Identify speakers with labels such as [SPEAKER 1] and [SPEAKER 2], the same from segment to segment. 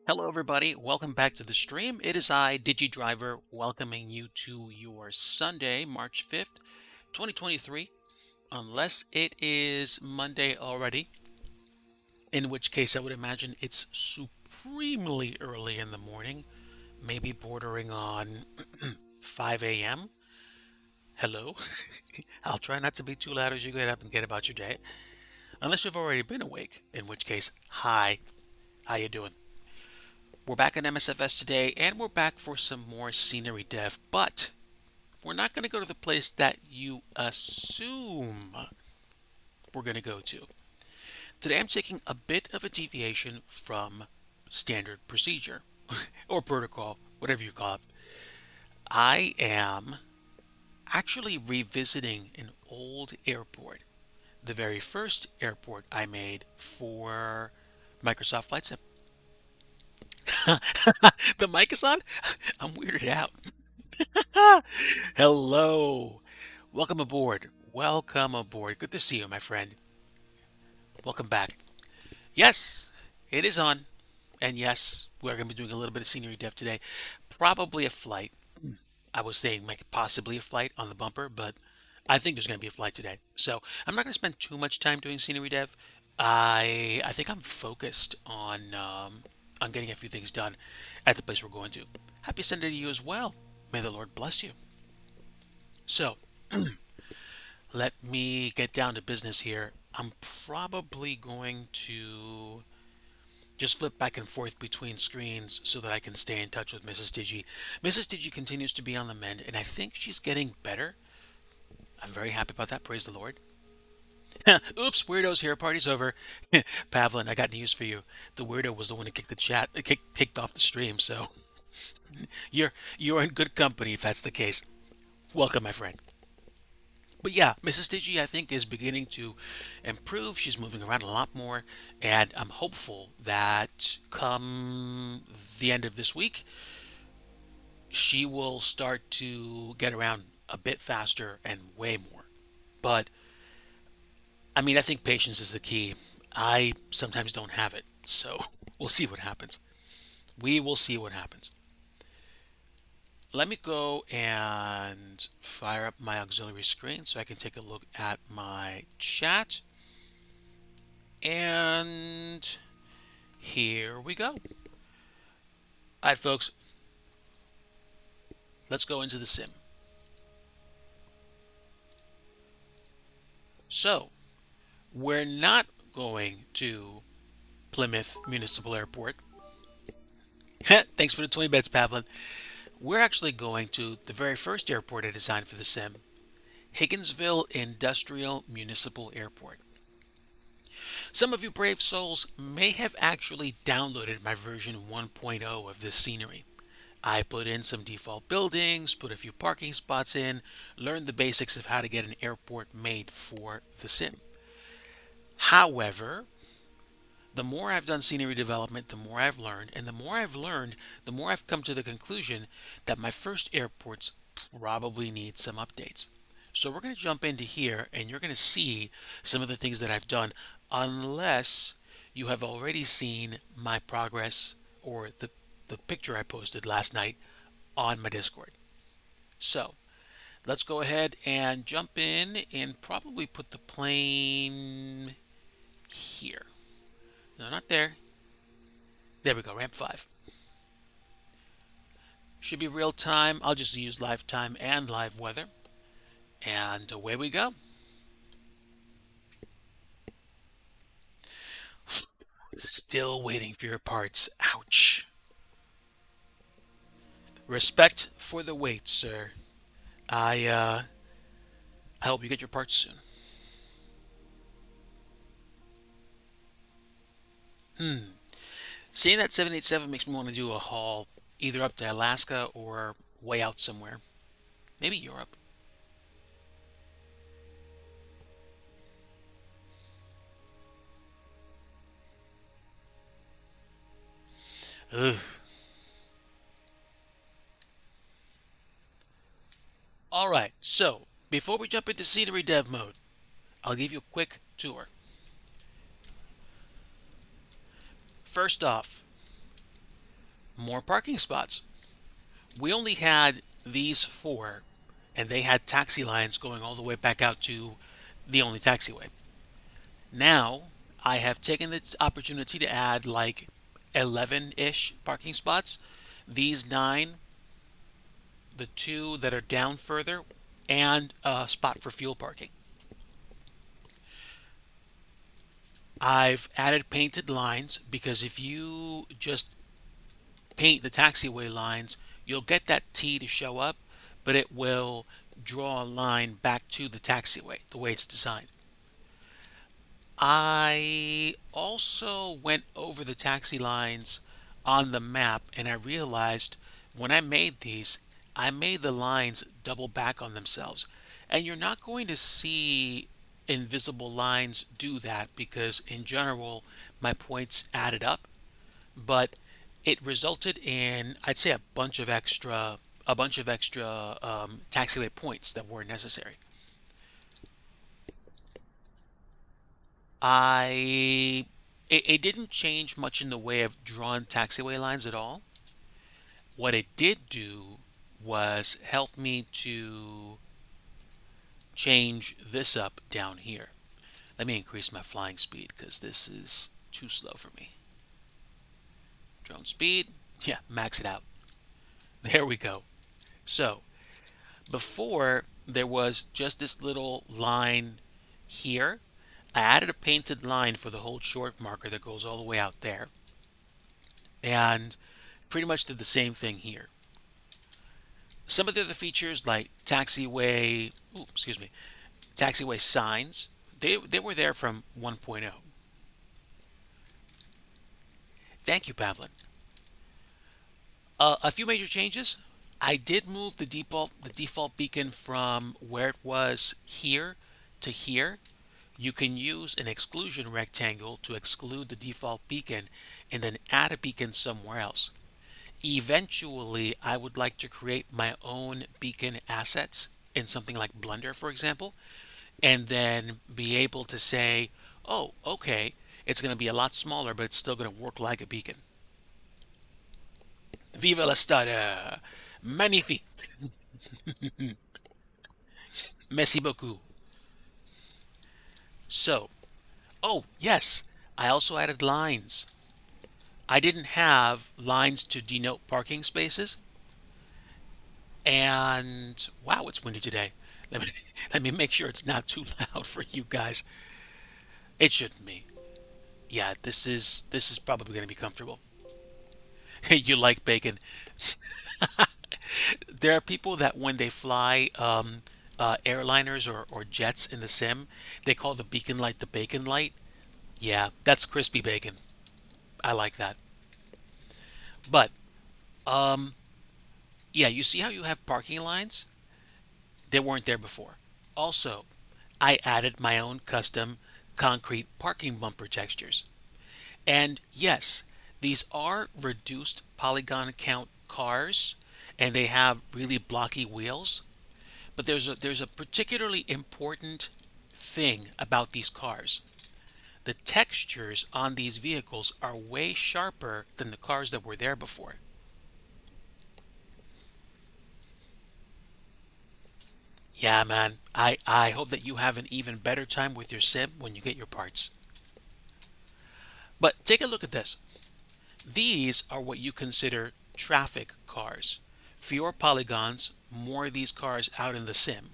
[SPEAKER 1] Hello, everybody. Welcome back to the stream. It is I, DIGI Driver, welcoming you to your Sunday, March 5th, 2023. Unless it is Monday already, in which case I would imagine it's supremely early in the morning, maybe bordering on 5 a.m. Hello. I'll try not to be too loud as you get up and get about your day, unless you've already been awake, in which case, hi, how you doing? We're back in MSFS today, and we're back for some more scenery dev, but we're not going to go to the place that you assume we're going to go to. Today I'm taking a bit of a deviation from standard procedure or protocol, whatever you call it. I am actually revisiting an old airport, the very first airport I made for Microsoft Flight Sim. The mic is on? I'm weirded out. Hello. Welcome aboard. Welcome aboard. Good to see you, my friend. Welcome back. Yes, it is on. And yes, we're going to be doing a little bit of scenery dev today. Probably a flight. I was saying like possibly a flight on the bumper, but I think there's going to be a flight today. So I'm not going to spend too much time doing scenery dev. I think I'm focused on getting a few things done at the place we're going to. Happy Sunday to you as well. May the Lord bless you. So let me get down to business here. I'm probably going to just flip back and forth between screens so that I can stay in touch with Mrs. Digi. Mrs. Digi continues to be on the mend, and I think she's getting better. I'm very happy about that. Praise the Lord. Oops, weirdos here. Party's over. Pavlin, I got news for you. The weirdo was the one who kicked the chat, kicked off the stream. So you're in good company if that's the case. Welcome, my friend. But yeah, Mrs. Digi, I think, is beginning to improve. She's moving around a lot more, and I'm hopeful that come the end of this week, she will start to get around a bit faster and way more. But I mean, I think patience is the key. I sometimes don't have it, so we'll see what happens. We will see what happens. Let me go and fire up my auxiliary screen so I can take a look at my chat. And here we go. All right, folks, let's go into the sim. So, we're not going to Plymouth Municipal Airport. Thanks for the 20 bets, Pavlin. We're actually going to the very first airport I designed for the sim, Higginsville Industrial Municipal Airport. Some of you brave souls may have actually downloaded my version 1.0 of this scenery. I put in some default buildings, put a few parking spots in, learned the basics of how to get an airport made for the sim. However, the more I've done scenery development, the more I've learned, and the more I've learned, the more I've come to the conclusion that my first airports probably need some updates. So we're going to jump into here and you're going to see some of the things that I've done, unless you have already seen my progress or the picture I posted last night on my Discord. So let's go ahead and jump in and probably put the plane here. No, not there. There we go, ramp 5. Should be real time. I'll just use live time and live weather. And away we go. Still waiting for your parts. Ouch. Respect for the wait, sir. I hope you get your parts soon. Seeing that 787 makes me want to do a haul either up to Alaska or way out somewhere. Maybe Europe. Ugh. All right, so before we jump into scenery dev mode, I'll give you a quick tour. First off, more parking spots. We only had these four, and they had taxi lines going all the way back out to the only taxiway. Now, I have taken this opportunity to add like 11 ish parking spots. These nine, the two that are down further, and a spot for fuel parking. I've added painted lines because if you just paint the taxiway lines, you'll get that T to show up, but it will draw a line back to the taxiway the way it's designed. I also went over the taxi lines on the map and I realized when I made these, I made the lines double back on themselves. And you're not going to see invisible lines do that because in general my points added up, but it resulted in I'd say a bunch of extra taxiway points that weren't necessary. I it didn't change much in the way of drawn taxiway lines at all. What it did do was help me to change this up down here. Let me increase my flying speed because this is too slow for me. Drone speed, yeah, max it out. There we go. So before there was just this little line here. I added a painted line for the whole short marker that goes all the way out there. And pretty much did the same thing here. Some of the other features like taxiway signs, they were there from 1.0. Thank you, Pavlin. A few major changes. I did move the default beacon from where it was here to here. You can use an exclusion rectangle to exclude the default beacon and then add a beacon somewhere else. Eventually, I would like to create my own beacon assets in something like Blender, for example, and then be able to say, oh, okay, it's going to be a lot smaller, but it's still going to work like a beacon. Viva la stada! Magnifique! Merci beaucoup. So, oh, yes, I also added lines. I didn't have lines to denote parking spaces. And wow, it's windy today. Let me let me make sure it's not too loud for you guys. It shouldn't be. Yeah, this is probably going to be comfortable. You like bacon? There are people that when they fly airliners or jets in the sim, they call the beacon light the bacon light. Yeah, that's crispy bacon. I like that. But um, yeah, you see how you have parking lines? They weren't there before. Also, I added my own custom concrete parking bumper textures. And yes, these are reduced polygon count cars and they have really blocky wheels, but there's a particularly important thing about these cars. The textures on these vehicles are way sharper than the cars that were there before. Yeah, man. I hope that you have an even better time with your sim when you get your parts. But take a look at this. These are what you consider traffic cars. Fewer polygons, more of these cars out in the sim.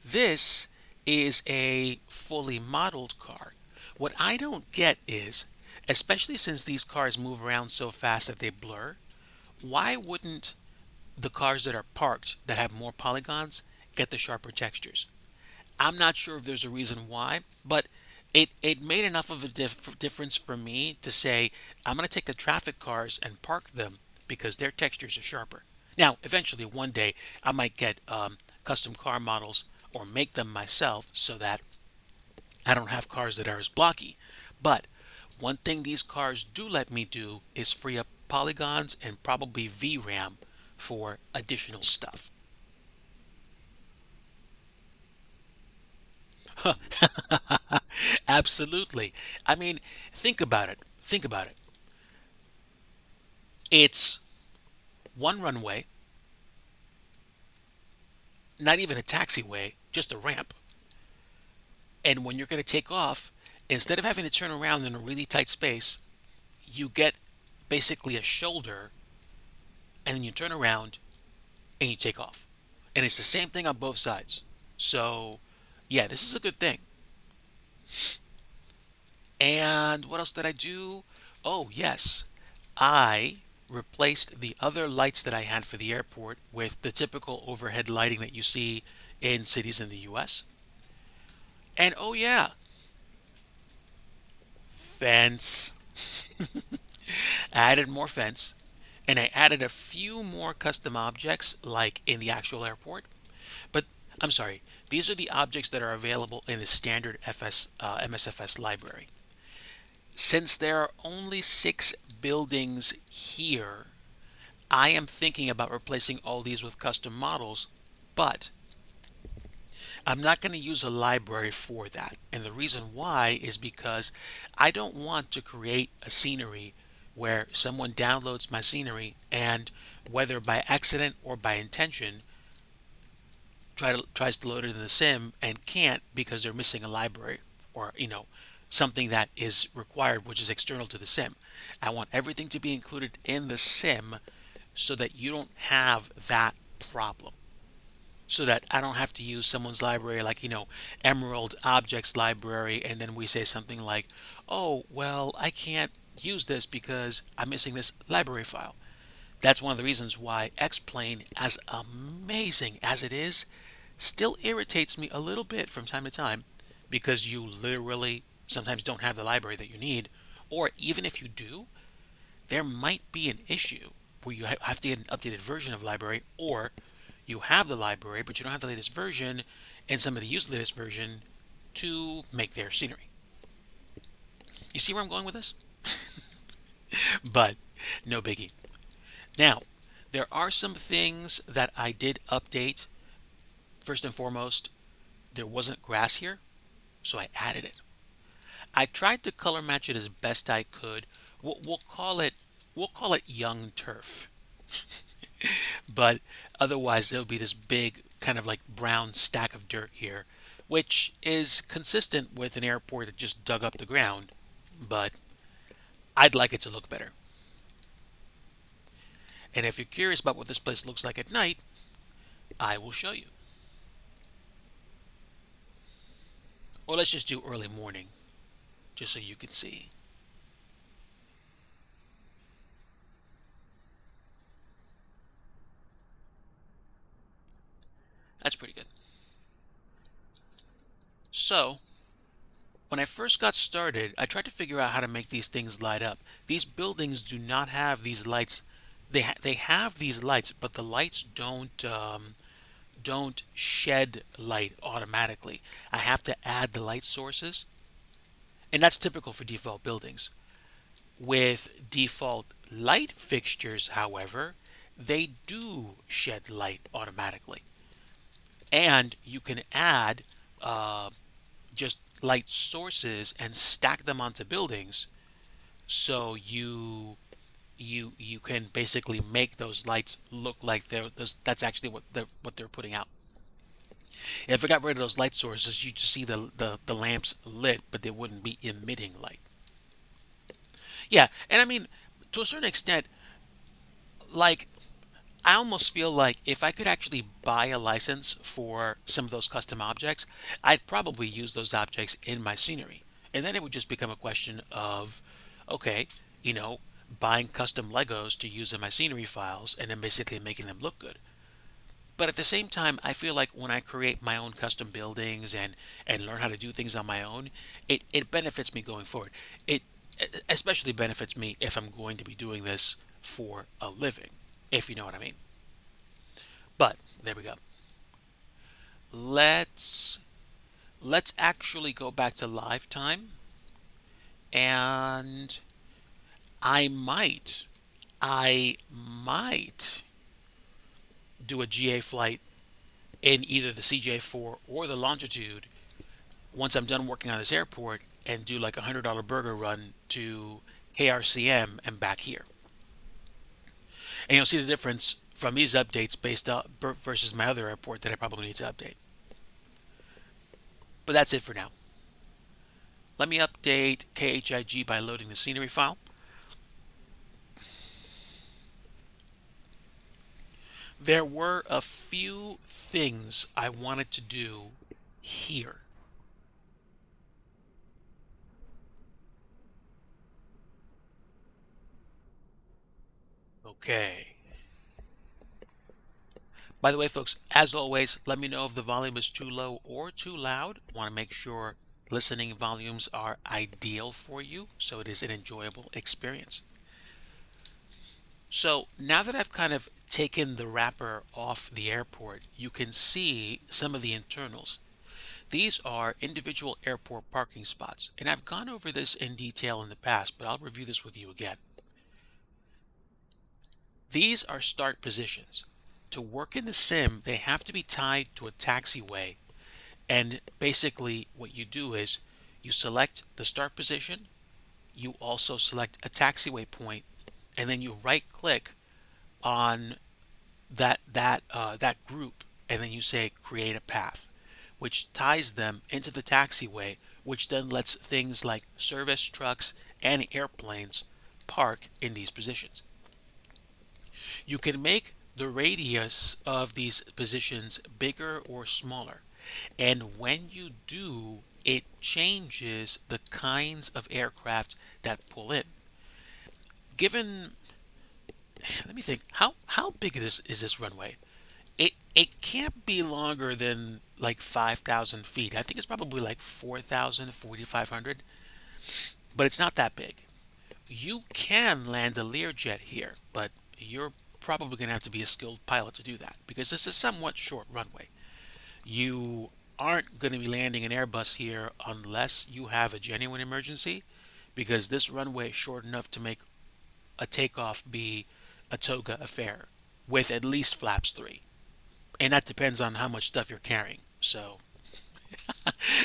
[SPEAKER 1] This is a fully modeled car. What I don't get is, especially since these cars move around so fast that they blur, why wouldn't the cars that are parked that have more polygons get the sharper textures? I'm not sure if there's a reason why, but it made enough of a difference for me to say I'm going to take the traffic cars and park them because their textures are sharper. Now, eventually, one day, I might get custom car models or make them myself so that I don't have cars that are as blocky. But one thing these cars do let me do is free up polygons and probably VRAM for additional stuff. Absolutely. I mean, think about it. Think about it. It's one runway, not even a taxiway, just a ramp. And when you're going to take off, instead of having to turn around in a really tight space, you get basically a shoulder, and then you turn around and you take off. And it's the same thing on both sides. So, yeah, this is a good thing. And what else did I do? Oh, yes. I replaced the other lights that I had for the airport with the typical overhead lighting that you see in cities in the US. And oh, yeah, fence. I added more fence, and I added a few more custom objects like in the actual airport. But I'm sorry, these are the objects that are available in the standard MSFS library. Since there are only 6 buildings here, I am thinking about replacing all these with custom models, but I'm not going to use a library for that. And the reason why is because I don't want to create a scenery where someone downloads my scenery and, whether by accident or by intention, tries to load it in the sim and can't because they're missing a library, or something that is required, which is external to the sim. I want everything to be included in the sim so that you don't have that problem, so that I don't have to use someone's library, like, Emerald Objects Library, and then we say something like, oh, well, I can't use this because I'm missing this library file. That's one of the reasons why X-Plane, as amazing as it is, still irritates me a little bit from time to time, because you literally sometimes don't have the library that you need, or even if you do, there might be an issue where you have to get an updated version of library, or you have the library but you don't have the latest version, and somebody used the latest version to make their scenery. You see where I'm going with this? But no biggie. Now, there are some things that I did update. First and foremost, there wasn't grass here, so I added it. I tried to color match it as best I could. We'll call it young turf. But otherwise, there'll be this big kind of like brown stack of dirt here, which is consistent with an airport that just dug up the ground. But I'd like it to look better. And if you're curious about what this place looks like at night, I will show you. Or let's just do early morning, just so you can see. That's pretty good. So, when I first got started, I tried to figure out how to make these things light up. These buildings do not have these lights. They have these lights, but the lights don't shed light automatically. I have to add the light sources, and that's typical for default buildings. With default light fixtures, however, they do shed light automatically, and you can add uh, just light sources and stack them onto buildings, so you can basically make those lights look like that's actually what they're putting out. If I got rid of those light sources, you just see the lamps lit, but they wouldn't be emitting light. Yeah, and I mean, to a certain extent, like, I almost feel like if I could actually buy a license for some of those custom objects, I'd probably use those objects in my scenery. And then it would just become a question of, okay, you know, buying custom Legos to use in my scenery files and then basically making them look good. But at the same time, I feel like when I create my own custom buildings and learn how to do things on my own, it benefits me going forward. It especially benefits me if I'm going to be doing this for a living, if you know what I mean. But there we go. Let's let's actually go back to live time, and I might I might do a GA flight in either the CJ4 or the Longitude once I'm done working on this airport, and do like $100 burger run to KRCM and back here. And you'll see the difference from these updates based on versus my other airport that I probably need to update. But that's it for now. Let me update KHIG by loading the scenery file. There were a few things I wanted to do here. Okay. By the way, folks, as always, let me know if the volume is too low or too loud. Want to make sure listening volumes are ideal for you so it is an enjoyable experience. So now that I've kind of taken the wrapper off the airport, you can see some of the internals. These are individual airport parking spots, and I've gone over this in detail in the past, but I'll review this with you again. These are start positions. To work in the sim, they have to be tied to a taxiway, and basically what you do is you select the start position, you also select a taxiway point, and then you right click on that group, and then you say create a path, which ties them into the taxiway, which then lets things like service trucks and airplanes park in these positions. You can make the radius of these positions bigger or smaller, and when you do, it changes the kinds of aircraft that pull in. Given, let me think, how big is this runway? It can't be longer than like 5,000 feet. I think it's probably like 4,000, 4,500, but it's not that big. You can land a Learjet here, but you're probably going to have to be a skilled pilot to do that because this is a somewhat short runway. You aren't going to be landing an Airbus here unless you have a genuine emergency because this runway is short enough to make a takeoff be a toga affair with at least flaps 3. And that depends on how much stuff you're carrying. So,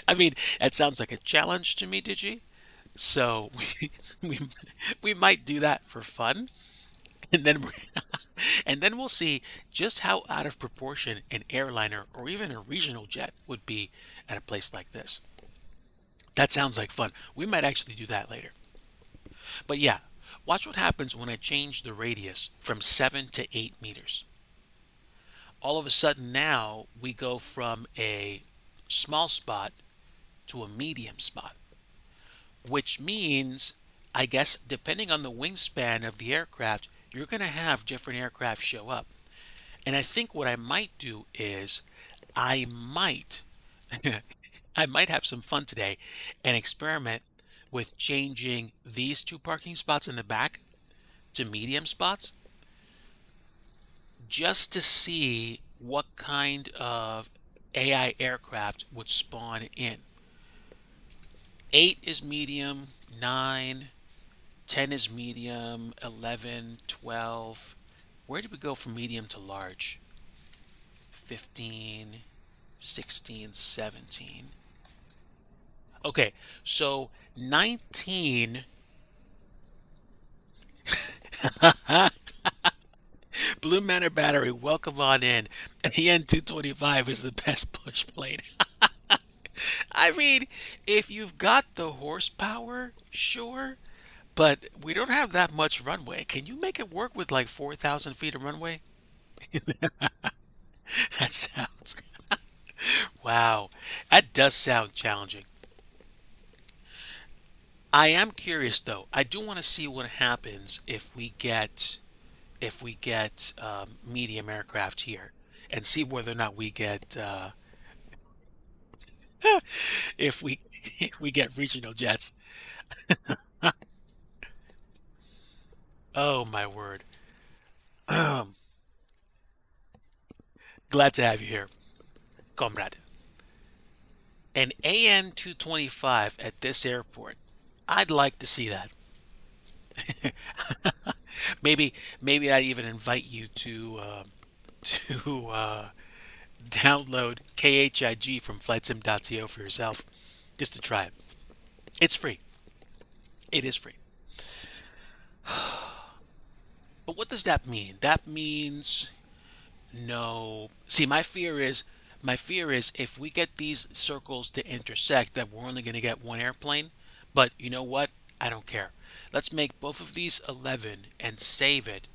[SPEAKER 1] I mean, that sounds like a challenge to me, Digi. So we we might do that for fun, and then and then we'll see just how out of proportion an airliner or even a regional jet would be at a place like this. That sounds like fun. We might actually do that later. But yeah, watch what happens when I change the radius from 7 to 8 meters. All of a sudden now we go from a small spot to a medium spot, which means, I guess, depending on the wingspan of the aircraft, you're going to have different aircraft show up. And I think what I might do is I might I might have some fun today and experiment with changing these two parking spots in the back to medium spots just to see what kind of AI aircraft would spawn in. 8 is medium, 9, 10 is medium, 11, 12. Where did we go from medium to large? 15, 16, 17. Okay, so 19. Blue Manor Battery, welcome on in. EN 225 is the best push plane. I mean, if you've got the horsepower, sure, but we don't have that much runway. Can you make it work with like 4,000 feet of runway? That sounds. Wow. That does sound challenging. I am curious though. I do want to see what happens if we get medium aircraft here and see whether or not we get if we if we get regional jets. Oh my word. Glad to have you here, comrade. An AN 225 at this airport. I'd like to see that. Maybe I'd even invite you to download KHIG from flightsim.to for yourself, just to try it. It's free. It is free. But what does that mean? That means no. See, my fear is if we get these circles to intersect, that we're only going to get one airplane. But you know what? I don't care. Let's make both of these 11 and save it,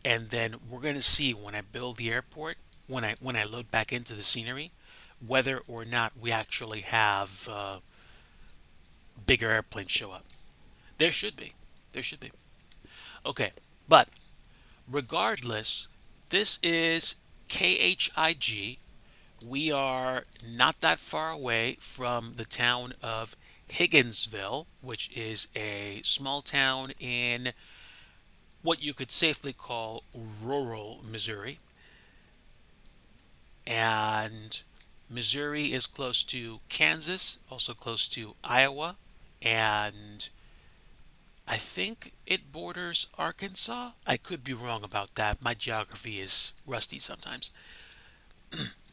[SPEAKER 1] and then we're going to see when I build the airport, when I load back into the scenery, whether or not we actually have bigger airplanes show up. There should be. There should be. Okay, but regardless, this is KHIG. We are not that far away from the town of Higginsville, which is a small town in what you could safely call rural Missouri. And Missouri is close to Kansas, also close to Iowa, and I think it borders Arkansas. I could be wrong about that. My geography is rusty sometimes.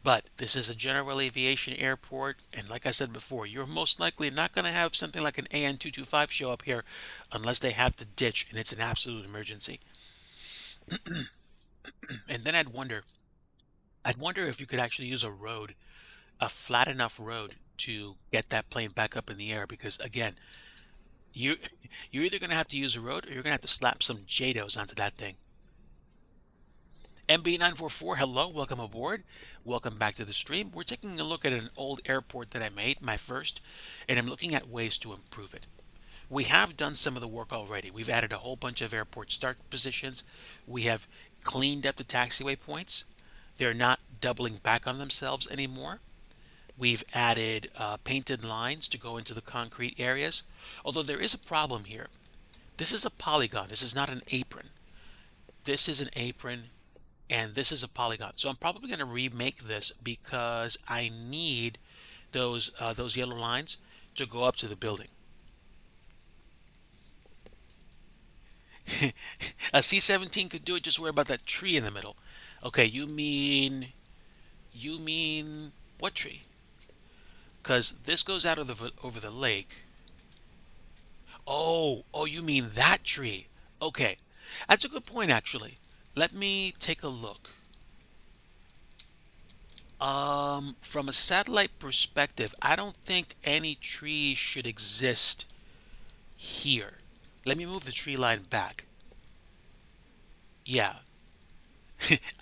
[SPEAKER 1] But this is a general aviation airport, and like I said before, you're most likely not going to have something like an AN 225 show up here unless they have to ditch and it's an absolute emergency. And then I'd wonder if you could actually use a road, a flat enough road to get that plane back up in the air because again, you you're either going to have to use a road or you're going to have to slap some JADOs onto that thing. MB944, hello, welcome aboard. Welcome back to the stream. We're taking a look at an old airport that I made, my first, and I'm looking at ways to improve it. We have done some of the work already. We've added a whole bunch of airport start positions. We have cleaned up the taxiway points. They're not doubling back on themselves anymore. We've added painted lines to go into the concrete areas. Although there is a problem here. This is a polygon. This is not an apron. This is an apron and this is a polygon. So I'm probably going to remake this because I need those yellow lines to go up to the building. A C-17 could do it. Just worry about that tree in the middle. Okay, you mean what tree? Because this goes out of the over the lake. Oh, you mean that tree? Okay, that's a good point actually. Let me take a look. From a satellite perspective, I don't think any trees should exist here. Let me move the tree line back. Yeah.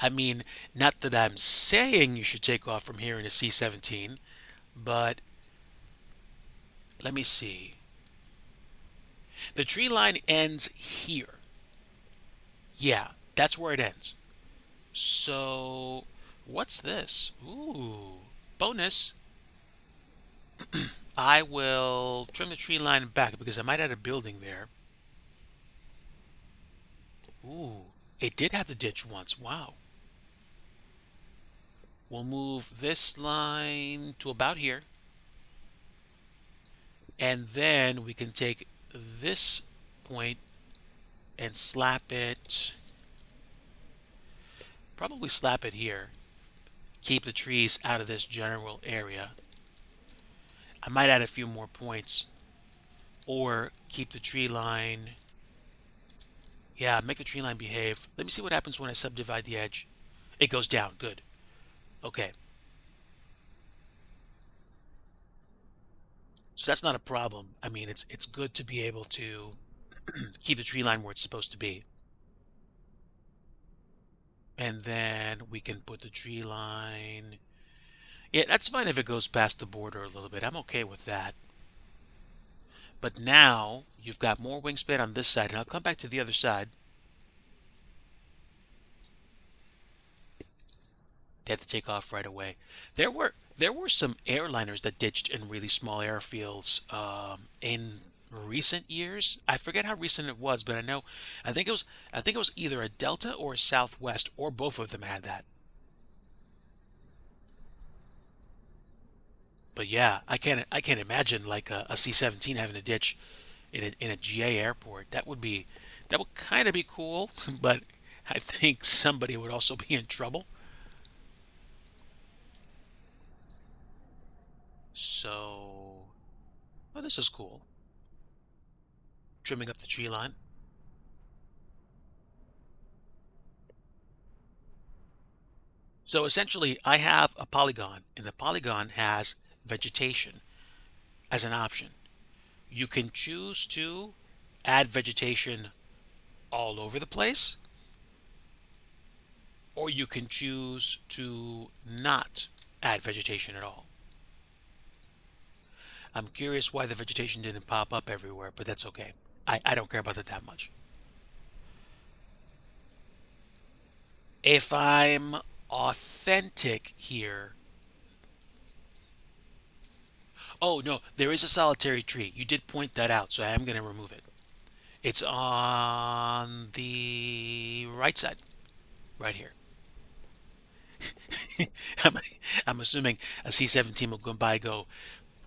[SPEAKER 1] I mean, not that I'm saying you should take off from here in a C-17, but let me see. The tree line ends here. Yeah, that's where it ends. So, what's this? Ooh, bonus. I will trim the tree line back because I might add a building there. Ooh, it did have the ditch once. Wow. We'll move this line to about here. And then we can take this point and slap it, probably slap it here. Keep the trees out of this general area. I might add a few more points or keep the tree line. Yeah, make the tree line behave. Let me see what happens when I subdivide the edge. It goes down. Good. Okay. So that's not a problem. I mean, it's good to be able to keep the tree line where it's supposed to be. And then we can put the tree line. Yeah, that's fine if it goes past the border a little bit. I'm okay with that. But now you've got more wingspan on this side, and I'll come back to the other side. They have to take off right away. There were some airliners that ditched in really small airfields in recent years. I forget how recent it was, but I think it was either a Delta or a Southwest, or both of them had that. But yeah, I can't imagine like a C-17 having a ditch in a GA airport. That would kind of be cool, but I think somebody would also be in trouble. So, well, this is cool. Trimming up the tree line. So essentially, I have a polygon, and the polygon has vegetation as an option. You can choose to add vegetation all over the place, or you can choose to not add vegetation at all. I'm curious why the vegetation didn't pop up everywhere, but that's okay. I don't care about that that much. If I'm authentic here, oh no, there is a solitary tree. You did point that out, so I am going to remove it. It's on the right side, right here. I'm, I'm assuming a C-17 will go by, go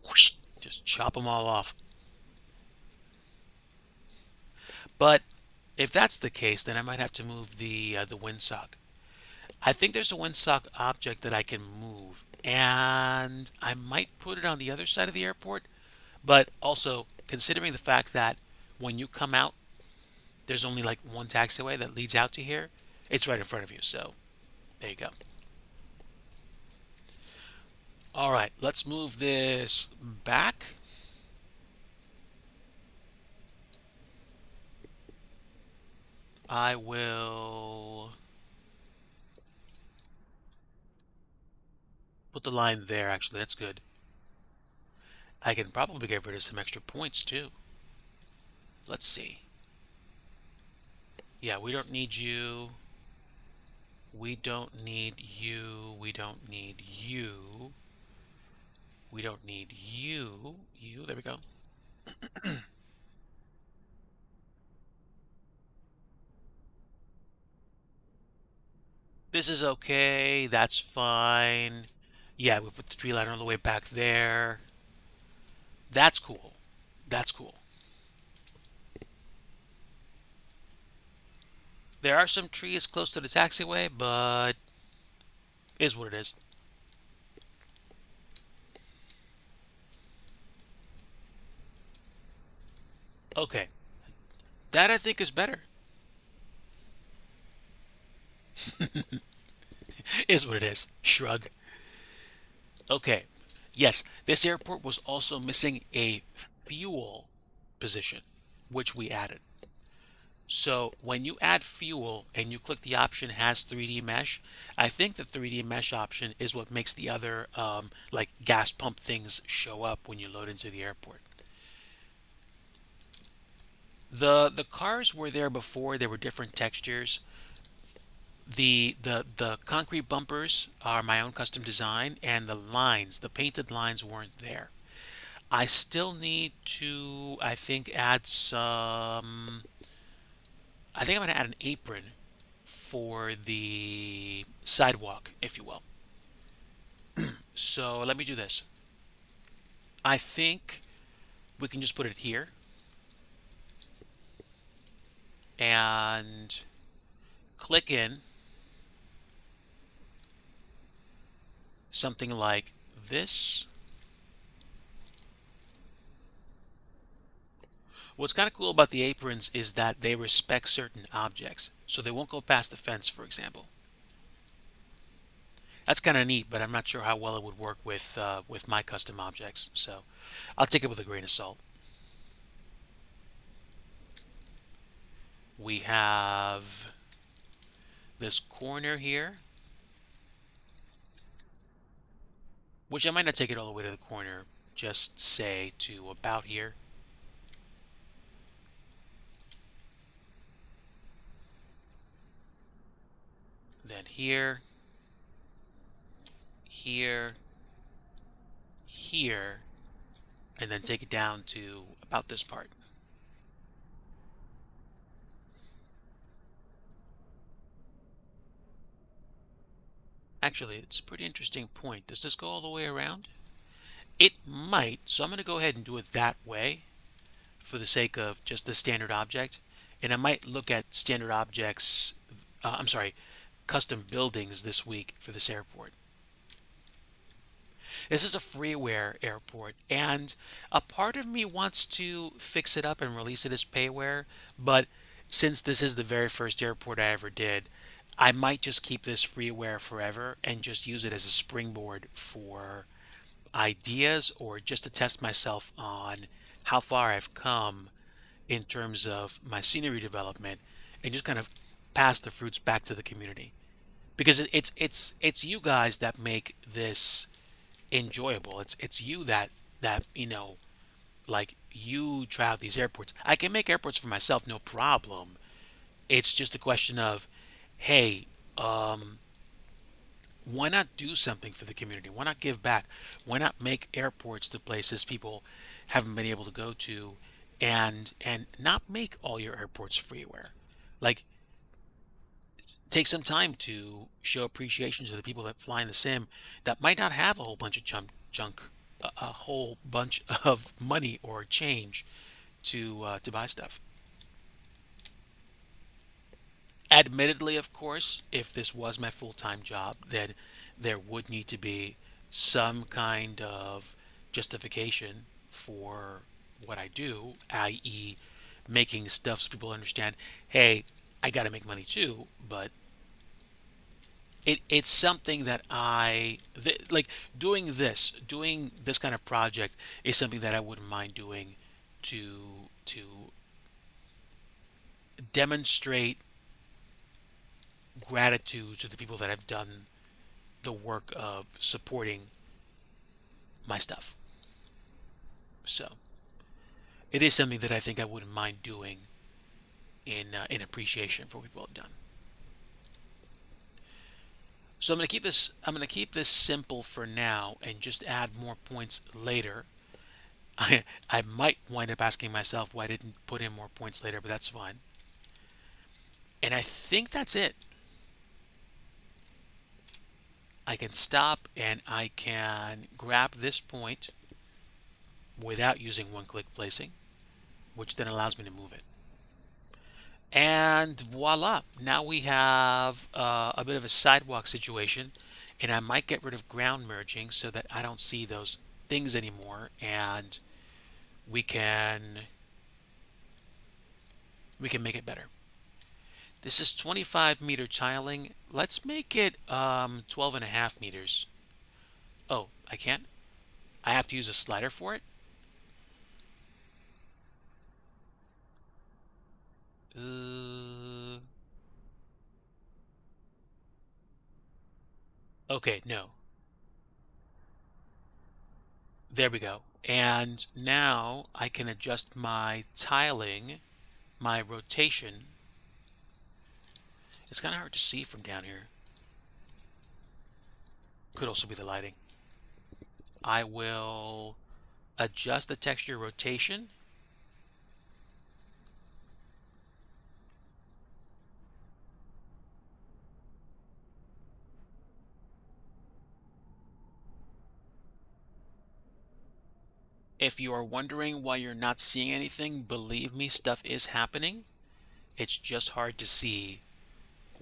[SPEAKER 1] whoosh, just chop them all off. But if that's the case, then I might have to move the windsock. I think there's a windsock object that I can move, and I might put it on the other side of the airport. But also considering the fact that when you come out, there's only like one taxiway that leads out to here. It's right in front of you, so there you go. All right, let's move this back. I will put the line there, actually. That's good. I can probably get rid of some extra points too. Let's see. Yeah, we don't need you. We don't need you. We don't need you. We don't need you. You, there we go. This is okay. That's fine. Yeah, we put the tree line all the way back there. That's cool. That's cool. There are some trees close to the taxiway, but is what it is. Okay, that I think is better. Is what it is. Shrug. Okay. Yes, this airport was also missing a fuel position, which we added. So when you add fuel and you click the option has 3D mesh, I think the 3D mesh option is what makes the other like gas pump things show up when you load into the airport. The cars were there before. There were different textures. The concrete bumpers are my own custom design, and the lines, the painted lines, weren't there. I still need to, I think, add some. I think I'm going to add an apron for the sidewalk, if you will. So let me do this. I think we can just put it here and click in something like this. What's kind of cool about the aprons is that they respect certain objects, so they won't go past the fence, for example. That's kind of neat, but I'm not sure how well it would work with my custom objects. So I'll take it with a grain of salt. We have this corner here, which I might not take it all the way to the corner. Just say to about here. Then here, here, here, and then take it down to about this part. Actually, it's a pretty interesting point. Does this go all the way around? It might, so I'm going to go ahead and do it that way for the sake of just the standard object. And I might look at standard objects, I'm sorry, custom buildings this week for this airport. This is a freeware airport, and a part of me wants to fix it up and release it as payware, but since this is the very first airport I ever did, I might just keep this freeware forever and just use it as a springboard for ideas or just to test myself on how far I've come in terms of my scenery development and just kind of pass the fruits back to the community because it's you guys that make this enjoyable. It's you that like you try out these airports. I can make airports for myself, no problem. It's just a question of, hey, why not do something for the community? Why not give back? Why not make airports to places people haven't been able to go to, and not make all your airports freeware? Like, take some time to show appreciation to the people that fly in the sim that might not have a whole bunch of junk, a whole bunch of money or change to buy stuff. Admittedly, of course, if this was my full-time job, then there would need to be some kind of justification for what I do, i.e., making stuff so people understand, hey, I got to make money too, but it's something that like doing this kind of project is something that I wouldn't mind doing to demonstrate gratitude to the people that have done the work of supporting my stuff. So it is something that I think I wouldn't mind doing in appreciation for what people have done. So I'm gonna keep this simple for now and just add more points later. I might wind up asking myself why I didn't put in more points later, but that's fine. And I think that's it. I can stop and I can grab this point without using one-click placing, which then allows me to move it. And voila, now we have a bit of a sidewalk situation, and I might get rid of ground merging so that I don't see those things anymore, and we can we can make it better. This is 25-meter tiling. Let's make it 12 and a half meters. Oh, I can't? I have to use a slider for it? Uh, okay, no. There we go. And now I can adjust my tiling, my rotation. It's kind of hard to see from down here. Could also be the lighting. I will adjust the texture rotation. If you are wondering why you're not seeing anything, believe me, stuff is happening. It's just hard to see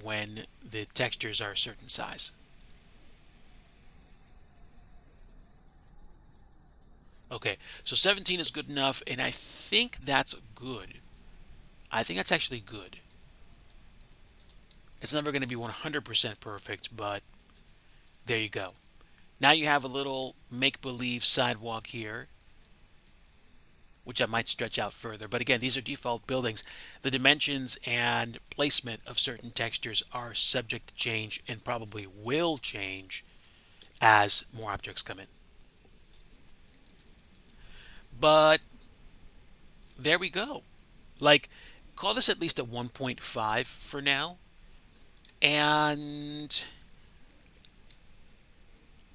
[SPEAKER 1] when the textures are a certain size. Okay, so 17 is good enough, and I think that's good. I think that's actually good. It's never going to be 100% perfect, but there you go. Now you have a little make-believe sidewalk here, which I might stretch out further. But again, these are default buildings. The dimensions and placement of certain textures are subject to change and probably will change as more objects come in. But there we go. Like, call this at least a 1.5 for now. And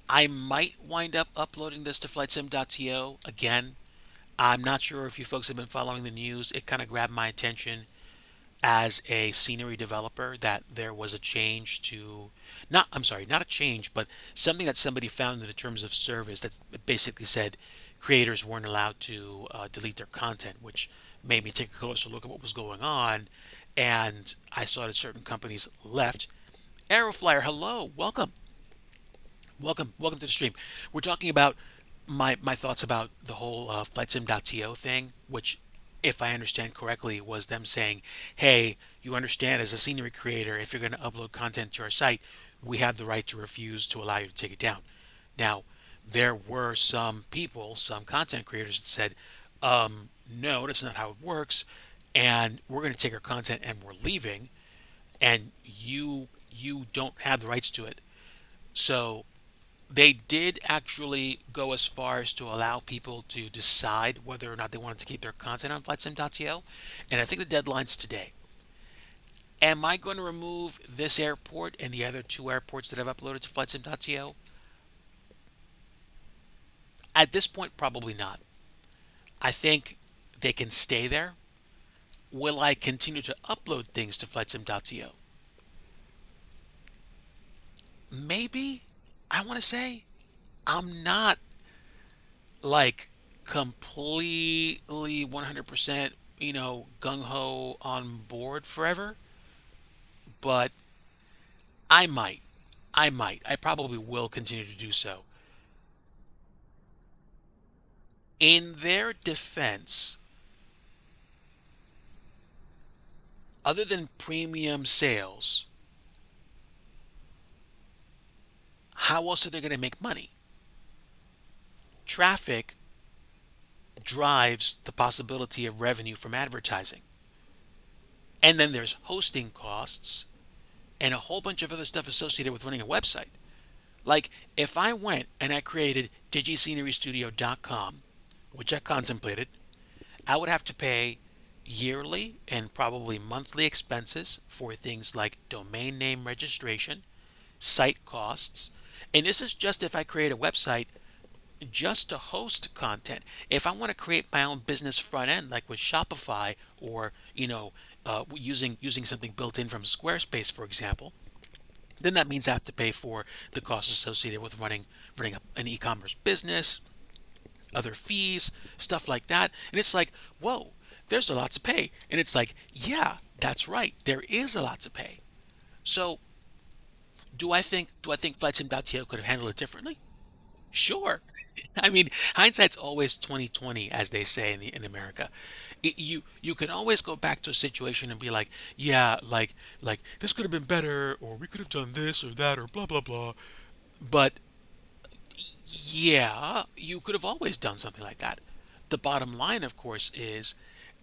[SPEAKER 1] I might wind up uploading this to flightsim.to again. I'm not sure if you folks have been following the news. It kind of grabbed my attention as a scenery developer that there was a change to not I'm sorry, not a change, but something that somebody found in the terms of service that basically said creators weren't allowed to delete their content, which made me take a closer look at what was going on. And I saw that certain companies left. Aeroflyer, hello, welcome. Welcome to the stream. We're talking about my thoughts about the whole flightsim.to thing, which, if I understand correctly, was them saying, "Hey, you understand as a scenery creator, if you're going to upload content to our site, we have the right to refuse to allow you to take it down. Now, there were some people, some content creators that said, no, that's not how it works, and we're going to take our content and we're leaving, and you don't have the rights to it. So they did actually go as far as to allow people to decide whether or not they wanted to keep their content on flightsim.to, and I think the deadline's today. Am I going to remove this airport and the other two airports that I've uploaded to flightsim.to? At this point, probably not. I think they can stay there. Will I continue to upload things to flightsim.to? Maybe. I want to say I'm not like completely 100%, gung ho on board forever, but I might. I might. I probably will continue to do so. In their defense, other than premium sales, how else are they going to make money? Traffic drives the possibility of revenue from advertising. And then there's hosting costs and a whole bunch of other stuff associated with running a website. Like if I went and I created digiscenerystudio.com, which I contemplated, I would have to pay yearly and probably monthly expenses for things like domain name registration, site costs, and this is just if I create a website just to host content. If I want to create my own business front end, like with Shopify or using something built in from Squarespace, for example, then that means I have to pay for the costs associated with running an e-commerce business, other fees, stuff like that. And it's like, whoa, there's a lot to pay. And it's like, yeah, that's right, there is a lot to pay. So do I think FlightSim.to could have handled it differently? Sure. I mean, hindsight's always 2020, as they say in America. You can always go back to a situation and be like, yeah, like this could have been better, or we could have done this or that, or blah blah blah. But yeah, you could have always done something like that. The bottom line, of course, is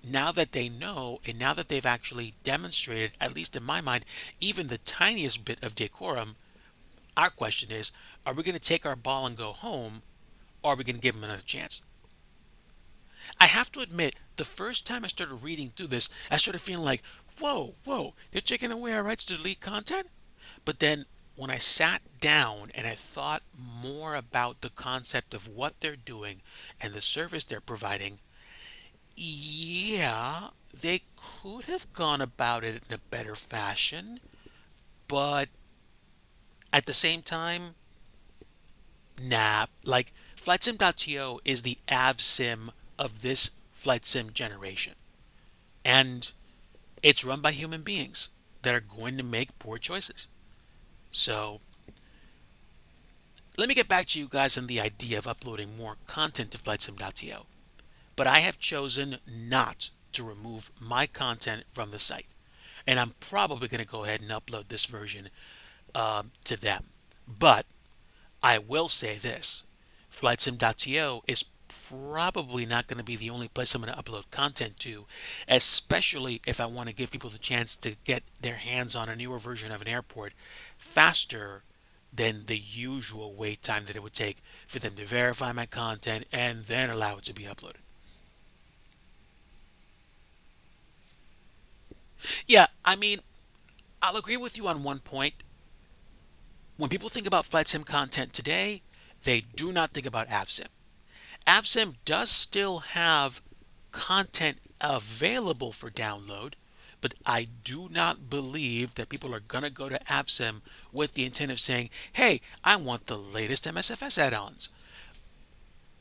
[SPEAKER 1] now that they know, and now that they've actually demonstrated, at least in my mind, even the tiniest bit of decorum, our question is, are we going to take our ball and go home, or are we going to give them another chance? I have to admit, the first time I started reading through this, I started feeling like, whoa, whoa, they're taking away our rights to delete content? But then when I sat down and I thought more about the concept of what they're doing and the service they're providing, yeah, they could have gone about it in a better fashion, but at the same time, nah. Like, FlightSim.to is the AvSim of this flight sim generation. And it's run by human beings that are going to make poor choices. So, let me get back to you guys on the idea of uploading more content to FlightSim.to. But I have chosen not to remove my content from the site. And I'm probably going to go ahead and upload this version to them. But I will say this, FlightSim.to is probably not going to be the only place I'm going to upload content to, especially if I want to give people the chance to get their hands on a newer version of an airport faster than the usual wait time that it would take for them to verify my content and then allow it to be uploaded. Yeah, I mean, I'll agree with you on one point. When people think about flight sim content today, they do not think about AvSim. AvSim does still have content available for download, but I do not believe that people are going to go to AvSim with the intent of saying, hey, I want the latest MSFS add-ons.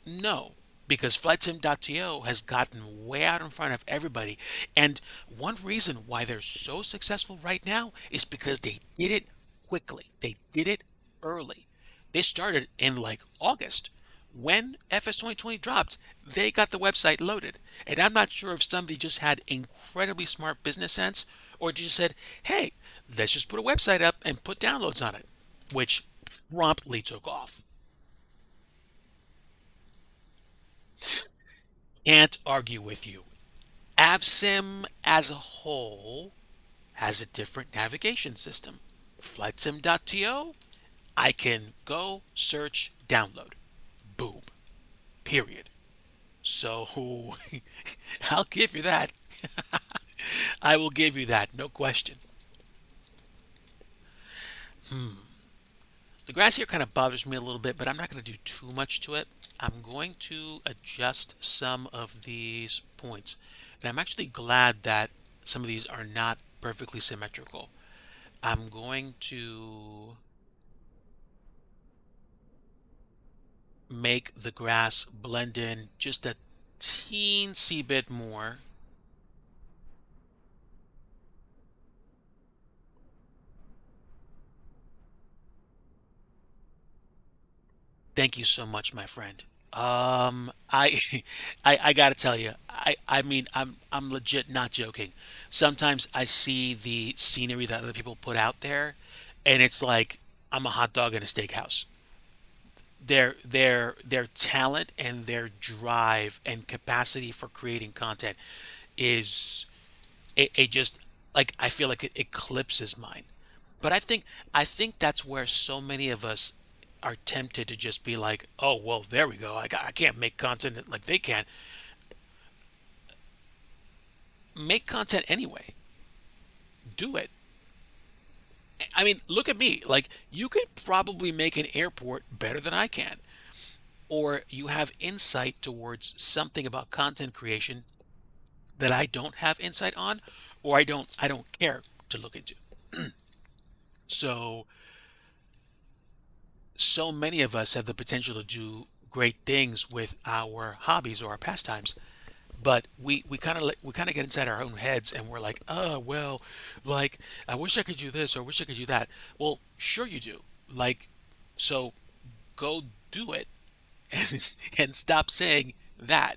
[SPEAKER 1] No, because FlightSim.to has gotten way out in front of everybody. And one reason why they're so successful right now is because they did it quickly. They did it early. They started in like August. When FS 2020 dropped, they got the website loaded. And I'm not sure if somebody just had incredibly smart business sense Or you just said, hey, let's just put a website up and put downloads on it, which promptly took off. Can't argue with you. AvSim as a whole has a different navigation system. FlightSim.to, I can go, search, download. Boom. Period. So I'll give you that. I will give you that, no question. The grass here kind of bothers me a little bit, but I'm not going to do too much to it. I'm going to adjust some of these points. And I'm actually glad that some of these are not perfectly symmetrical. I'm going to make the grass blend in just a teensy bit more. Thank you so much, my friend. I, I gotta tell you, I mean, I'm legit not joking. Sometimes I see the scenery that other people put out there, and it's like I'm a hot dog in a steakhouse. Their talent and their drive and capacity for creating content is it just like I feel like it eclipses mine. But I think that's where so many of us are tempted to just be like, oh well, there we go. I can't make content like they can. Make content anyway. Do it. I mean, look at me. Like you could probably make an airport better than I can, or you have insight towards something about content creation that I don't have insight on, or I don't care to look into. So so many of us have the potential to do great things with our hobbies or our pastimes, but we kind of get inside our own heads and we're like, oh well, like I wish I could do this or I wish I could do that. Well, sure you do. Like, so go do it and stop saying that.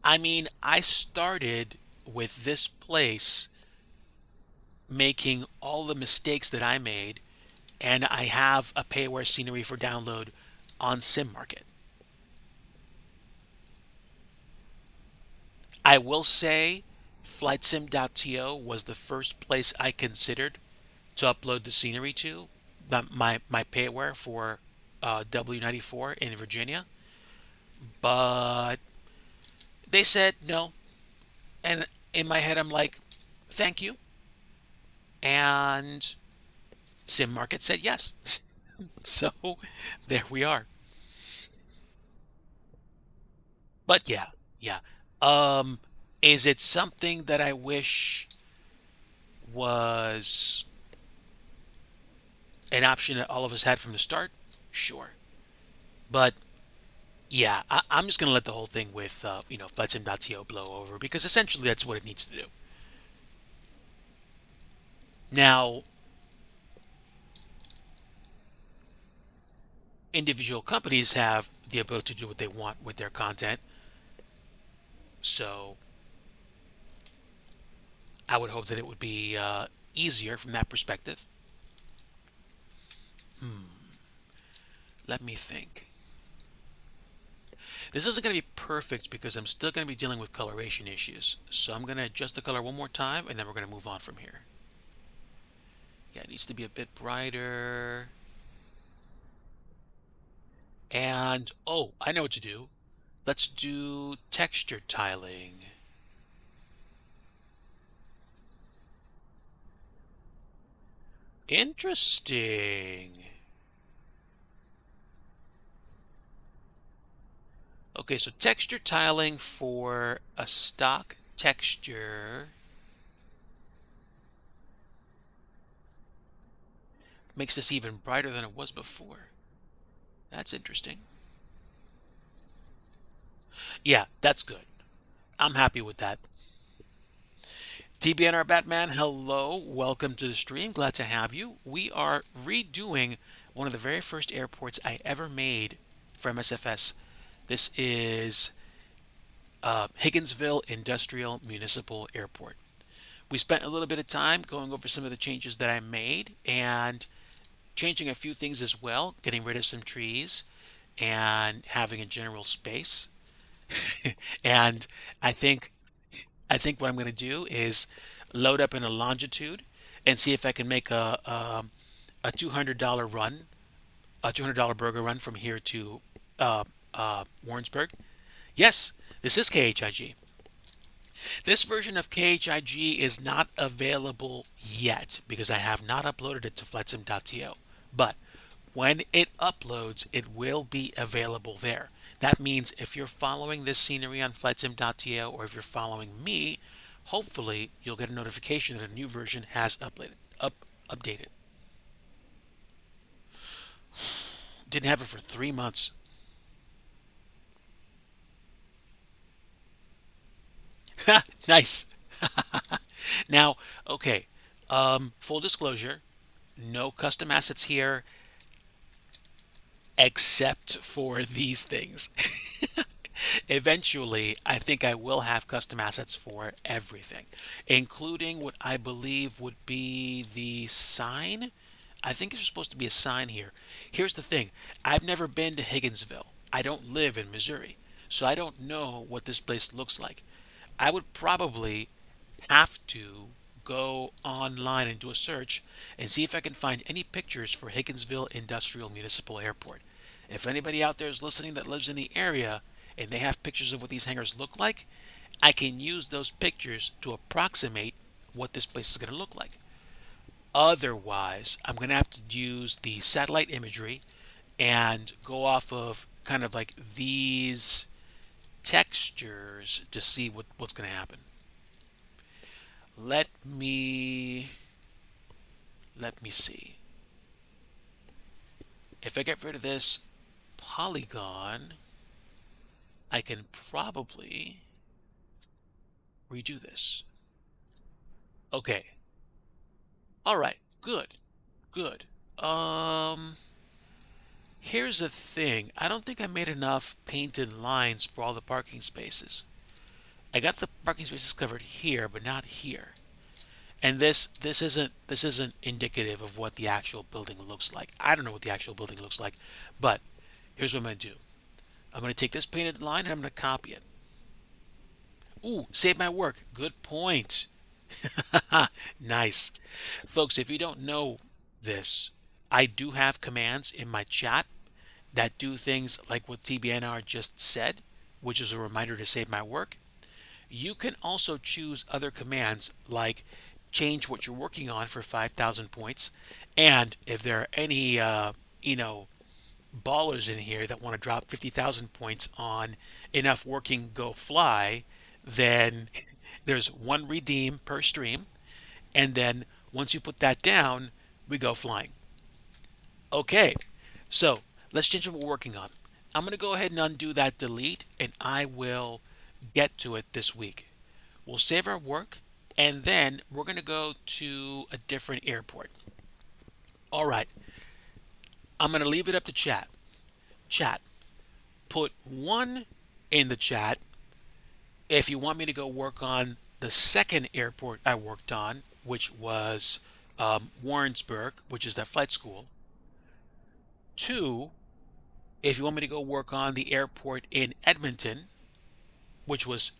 [SPEAKER 1] I mean, I started with this place making all the mistakes that I made, and I have a payware scenery for download on Sim Market. I will say FlightSim.to was the first place I considered to upload the scenery to, my payware for W94 in Virginia, but they said no. And in my head, I'm like, thank you. And Sim Market said yes. So there we are. But yeah, yeah. Um, is it something that I wish was an option that all of us had from the start? Sure. But yeah, I'm just gonna let the whole thing with FlightSim.to blow over because essentially that's what it needs to do. Now, individual companies have the ability to do what they want with their content, so I would hope that it would be easier from that perspective. Let me think. This isn't going to be perfect because I'm still going to be dealing with coloration issues. So I'm going to adjust the color one more time and then we're going to move on from here. Yeah, it needs to be a bit brighter. And, oh, I know what to do. Let's do texture tiling. Interesting. Okay, so texture tiling for a stock texture makes this even brighter than it was before. That's interesting. Yeah, that's good. I'm happy with that. TBNR Batman, hello. Welcome to the stream. Glad to have you. We are redoing one of the very first airports I ever made for MSFS. This is Higginsville Industrial Municipal Airport. We spent a little bit of time going over some of the changes that I made and changing a few things as well, getting rid of some trees and having a general space. And I think I think what I'm going to do is load up in a longitude and see if I can make a $200 run, a $200 burger run from here to Warrensburg. Yes, this is KHIG. This version of KHIG is not available yet because I have not uploaded it to flightsim.to. But when it uploads, it will be available there. That means if you're following this scenery on flightsim.to or if you're following me, hopefully you'll get a notification that a new version has updated. Didn't have it for 3 months. Nice. Now, okay. Full disclosure, no custom assets here except for these things. Eventually, I think I will have custom assets for everything, including what I believe would be the sign. I think there's supposed to be a sign here. Here's the thing. I've never been to Higginsville. I don't live in Missouri, so I don't know what this place looks like. I would probably have to go online and do a search and see if I can find any pictures for Higginsville Industrial Municipal Airport. If anybody out there is listening that lives in the area and they have pictures of what these hangars look like, I can use those pictures to approximate what this place is going to look like. Otherwise, I'm going to have to use the satellite imagery and go off of kind of like these textures to see what's going to happen. Let me let me see. If I get rid of this polygon, I can probably redo this. Okay. All right. Good. Good. Here's the thing. I don't think I made enough painted lines for all the parking spaces. I got the parking spaces covered here, but not here. And this isn't indicative of what the actual building looks like. I don't know what the actual building looks like, but here's what I'm gonna do. I'm gonna take this painted line and I'm gonna copy it. Ooh, save my work. Good point. Nice. Folks, if you don't know this, I do have commands in my chat that do things like what TBNR just said, which is a reminder to save my work. You can also choose other commands like change what you're working on for 5,000 points. And if there are any, you know, ballers in here that want to drop 50,000 points on enough working go fly, then there's one redeem per stream. And then once you put that down, we go flying. Okay, so let's change what we're working on. I'm going to go ahead and undo that delete and I will get to it this week. We'll save our work and then we're going to go to a different airport. All right, I'm going to leave it up to chat. Chat, put one in the chat if you want me to go work on the second airport I worked on, which was Warrensburg, which is that flight school. Two, if you want me to go work on the airport in Edmonton, which was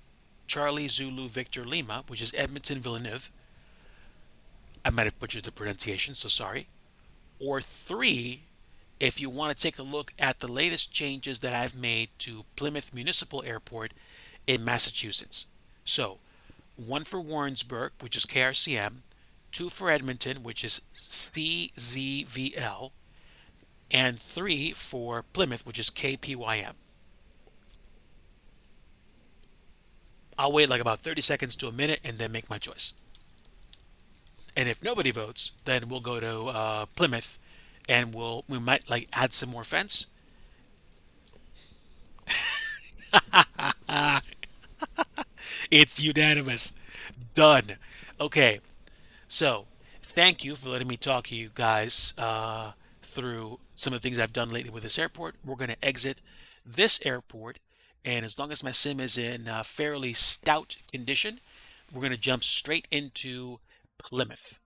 [SPEAKER 1] Charlie Zulu Victor Lima, which is Edmonton Villeneuve. I might have butchered the pronunciation, so sorry. Or three, if you want to take a look at the latest changes that I've made to Plymouth Municipal Airport in Massachusetts. So, one for Warrensburg, which is KRCM, two for Edmonton, which is CZVL, and three for Plymouth, which is KPYM. I'll wait like about 30 seconds to a minute and then make my choice. And if nobody votes, then we'll go to Plymouth and we might like add some more fence. It's unanimous. Done. Okay. So, thank you for letting me talk to you guys through some of the things I've done lately with this airport. We're going to exit this airport And as long as my sim is in fairly stout condition, we're going to jump straight into Plymouth.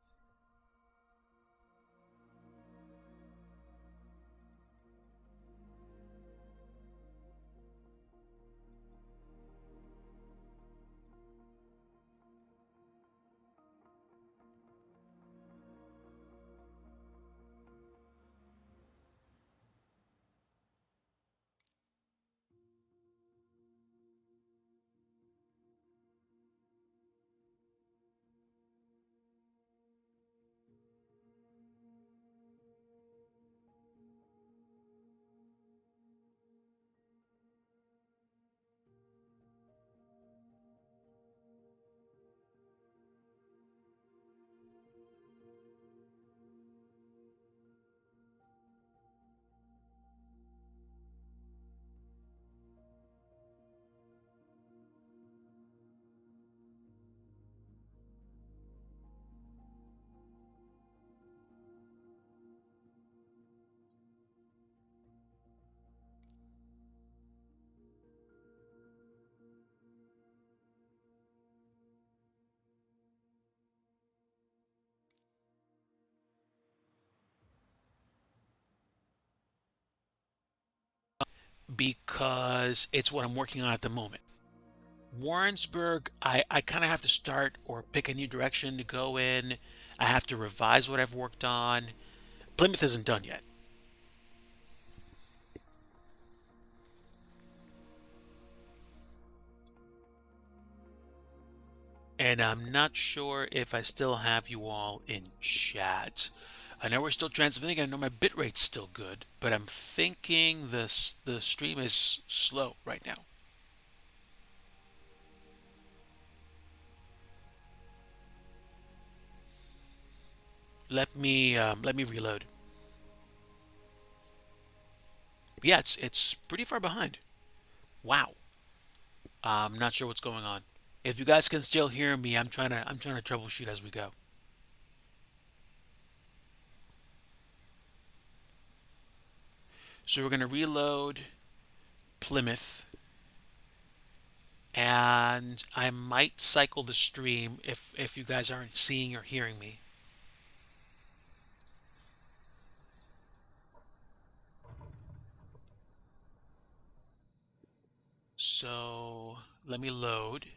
[SPEAKER 1] Because it's what I'm working on at the moment. Warrensburg, I kind of have to start or pick a new direction to go in. I have to revise what I've worked on. Plymouth isn't done yet. And I'm not sure if I still have you all in chat. I know we're still transmitting. I know my bitrate's still good, but I'm thinking the stream is slow right now. Let me reload. Yeah, it's pretty far behind. Wow. I'm not sure what's going on. If you guys can still hear me, I'm trying to troubleshoot as we go. So we're gonna reload Plymouth, and I might cycle the stream if you guys aren't seeing or hearing me. So let me load,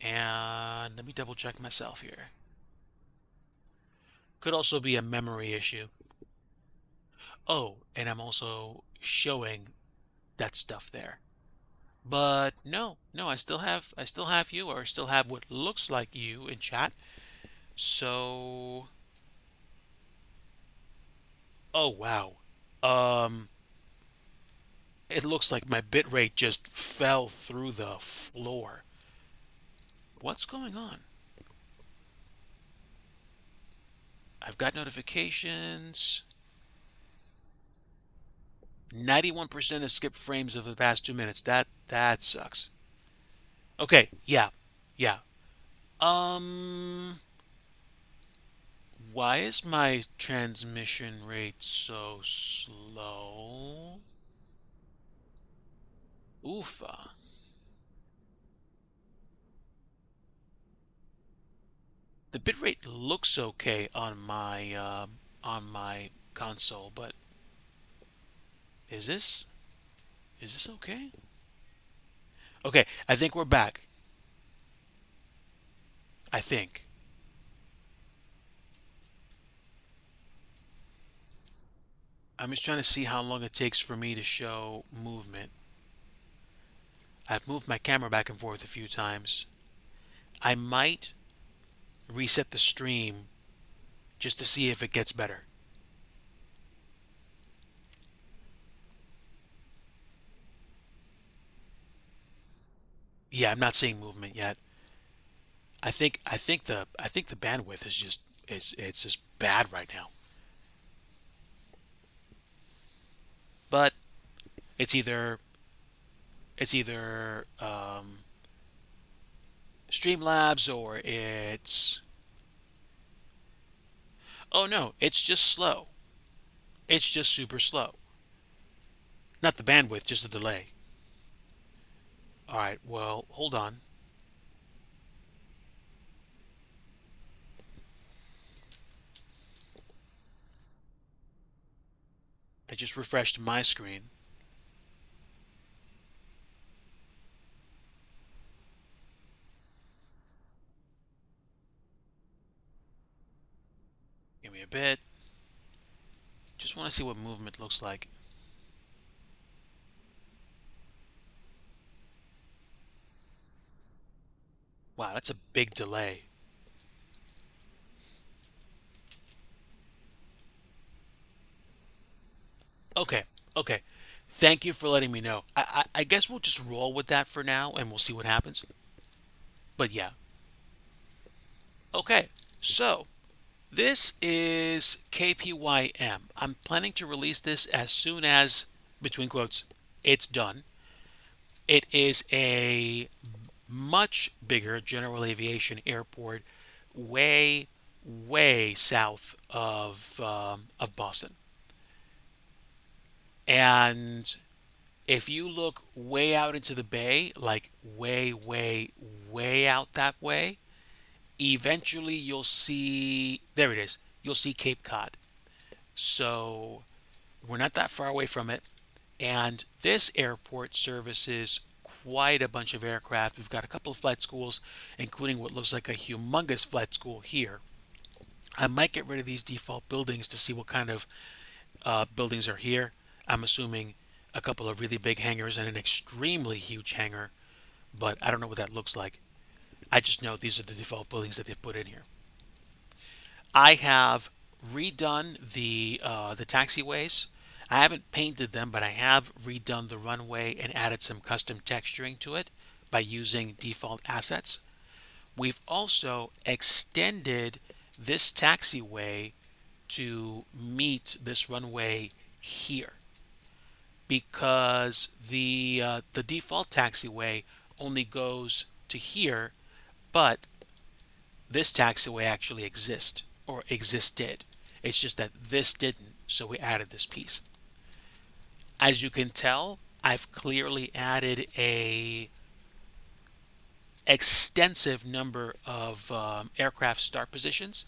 [SPEAKER 1] and let me double check myself here. Could also be a memory issue. Oh, and I'm also showing that stuff there. But no, no, I still have you, or still have what looks like you in chat. So, oh wow. Um, it looks like my bitrate just fell through the floor. What's going on? I've got notifications. 91% of skip frames of the past 2 minutes. That sucks. Okay, yeah. Yeah. Um why is my transmission rate so slow? Oofa. The bitrate looks okay on my console, but is this is this okay? Okay, I think we're back. I think. I'm just trying to see how long it takes for me to show movement. I've moved my camera back and forth a few times. I might reset the stream just to see if it gets better. Yeah, I'm not seeing movement yet. I think the bandwidth is just it's just bad right now. But it's either Streamlabs or it's oh no, it's just slow. It's just super slow. Not the bandwidth, just the delay. All right, well, hold on. I just refreshed my screen. Give me a bit. Just want to see what movement looks like. Wow, that's a big delay. Okay, okay. Thank you for letting me know. I guess we'll just roll with that for now and we'll see what happens. But yeah. Okay, so this is KPYM. I'm planning to release this as soon as, between quotes, it's done. It is a much bigger general aviation airport, way, way south of Boston. And if you look way out into the bay, like way, way, way out that way, eventually you'll see, there it is, you'll see Cape Cod. So we're not that far away from it. And this airport services quite a bunch of aircraft. We've got a couple of flight schools, including what looks like a humongous flight school here. I might get rid of these default buildings to see what kind of buildings are here. I'm assuming a couple of really big hangars and an extremely huge hangar, but I don't know what that looks like. I just know these are the default buildings that they've put in here. I have redone the taxiways. I haven't painted them, but I have redone the runway and added some custom texturing to it by using default assets. We've also extended this taxiway to meet this runway here because the default taxiway only goes to here, but this taxiway actually exists or existed. It's just that this didn't, so we added this piece. As you can tell, I've clearly added a extensive number of aircraft start positions,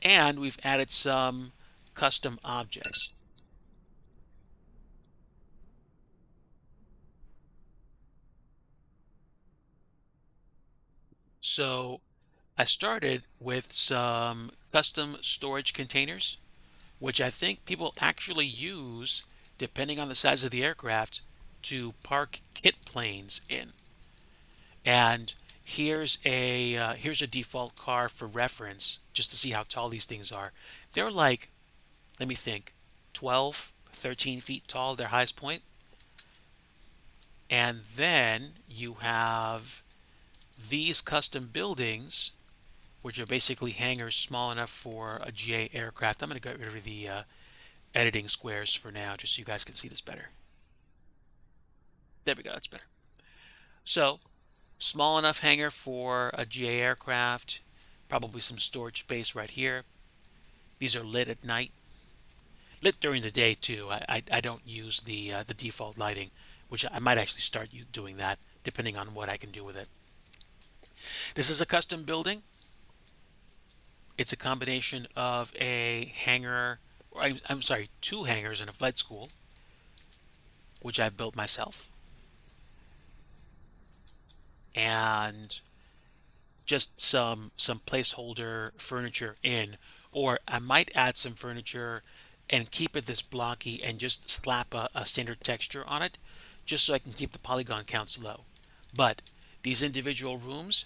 [SPEAKER 1] and we've added some custom objects. So I started with some custom storage containers, which I think people actually use, depending on the size of the aircraft, to park kit planes in. And here's a default car for reference, just to see how tall these things are. They're like, let me think, 12, 13 feet tall, their highest point. And then you have these custom buildings, which are basically hangars small enough for a GA aircraft. I'm going to get rid of the editing squares for now, just so you guys can see this better. There we go, that's better. So, small enough hangar for a GA aircraft, probably some storage space right here. These are lit at night, lit during the day too. I don't use the default lighting, which I might actually start doing that depending on what I can do with it. This is a custom building. It's a combination of a hangar, I'm sorry, two hangars and a flight school, which I've built myself, and just some placeholder furniture in, or I might add some furniture and keep it this blocky and just slap a standard texture on it, just so I can keep the polygon counts low. But these individual rooms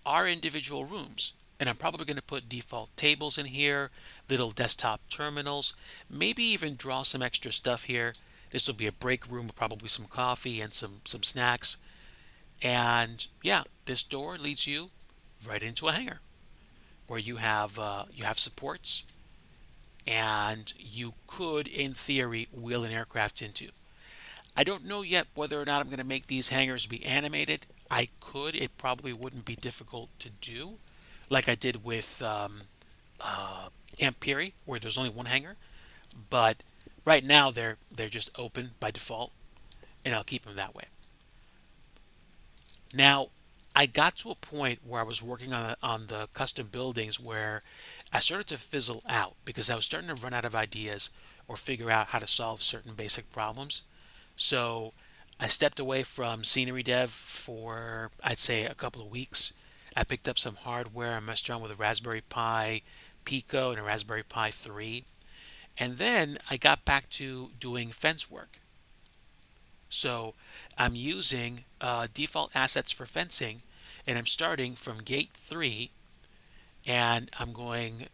[SPEAKER 1] are individual rooms, and I'm probably going to put default tables in here, little desktop terminals, maybe even draw some extra stuff here. This will be a break room with probably some coffee and some snacks. And yeah, this door leads you right into a hangar where you have supports, and you could, in theory, wheel an aircraft into. I don't know yet whether or not I'm going to make these hangars be animated. I could. It probably wouldn't be difficult to do, like I did with Camp Peary, where there's only one hangar. But right now they're just open by default, and I'll keep them that way. Now, I got to a point where I was working on the custom buildings where I started to fizzle out because I was starting to run out of ideas or figure out how to solve certain basic problems. So I stepped away from scenery dev for, I'd say, a couple of weeks. I picked up some hardware. I messed around with a Raspberry Pi Pico and a Raspberry Pi 3. And then I got back to doing fence work. So I'm using default assets for fencing, and I'm starting from gate 3, and I'm going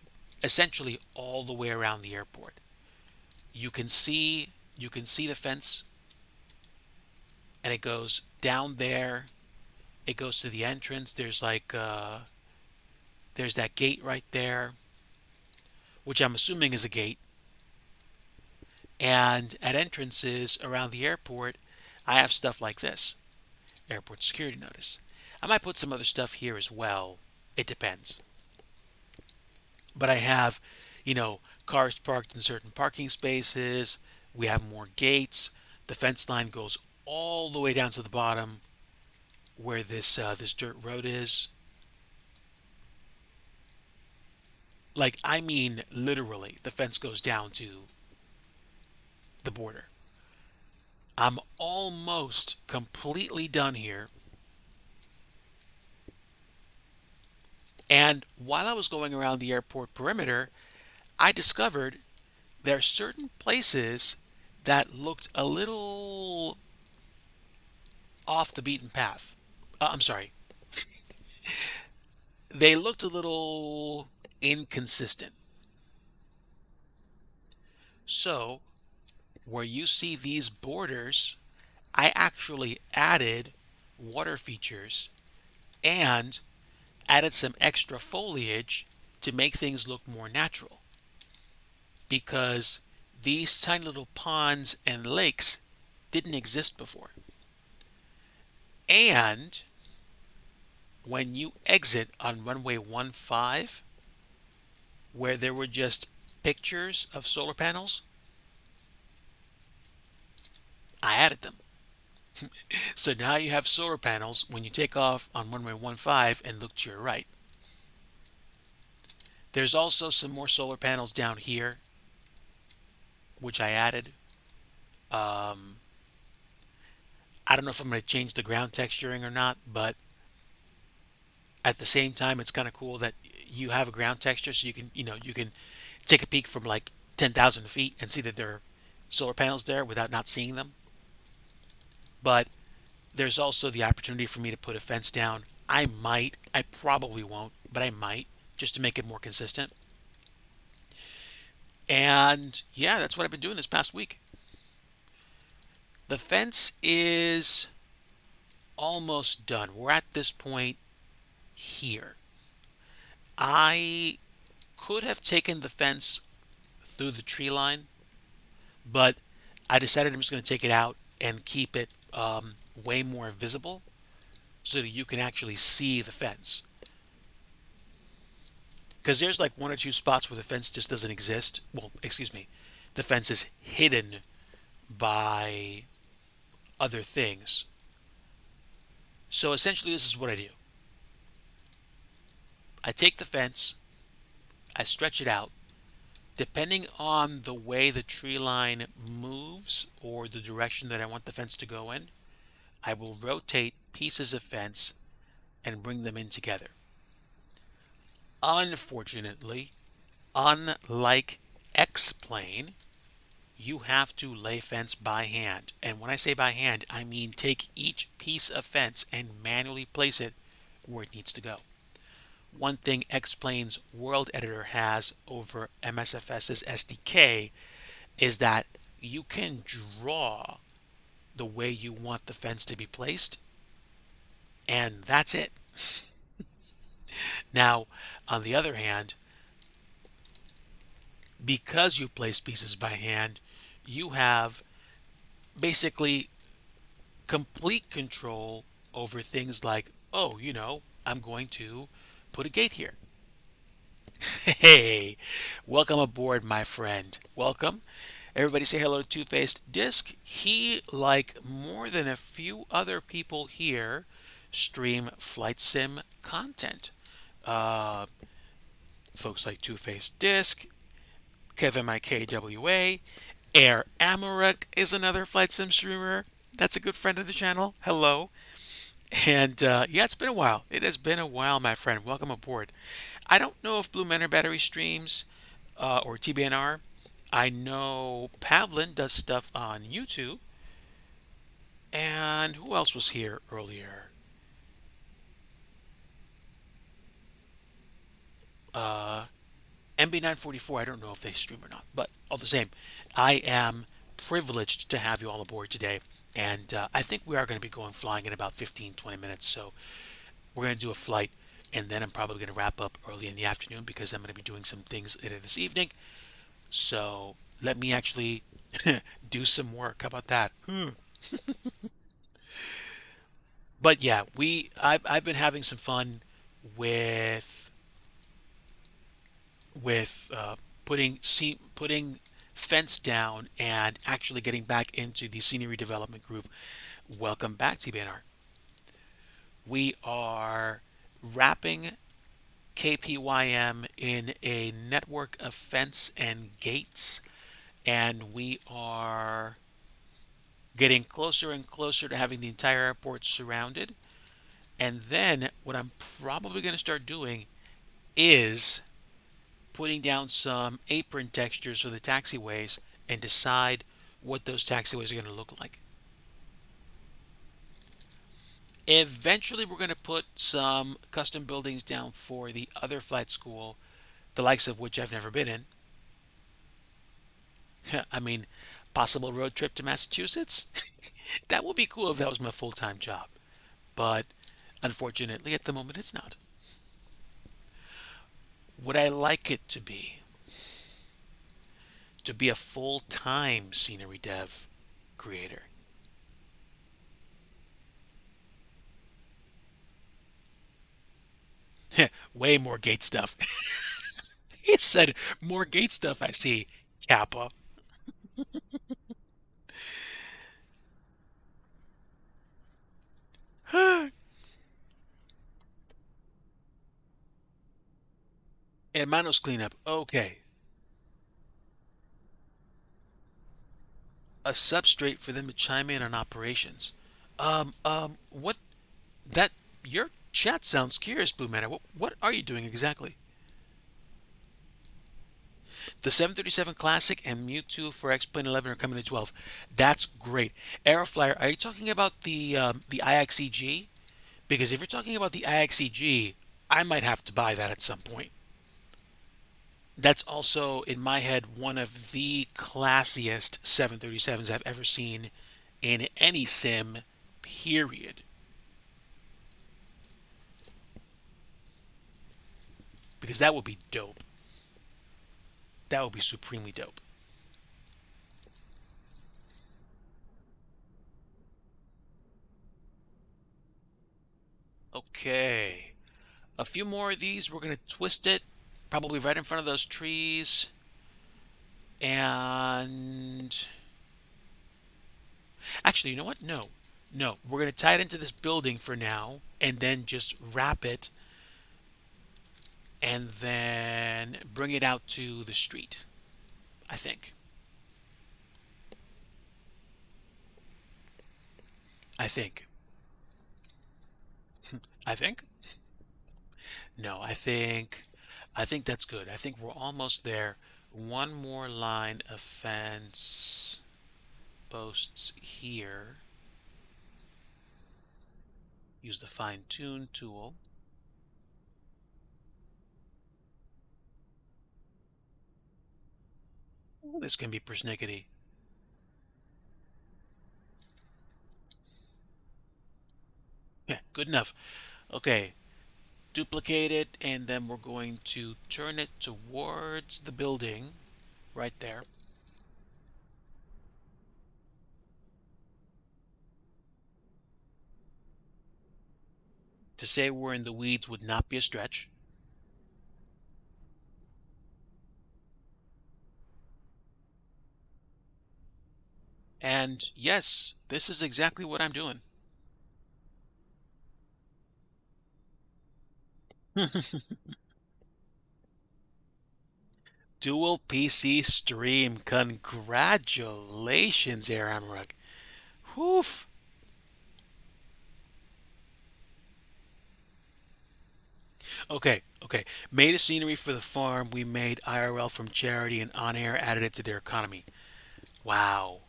[SPEAKER 1] essentially all the way around the airport. You can see the fence, and it goes down there. It goes to the entrance. There's that gate right there, which I'm assuming is a gate. And at entrances around the airport, I have stuff like this: airport security notice. I might put some other stuff here as well. It depends. But I have, cars parked in certain parking spaces. We have more gates. The fence line goes all the way down to the bottom where this dirt road is. Like, I mean, literally, the fence goes down to the border. I'm almost completely done here. And while I was going around the airport perimeter, I discovered there are certain places that looked a little off the beaten path. I'm sorry, they looked a little inconsistent. So, where you see these borders, I actually added water features and added some extra foliage to make things look more natural, because these tiny little ponds and lakes didn't exist before. And when you exit on runway 15, where there were just pictures of solar panels, I added them. So now you have solar panels when you take off on runway 15 and look to your right. There's also some more solar panels down here, which I added. Um, I don't know if I'm going to change the ground texturing or not, but at the same time, it's kind of cool that you have a ground texture, so you can take a peek from like 10,000 feet and see that there are solar panels there without not seeing them. But there's also the opportunity for me to put a fence down. I probably won't, but I might, just to make it more consistent. And yeah, that's what I've been doing this past week. The fence is almost done. We're at this point here. I could have taken the fence through the tree line, but I decided I'm just going to take it out and keep it way more visible so that you can actually see the fence. Because there's like one or two spots where the fence just doesn't exist. Well, excuse me, the fence is hidden by other things. So essentially, this is what I do: I take the fence, I stretch it out. Depending on the way the tree line moves or the direction that I want the fence to go in, I will rotate pieces of fence and bring them in together. Unfortunately, unlike X-Plane, you have to lay fence by hand. And when I say by hand, I mean take each piece of fence and manually place it where it needs to go. One thing X-Plane's World Editor has over MSFS's SDK is that you can draw the way you want the fence to be placed, and that's it. Now, on the other hand, because you place pieces by hand, you have basically complete control over things like, oh, I'm going to put a gate here. Hey, welcome aboard, my friend. Welcome. Everybody say hello to Two-Faced Disc. He, like more than a few other people here, stream flight sim content. Uh, Folks like Two Faced Disc, Kevin MIKWA, Air Amarok is another flight sim streamer. That's a good friend of the channel. Hello. And yeah, it's been a while. It has been a while, my friend. Welcome aboard. I don't know if Blue Manor Battery streams or TBNR. I know Pavlin does stuff on YouTube. And who else was here earlier? Uh, MB944, I don't know if they stream or not, but all the same, I am privileged to have you all aboard today. And I think we are going to be going flying in about 15, 20 minutes. So we're going to do a flight, and then I'm probably going to wrap up early in the afternoon because I'm going to be doing some things later this evening. So let me actually do some work. How about that? But yeah, I've been having some fun with putting fence down and actually getting back into the scenery development groove. Welcome back, TBNR. We are wrapping KPYM in a network of fence and gates, and we are getting closer and closer to having the entire airport surrounded. And then what I'm probably going to start doing is putting down some apron textures for the taxiways and decide what those taxiways are going to look like. Eventually, we're going to put some custom buildings down for the other flight school, the likes of which I've never been in. I mean, possible road trip to Massachusetts? That would be cool if that was my full-time job. But unfortunately, at the moment, it's not. Would I like it to be? To be a full-time scenery dev creator? Way more gate stuff. He said, more gate stuff I see, Kappa. Hermanos cleanup. Okay. A substrate for them to chime in on operations. What that your chat sounds curious, Blue Man. What are you doing exactly? The 737 Classic and Mewtwo for X-Plane 11 are coming to 12. That's great. Aeroflyer, are you talking about the IXEG? Because if you're talking about the IXEG, I might have to buy that at some point. That's also, in my head, one of the classiest 737s I've ever seen in any sim, period. Because that would be dope. That would be supremely dope. Okay. A few more of these. We're going to twist it, probably right in front of those trees. And actually, you know what? No. No. We're going to tie it into this building for now and then just wrap it and then bring it out to the street, I think. I think. I think. No, I think that's good. I think we're almost there. One more line of fence posts here. Use the fine tune tool. This can be persnickety. Yeah, good enough. Okay, duplicate it, and then we're going to turn it towards the building right there. To say we're in the weeds would not be a stretch. And yes, this is exactly what I'm doing. Dual PC stream. Congratulations, Air Amarok. Whew. Okay, okay. Made a scenery for the farm. We made IRL from charity and on air added it to their economy. Wow.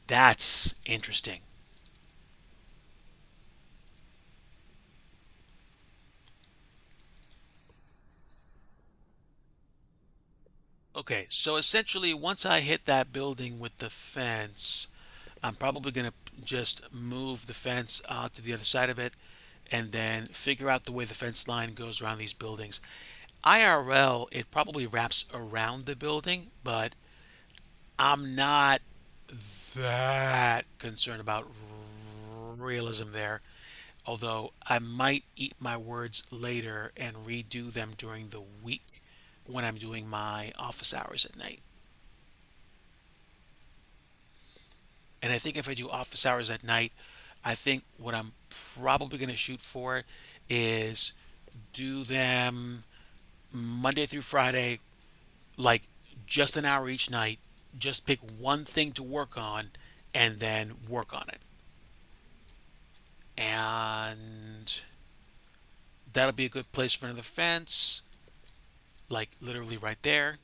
[SPEAKER 1] That's interesting. Okay, so essentially, once I hit that building with the fence, I'm probably going to just move the fence to the other side of it and then figure out the way the fence line goes around these buildings. IRL, it probably wraps around the building, but I'm not that concerned about realism there. Although I might eat my words later and redo them during the week when I'm doing my office hours at night. And I think if I do office hours at night, I think what I'm probably going to shoot for is do them Monday through Friday, like just an hour each night. Just pick one thing to work on and then work on it. And that'll be a good place for another fence, like literally right there.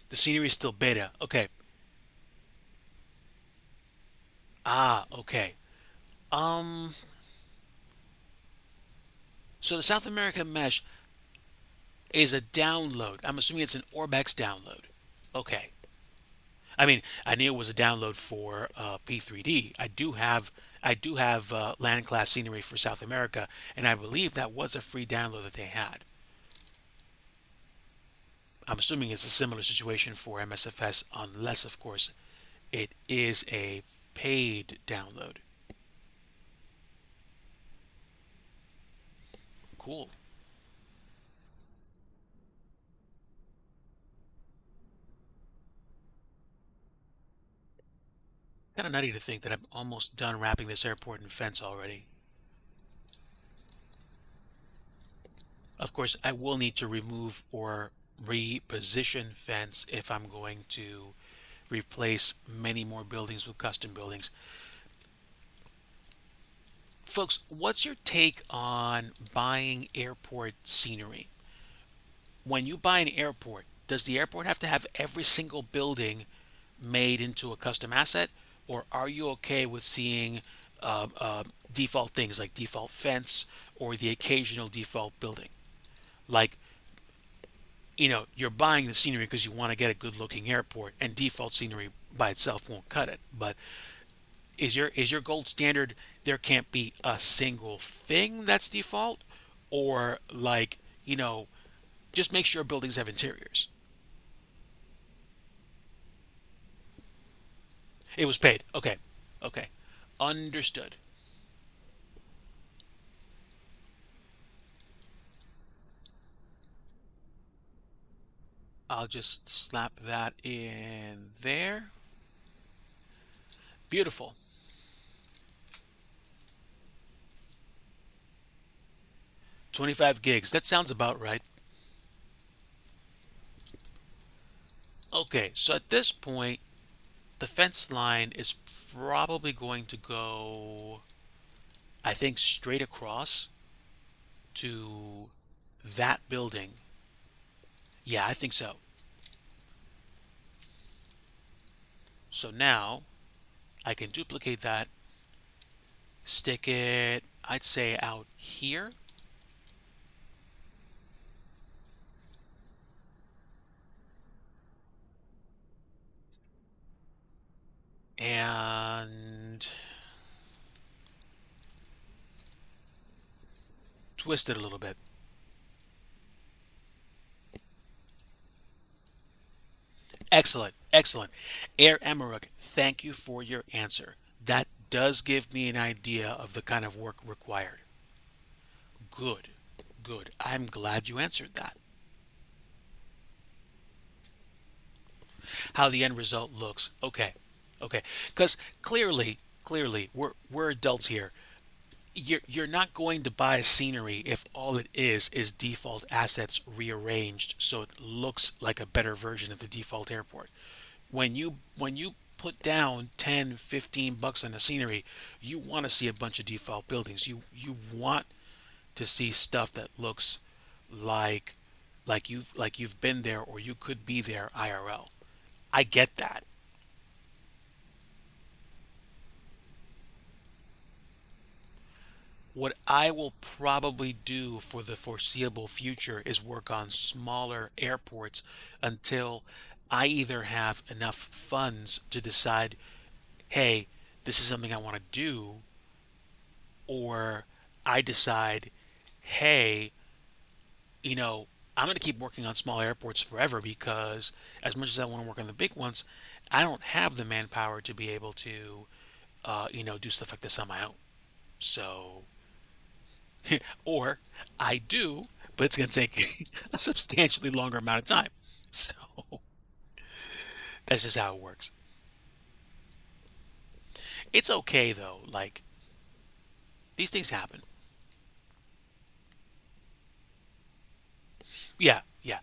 [SPEAKER 1] The scenery is still beta. Okay. Ah, okay. Um, so the South America mesh is a download. I'm assuming it's an Orbex download. Okay. I mean, I knew it was a download for P3D. I do have land class scenery for South America, and I believe that was a free download that they had. I'm assuming it's a similar situation for MSFS, unless, of course, it is a paid download. Cool. Kind of nutty to think that I'm almost done wrapping this airport in fence already. Of course, I will need to remove or reposition fence if I'm going to replace many more buildings with custom buildings. Folks, what's your take on buying airport scenery? When you buy an airport, does the airport have to have every single building made into a custom asset, or are you okay with seeing default things like default fence or the occasional default building? Like, you're buying the scenery because you want to get a good looking airport, and default scenery by itself won't cut it. But is your gold standard there can't be a single thing that's default, or like, just make sure buildings have interiors? It was paid. Okay. Okay. Understood. I'll just slap that in there. Beautiful. 25 gigs. That sounds about right. Okay, so at this point, the fence line is probably going to go, I think, straight across to that building. Yeah, I think so. So now I can duplicate that, stick it, I'd say, out here. And twist it a little bit. Excellent, excellent. Air Emmerich, thank you for your answer. That does give me an idea of the kind of work required. Good, good. I'm glad you answered that. How the end result looks. Okay, Okay, because clearly, we're adults here. You're not going to buy a scenery if all it is default assets rearranged so it looks like a better version of the default airport. When you put down 10, 15 bucks on a scenery, you want to see a bunch of default buildings. You want to see stuff that looks like like you've been there or you could be there IRL. I get that. What I will probably do for the foreseeable future is work on smaller airports until I either have enough funds to decide, hey, this is something I want to do, or I decide, hey, you know, I'm going to keep working on small airports forever because as much as I want to work on the big ones, I don't have the manpower to be able to, do stuff like this on my own. So, or I do, but it's going to take a substantially longer amount of time. So that's just how it works. It's okay though. Like these things happen. Yeah, yeah.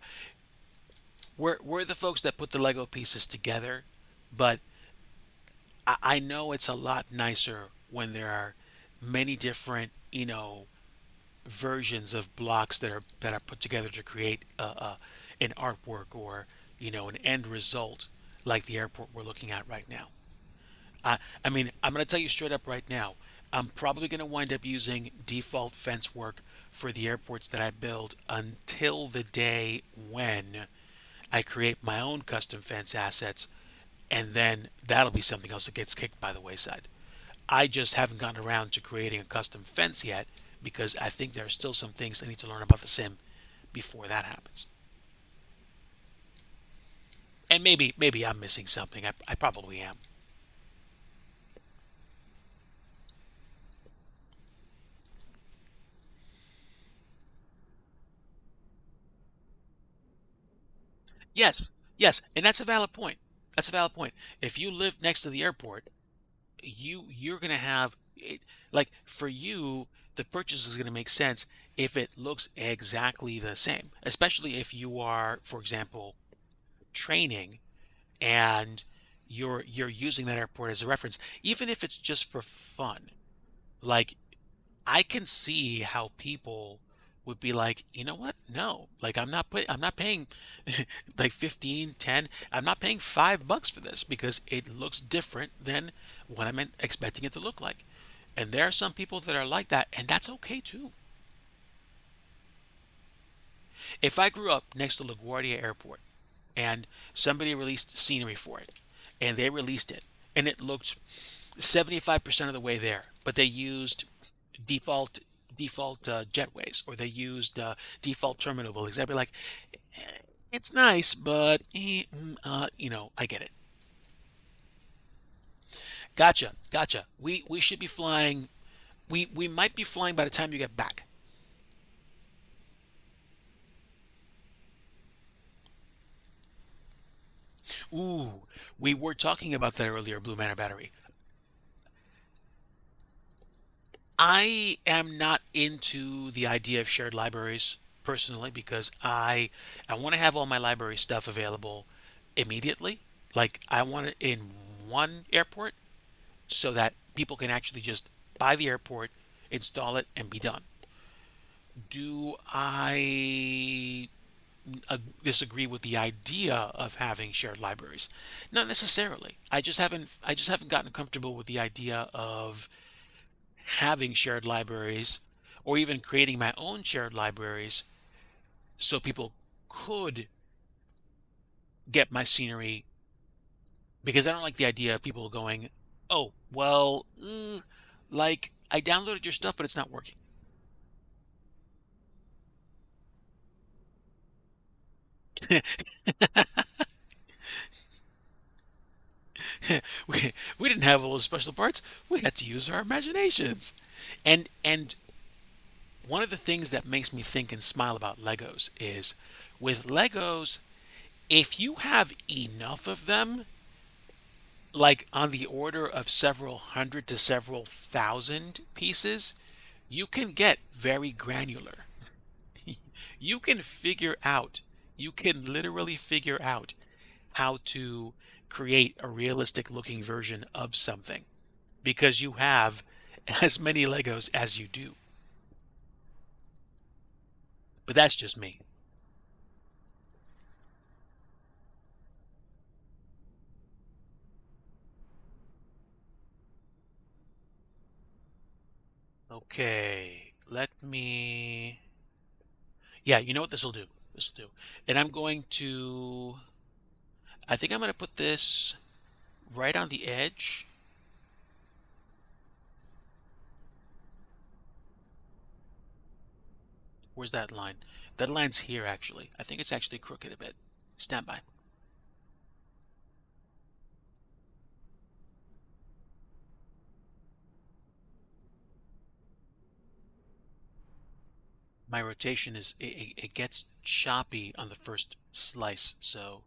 [SPEAKER 1] We're the folks that put the Lego pieces together, but I know it's a lot nicer when there are many different, versions of blocks that are put together to create an artwork or an end result like the airport we're looking at right now. I mean, I'm going to tell you straight up right now. I'm probably going to wind up using default fence work for the airports that I build until the day when I create my own custom fence assets, and then that'll be something else that gets kicked by the wayside. I just haven't gotten around to creating a custom fence yet because I think there are still some things I need to learn about the sim before that happens. And maybe I'm missing something. I probably am. Yes, yes, and that's a valid point. That's a valid point. If you live next to the airport, you're gonna have it, like for you, the purchase is gonna make sense if it looks exactly the same. Especially if you are, for example, training and you're using that airport as a reference, even if it's just for fun. Like I can see how people would be like, you know what? No, like I'm not paying like 15, 10. I'm not paying $5 for this because it looks different than what I'm expecting it to look like. And there are some people that are like that, and that's okay too. If I grew up next to LaGuardia Airport and somebody released scenery for it, and they released it, and it looked 75% of the way there, but they used default default jetways or they used default terminal buildings. I'd be like, it's nice, but I get it. Gotcha, gotcha. We should be flying. We might be flying by the time you get back. Ooh, we were talking about that earlier, Blue Manor Battery. I am not into the idea of shared libraries personally because I want to have all my library stuff available immediately. Like I want it in one airport so that people can actually just buy the airport, install it, and be done. Do I disagree with the idea of having shared libraries? Not necessarily. I just haven't gotten comfortable with the idea of having shared libraries or even creating my own shared libraries so people could get my scenery because I don't like the idea of people going, oh, well, like I downloaded your stuff, but it's not working. We didn't have all those special parts. We had to use our imaginations. And one of the things that makes me think and smile about Legos is with Legos, if you have enough of them, like on the order of several hundred to several thousand pieces, you can get very granular. You can figure out, you can literally figure out how to create a realistic looking version of something because you have as many Legos as you do. But that's just me. Okay, let me. Yeah, you know what this will do? This will do. And I'm going to. I think I'm going to put this right on the edge. Where's that line? That line's here, actually. I think it's actually crooked a bit. Stand by. My rotation is. It gets choppy on the first slice, so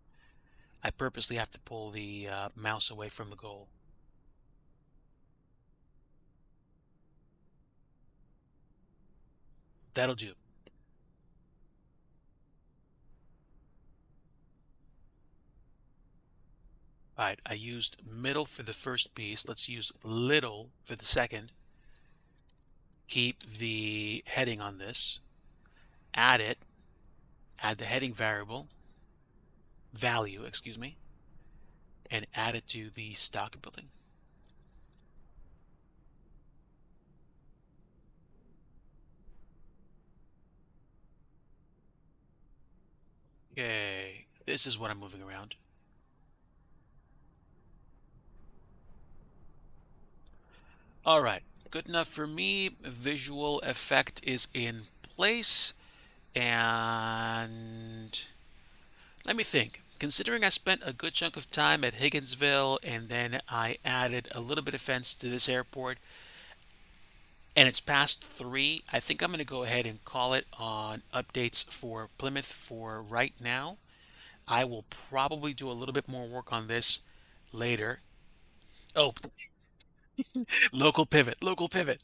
[SPEAKER 1] I purposely have to pull the mouse away from the goal. That'll do. All right, I used middle for the first piece. Let's use little for the second. Keep the heading on this. Add it. Add the heading value, excuse me, and add it to the stock building. Okay, this is what I'm moving around. All right, good enough for me. Visual effect is in place. And let me think. Considering I spent a good chunk of time at Higginsville and then I added a little bit of fence to this airport and it's past 3, I think I'm going to go ahead and call it on updates for Plymouth for right now. I will probably do a little bit more work on this later. Oh, local pivot, local pivot.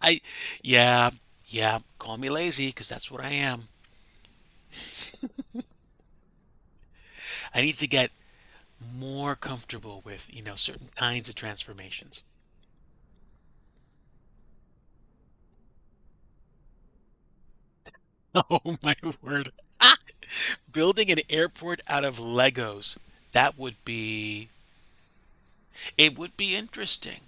[SPEAKER 1] I, yeah, yeah, call me lazy because that's what I am. I need to get more comfortable with, certain kinds of transformations. Oh my word. Building an airport out of Legos. That would be, it would be interesting.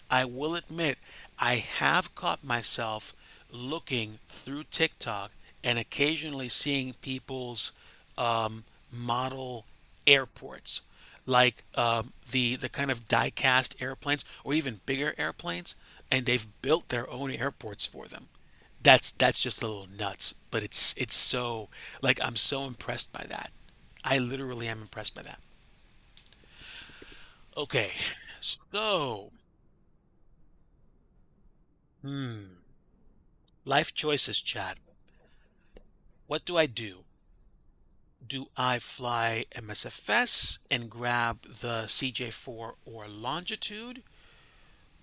[SPEAKER 1] I will admit, I have caught myself looking through TikTok and occasionally seeing people's model airports, like the kind of die-cast airplanes or even bigger airplanes, and they've built their own airports for them. That's just a little nuts, but it's so like I'm so impressed by that. I literally am impressed by that. Okay, so hmm. Life choices, Chad. What do I do? Do I fly MSFS and grab the CJ4 or longitude?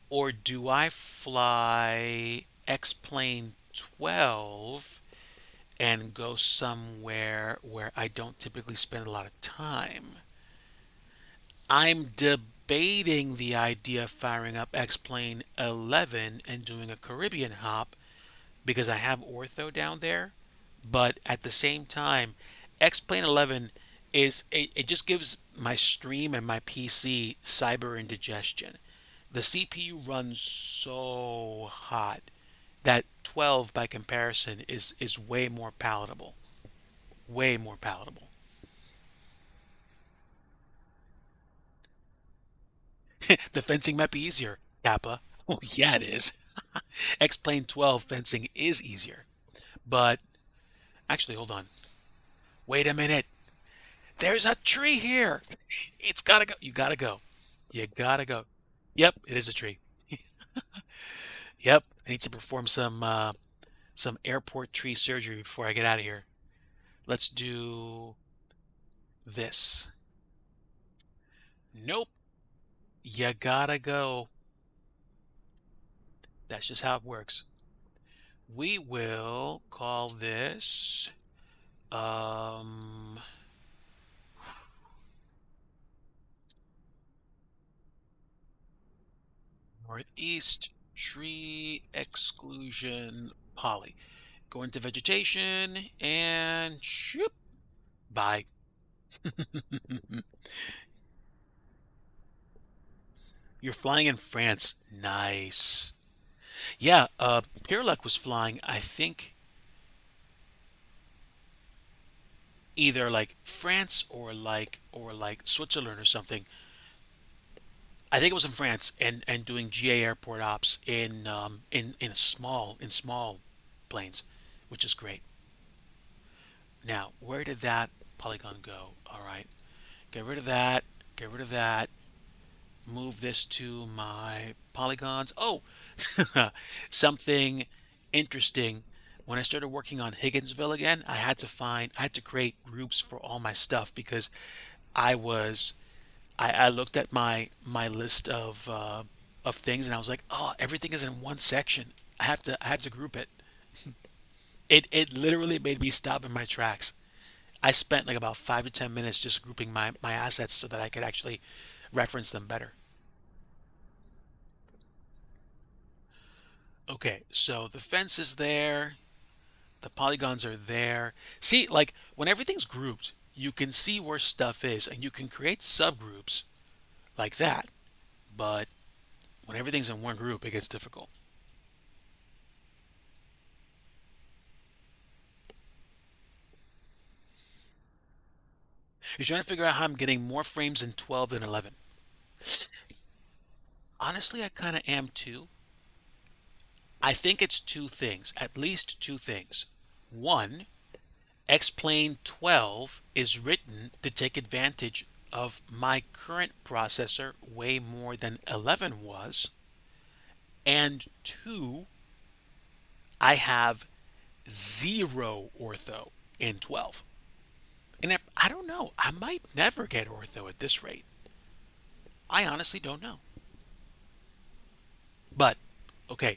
[SPEAKER 1] Or do I fly X-Plane 12 and go somewhere where I don't typically spend a lot of time? I'm debating the idea of firing up X-Plane 11 and doing a Caribbean hop because I have ortho down there. But at the same time, X-Plane 11 it just gives my stream and my PC cyber indigestion. The CPU runs so hot that 12 by comparison is way more palatable. Way more palatable. The fencing might be easier, Kappa. Oh, yeah, it is. X-Plane 12 fencing is easier. But actually, hold on. Wait a minute. There's a tree here. It's gotta go. You gotta go. You gotta go. Yep, it is a tree. Yep, I need to perform some airport tree surgery before I get out of here. Let's do this. Nope. You gotta go. That's just how it works. We will call this um northeast tree exclusion poly. Go into vegetation and shoop. Bye. You're flying in France. Nice. Yeah, Pirluck was flying, I think, either like France or like Switzerland or something. I think it was in France and doing GA airport ops in small planes, which is great. Now, where did that polygon go? All right. Get rid of that. Get rid of that. Move this to my polygons. Oh, something interesting. When I started working on Higginsville again, I had to create groups for all my stuff because I was, I looked at my list of things and I was like, oh, everything is in one section. I have to group it. It literally made me stop in my tracks. I spent like about 5 to 10 minutes just grouping my assets so that I could actually reference them better. Okay, so the fence is there, the polygons are there. See, like when everything's grouped, you can see where stuff is and you can create subgroups like that. But when everything's in one group, it gets difficult. You're trying to figure out how I'm getting more frames in 12 than 11. Honestly, I kind of am too. I think it's two things, at least two things. One, X-Plane 12 is written to take advantage of my current processor way more than 11 was. And two, I have zero ortho in 12. And I don't know. I might never get ortho at this rate. I honestly don't know. But, okay,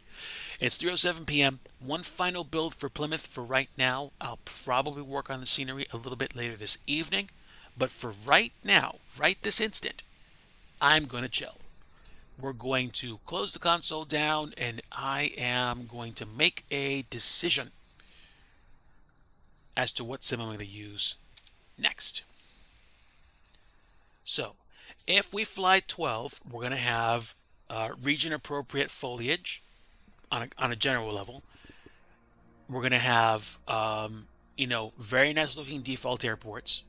[SPEAKER 1] it's 3:07 p.m. One final build for Plymouth for right now. I'll probably work on the scenery a little bit later this evening. But for right now, right this instant, I'm going to chill. We're going to close the console down and I am going to make a decision as to what sim I'm going to use next. So, if we fly 12, we're going to have region appropriate foliage on a general level. We're going to have, very nice looking default airports,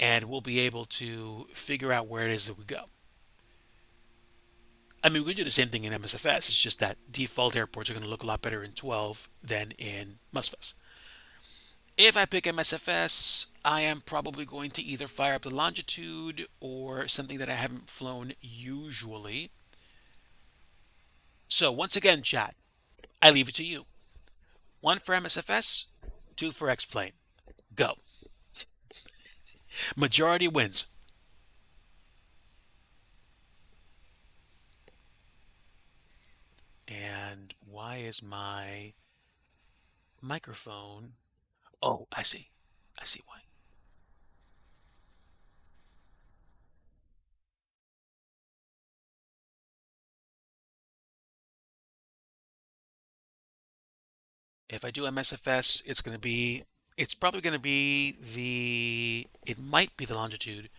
[SPEAKER 1] and we'll be able to figure out where it is that we go. I mean, we can do the same thing in MSFS. It's just that default airports are going to look a lot better in 12 than in MUSFS. If I pick MSFS, I am probably going to either fire up the longitude or something that I haven't flown usually. So once again, chat, I leave it to you. One for MSFS, two for X-Plane. Go. Majority wins. And why is my microphone? Oh, I see. I see why. If I do MSFS, it's probably going to be it might be the longitude,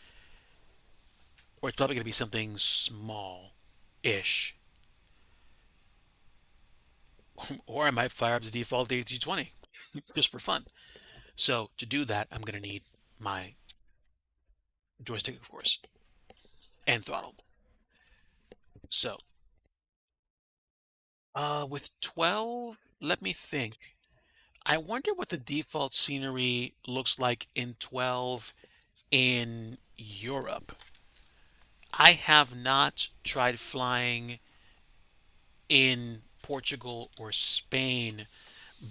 [SPEAKER 1] or it's probably going to be something small-ish. Or I might fire up the default AT20 just for fun. So to do that, I'm going to need my joystick, of course, and throttle. So, with 12, let me think. I wonder what the default scenery looks like in 12 in Europe. I have not tried flying in Portugal or Spain,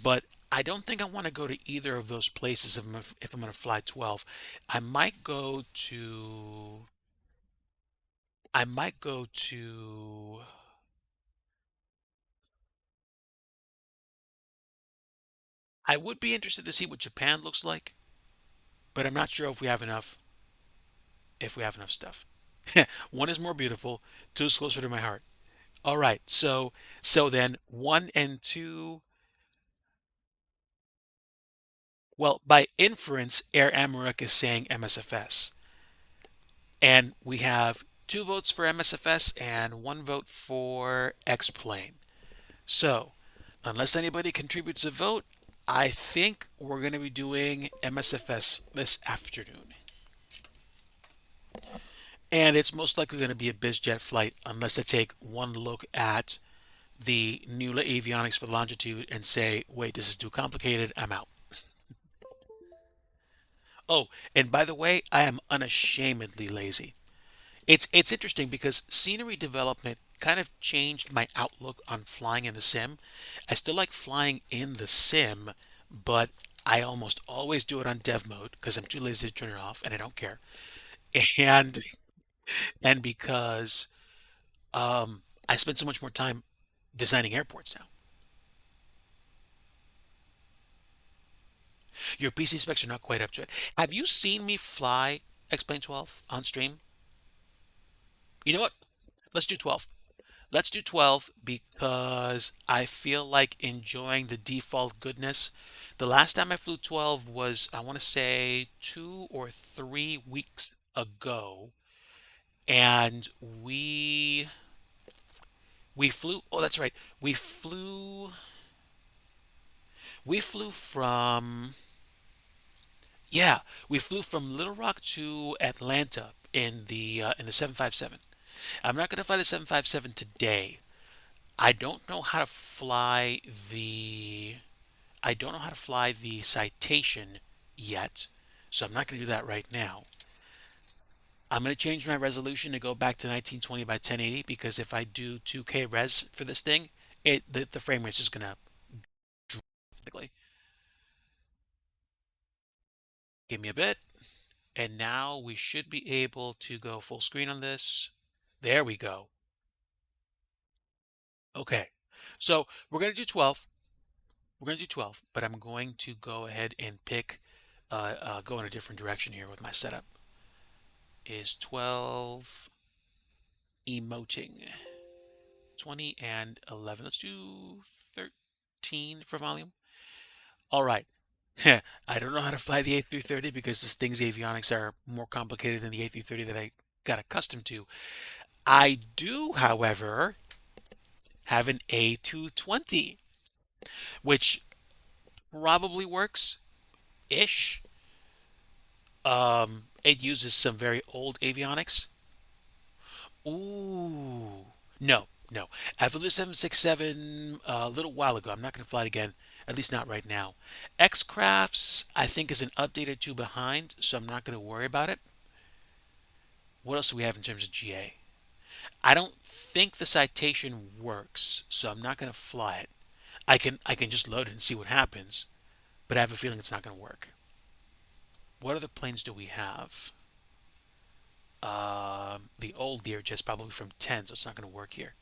[SPEAKER 1] but I don't think I want to go to either of those places if I'm going to fly 12. I might go to I might go to. I would be interested to see what Japan looks like, but I'm not sure if we have enough. If we have enough stuff. One is more beautiful. Two is closer to my heart. All right. So then one and two. Well, by inference, Air Amarik is saying MSFS, and we have two votes for MSFS and one vote for X Plane. So, unless anybody contributes a vote, I think we're going to be doing MSFS this afternoon. And it's most likely going to be a BizJet flight unless I take one look at the new avionics for longitude and say, wait, this is too complicated, I'm out. Oh, and by the way, I am unashamedly lazy. It's interesting because scenery development kind of changed my outlook on flying in the sim. I still like flying in the sim, but I almost always do it on dev mode because I'm too lazy to turn it off and I don't care. And and because I spend so much more time designing airports now. Your PC specs are not quite up to it. Have you seen me fly X-Plane 12 on stream? You know what? Let's do 12. Let's do 12 because I feel like enjoying the default goodness. The last time I flew 12 was, I want to say, 2 or 3 weeks ago. And we flew, oh, that's right. We flew from, yeah, we flew from Little Rock to Atlanta in the 757. I'm not going to fly the 757 today. I don't know how to fly the I don't know how to fly the Citation yet, so I'm not going to do that right now. I'm going to change my resolution to go back to 1920 by 1080 because if I do 2K res for this thing, the frame rate's just going to dramatically. Give me a bit, and now we should be able to go full screen on this. There we go. Okay, so we're going to do 12. We're going to do 12, but I'm going to go ahead and go in a different direction here with my setup. Is 12 emoting. 20 and 11. Let's do 13 for volume. All right. I don't know how to fly the A330 because this thing's avionics are more complicated than the A330 that I got accustomed to. I do, however, have an A220, which probably works ish. It uses some very old avionics. Ooh. No, no. I flew the 767 a little while ago. I'm not going to fly it again, at least not right now. X-Crafts, I think, is an update or two behind, so I'm not going to worry about it. What else do we have in terms of GA? I don't think the citation works, so I'm not going to fly it. I can just load it and see what happens, but I have a feeling it's not going to work. What other planes do we have? The old Learjet's probably from 10, so it's not going to work here.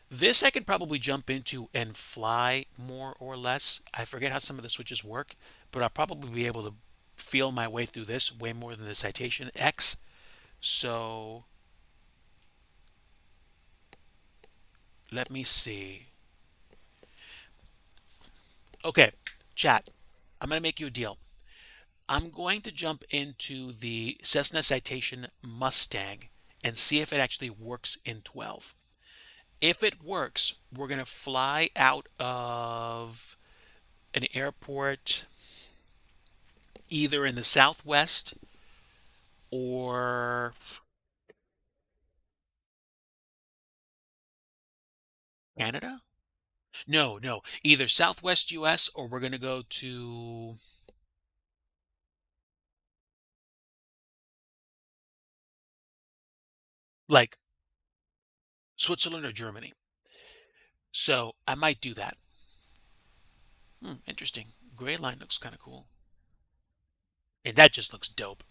[SPEAKER 1] This I could probably jump into and fly more or less. I forget how some of the switches work, but I'll probably be able to feel my way through this way more than the Citation X. So let me see. Okay, chat. I'm going to make you a deal. I'm going to jump into the Cessna Citation Mustang and see if it actually works in 12. If it works, we're going to fly out of an airport either in the southwest or Canada? No, no. Either Southwest US or we're going to go to like Switzerland or Germany. So I might do that. Interesting. Gray line looks kind of cool. And that just looks dope.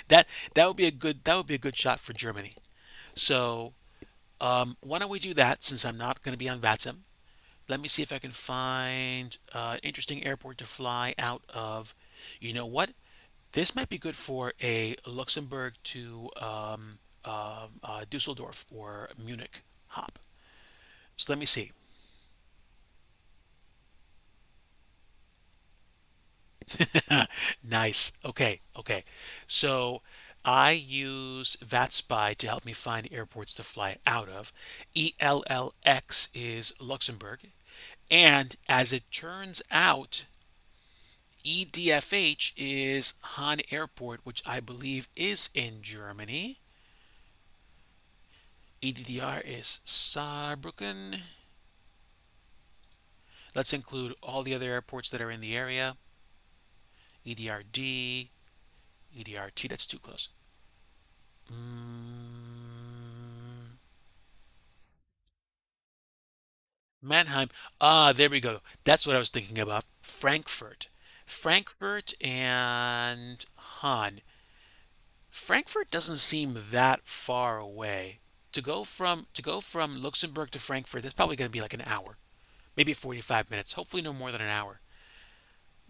[SPEAKER 1] That that would be a good shot for Germany. So why don't we do that since I'm not going to be on VATSIM? Let me see if I can find an interesting airport to fly out of. You know what? This might be good for a Luxembourg to Dusseldorf or Munich hop. So let me see. Nice. Okay, okay. So I use VATSpy to help me find airports to fly out of. ELLX is Luxembourg. And as it turns out, EDFH is Hahn Airport, which I believe is in Germany. EDDR is Saarbrücken. Let's include all the other airports that are in the area. EDRD, EDRT, that's too close. Mm, Mannheim. Ah, there we go. That's what I was thinking about. Frankfurt. Frankfurt and Hahn. Frankfurt doesn't seem that far away. To go from Luxembourg to Frankfurt, that's probably going to be like an hour, maybe 45 minutes. Hopefully no more than an hour.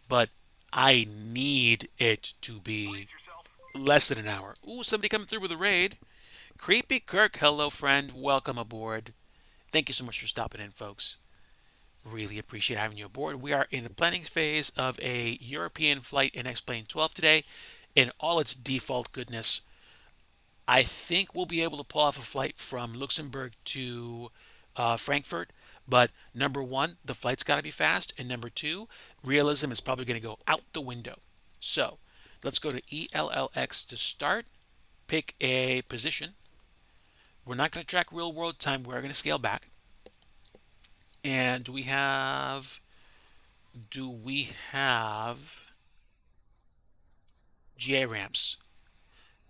[SPEAKER 1] But I need it to be less than an hour. Ooh, somebody coming through with a raid. Creepy Kirk, hello friend. Welcome aboard. Thank you so much for stopping in, folks. Really appreciate having you aboard. We are in the planning phase of a European flight in X-Plane 12 today in all its default goodness. I think we'll be able to pull off a flight from Luxembourg to Frankfurt. But number one, the flight's got to be fast. And number two, realism is probably going to go out the window. So let's go to ELLX to start. Pick a position. We're not going to track real world time. We're going to scale back. And do we have GA ramps?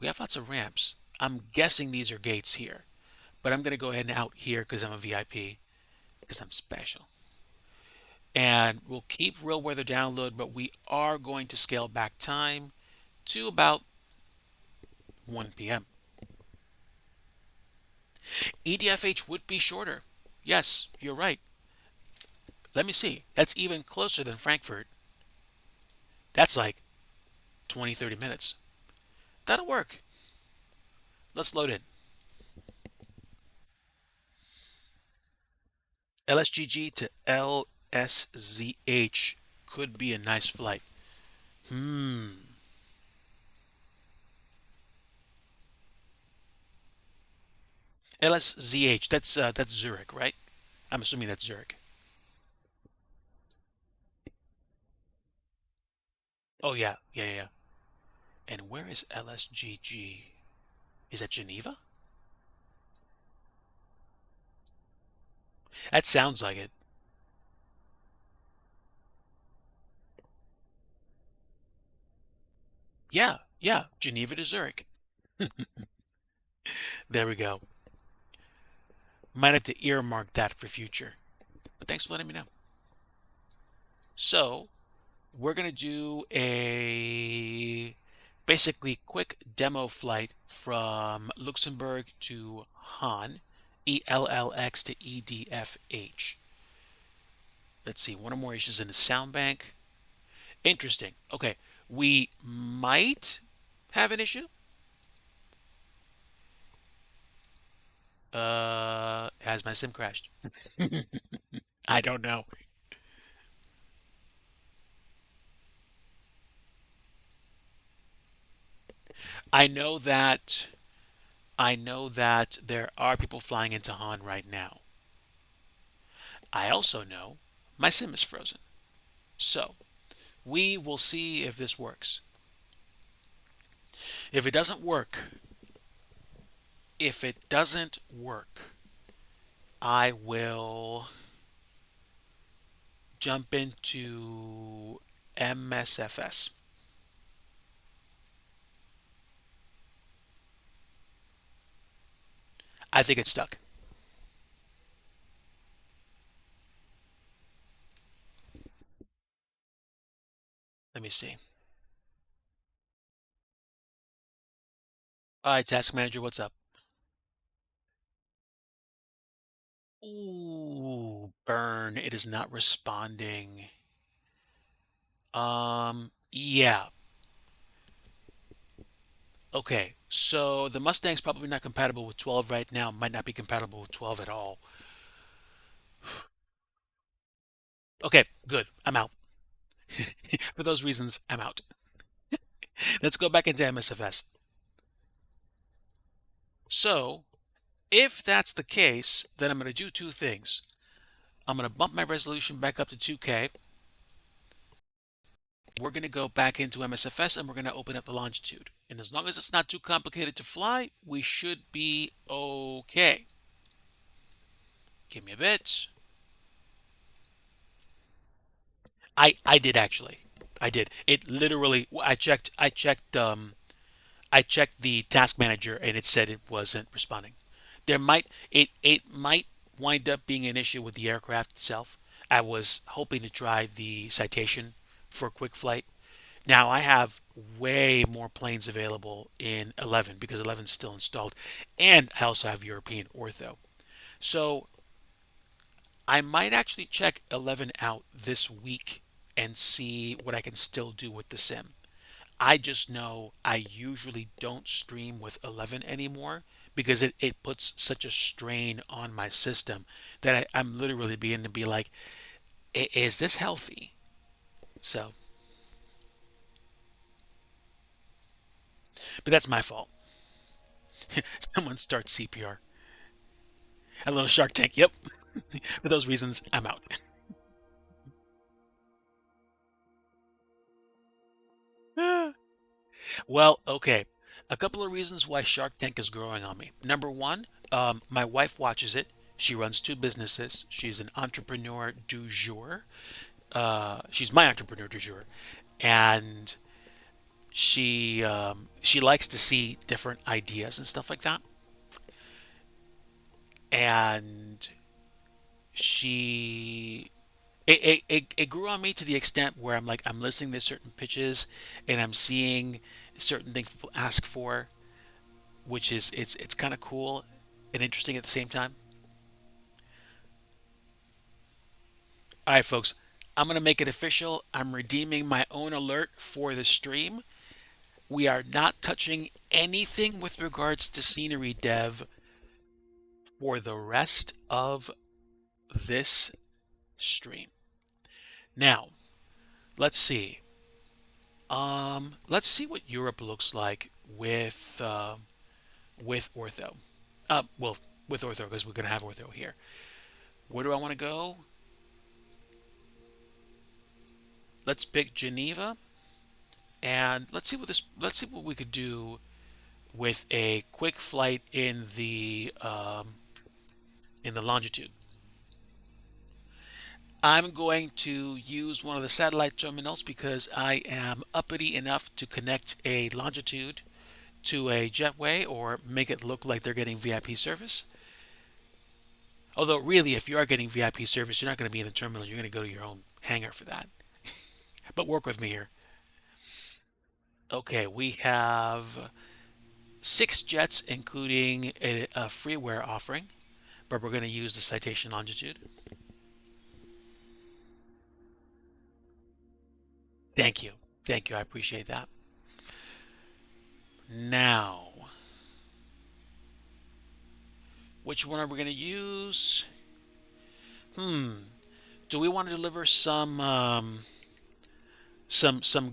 [SPEAKER 1] We have lots of ramps. I'm guessing these are gates here. But I'm going to go ahead and out here because I'm a VIP, because I'm special. And we'll keep real weather download, but we are going to scale back time to about 1 p.m. EDFH would be shorter. Yes, you're right. Let me see. That's even closer than Frankfurt. That's like 20, 30 minutes. That'll work. Let's load in. LSGG to LSZH could be a nice flight. Hmm. LSZH. That's Zurich, right? I'm assuming that's Zurich. Oh yeah, yeah, yeah. Yeah. And where is LSGG? Is that Geneva? That sounds like it. Yeah, yeah. Geneva to Zurich. There we go. Might have to earmark that for future. But thanks for letting me know. So we're gonna do a basically quick demo flight from Luxembourg to Han, ELLX to EDFH. Let's see, one or more issues in the sound bank. Interesting. Okay, we might have an issue. Has my sim crashed? I don't know. I know that I know that there are people flying into Han right now. I also know my sim is frozen. So we will see if this works. If it doesn't work, if it doesn't work, I will jump into MSFS. I think it's stuck. Let me see. All right, task manager, what's up? Ooh, burn. It is not responding. Yeah. Okay. So the Mustang's probably not compatible with 12 right now. Might not be compatible with 12 at all. Okay, good. I'm out. For those reasons, I'm out. Let's go back into MSFS. So, if that's the case, then I'm going to do two things. I'm going to bump my resolution back up to 2K. We're going to go back into MSFS and we're going to open up the longitude. And as long as it's not too complicated to fly, we should be okay. Give me a bit. I did actually. I did. It literally I checked the task manager and it said it wasn't responding. It might wind up being an issue with the aircraft itself. I was hoping to try the citation for a quick flight. Now I have way more planes available in 11 because 11 is still installed, and I also have European ortho. So I might actually check 11 out this week and see what I can still do with the sim. I just know I usually don't stream with 11 anymore because it puts such a strain on my system that I'm literally beginning to be like, Is this healthy?" So, but that's my fault. Someone starts CPR. A little Shark Tank. Yep. For those reasons, I'm out. Well, okay. A couple of reasons why Shark Tank is growing on me. Number one, my wife watches it. She runs two businesses. She's an entrepreneur du jour. She's my entrepreneur du jour, and she likes to see different ideas and stuff like that. And she it grew on me to the extent where I'm listening to certain pitches and I'm seeing certain things people ask for, which is it's kind of cool and interesting at the same time. All right, folks, I'm gonna make it official. I'm redeeming my own alert for the stream. We are not touching anything with regards to scenery dev for the rest of this stream. Now, let's see. Let's see what Europe looks like with ortho. Well, with ortho because we're gonna have ortho here. Where do I want to go? Let's pick Geneva and let's see what we could do with a quick flight in the longitude. I'm going to use one of the satellite terminals because I am uppity enough to connect a longitude to a jetway or make it look like they're getting VIP service. Although, really, if you are getting VIP service, you're not going to be in the terminal. You're going to go to your own hangar for that. But work with me here. Okay, we have six jets, including a freeware offering, but we're going to use the citation longitude. Thank you. Thank you. I appreciate that. Now, which one are we going to use? Do we want to deliver some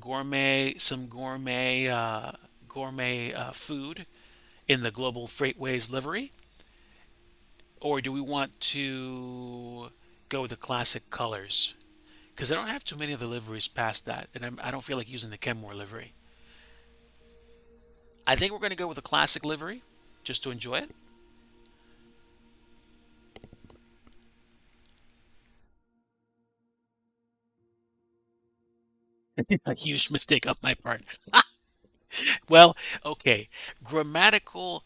[SPEAKER 1] gourmet food in the Global Freightways livery, or do we want to go with the classic colors? Because I don't have too many of the liveries past that, and I don't feel like using the Kenmore livery. I think we're going to go with the classic livery just to enjoy it. A huge mistake on my part. Well, okay. Grammatical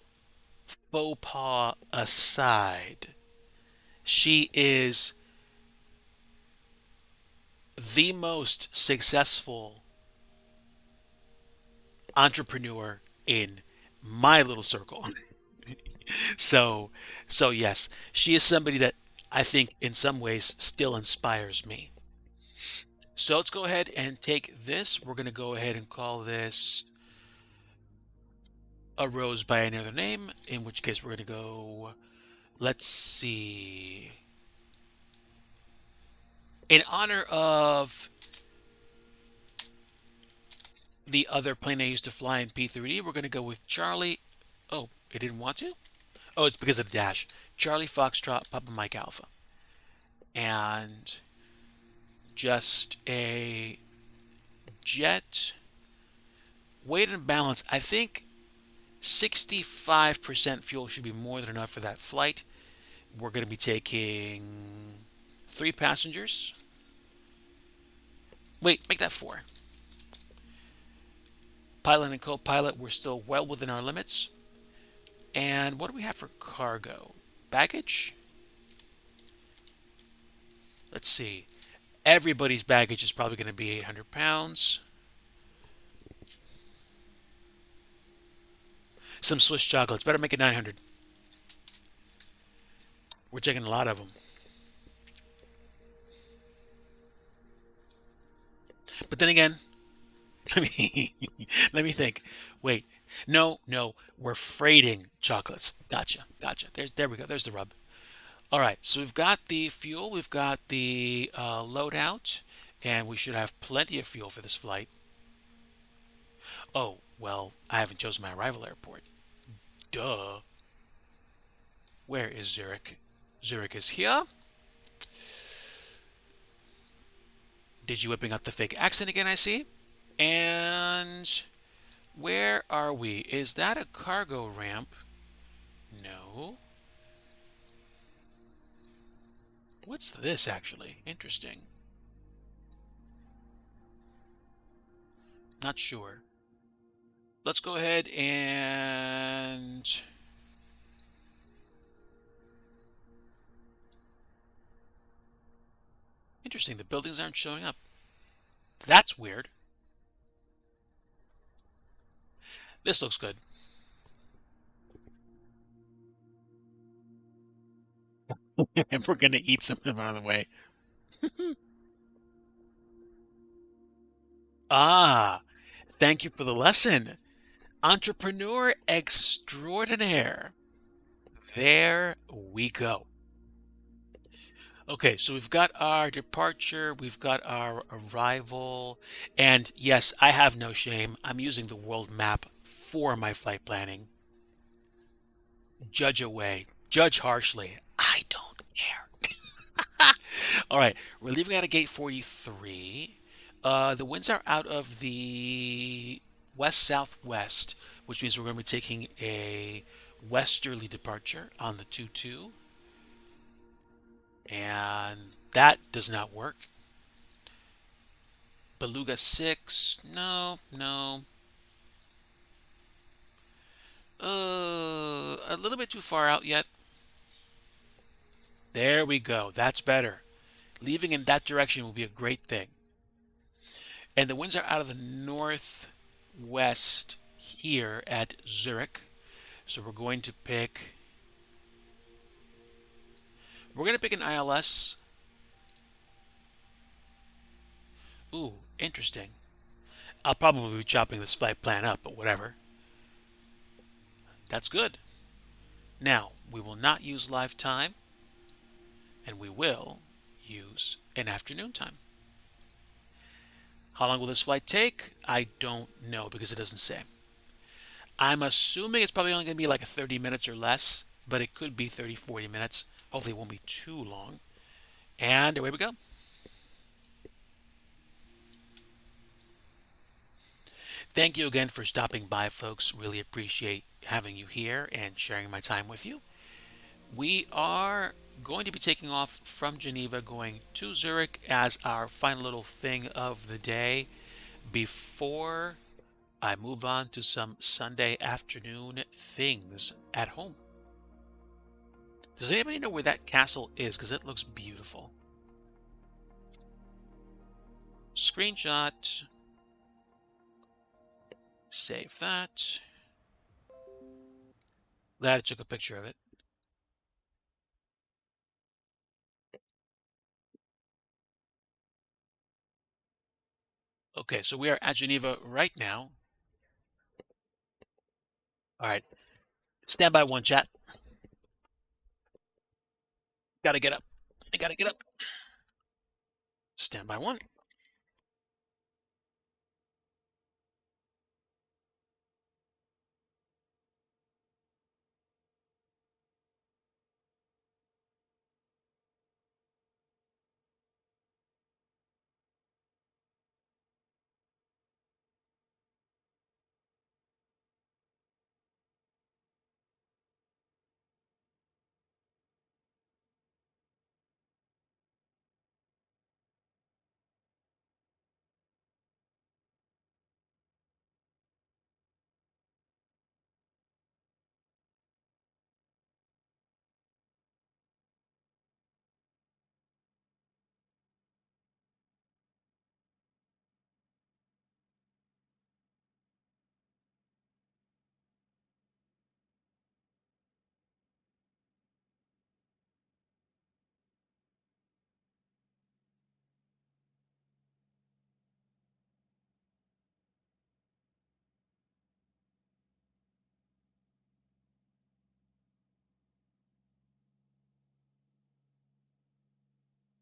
[SPEAKER 1] faux pas aside, she is the most successful entrepreneur in my little circle. So, so yes, she is somebody that I think in some ways still inspires me. So let's go ahead and take this. We're going to go ahead and call this a rose by any other name, in which case we're going to go, let's see, in honor of the other plane I used to fly in P3D, we're going to go with Charlie. Oh, it didn't want to? Oh, it's because of the dash. Charlie Foxtrot, Papa Mike Alpha. And just a jet. Weight and balance. I think 65% fuel should be more than enough for that flight. We're going to be taking 3 passengers. Wait, make that 4. Pilot and co-pilot, we're still well within our limits. And what do we have for cargo? Baggage? Let's see. Everybody's baggage is probably going to be 800 pounds. Some Swiss chocolates. Better make it 900. We're taking a lot of them. But then again, let me let me think. Wait, no, no, we're freighting chocolates. Gotcha. There we go. There's the rub. All right, so we've got the fuel, we've got the loadout, and we should have plenty of fuel for this flight. Oh, well, I haven't chosen my arrival airport. Duh. Where is Zurich? Zurich is here. Did you whipping out the fake accent again, I see? And where are we? Is that a cargo ramp? No. What's this actually? Interesting. Not sure. Let's go ahead and interesting, the buildings aren't showing up. That's weird. This looks good. And we're gonna eat some of them on the way. Ah, thank you for the lesson. Entrepreneur extraordinaire. There we go. Okay, so we've got our departure, we've got our arrival, and yes, I have no shame. I'm using the world map for my flight planning. Judge away, judge harshly. I don't care. All right, we're leaving out of gate 43. The winds are out of the west-southwest, which means we're going to be taking a westerly departure on the 2-2. And that does not work. Beluga 6. No, no. A little bit too far out yet. There we go. That's better. Leaving in that direction will be a great thing. And the winds are out of the northwest here at Zurich. So we're going to pick an ILS. Ooh, interesting. I'll probably be chopping this flight plan up, but whatever. That's good. Now, we will not use live time, and we will use an afternoon time. How long will this flight take? I don't know because it doesn't say. I'm assuming it's probably only going to be like 30 minutes or less, but it could be 30, 40 minutes. Hopefully it won't be too long. And away we go. Thank you again for stopping by, folks. Really appreciate having you here and sharing my time with you. We are going to be taking off from Geneva, going to Zurich as our final little thing of the day before I move on to some Sunday afternoon things at home. Does anybody know where that castle is? Because it looks beautiful. Screenshot. Save that. Glad I took a picture of it. Okay, so we are at Geneva right now. All right, stand by one, chat. Gotta get up. I gotta get up. Stand by one.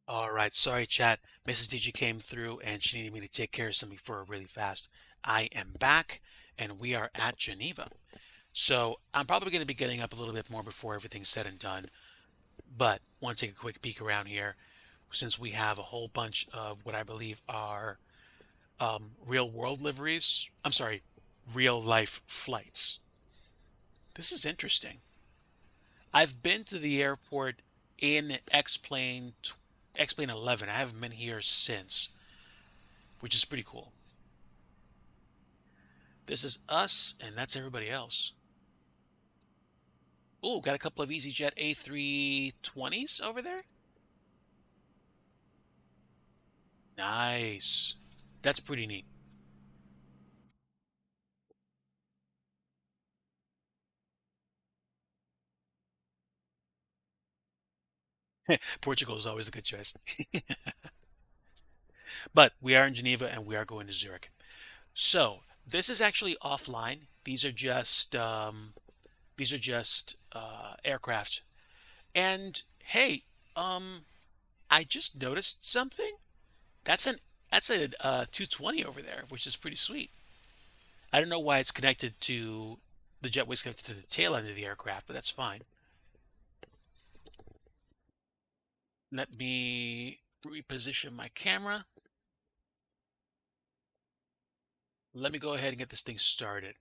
[SPEAKER 1] All right, sorry, chat. Mrs. DG came through and she needed me to take care of something for her really fast. I am back and we are at Geneva. So I'm probably going to be getting up a little bit more before everything's said and done. But want to take a quick peek around here since we have a whole bunch of what I believe are real world liveries. I'm sorry, real life flights. This is interesting. I've been to the airport in X-Plane 11. I haven't been here since, which is pretty cool. This is us, and that's everybody else. Ooh, got a couple of EasyJet A320s over there. Nice. That's pretty neat. Portugal is always a good choice. But we are in Geneva and we are going to Zurich. So this is actually offline. These are just aircraft. And hey, I just noticed something. That's an that's a 220 over there, which is pretty sweet. I don't know why it's connected to the jetway's connected to the tail end of the aircraft, but that's fine. Let me reposition my camera. Let me go ahead and get this thing started.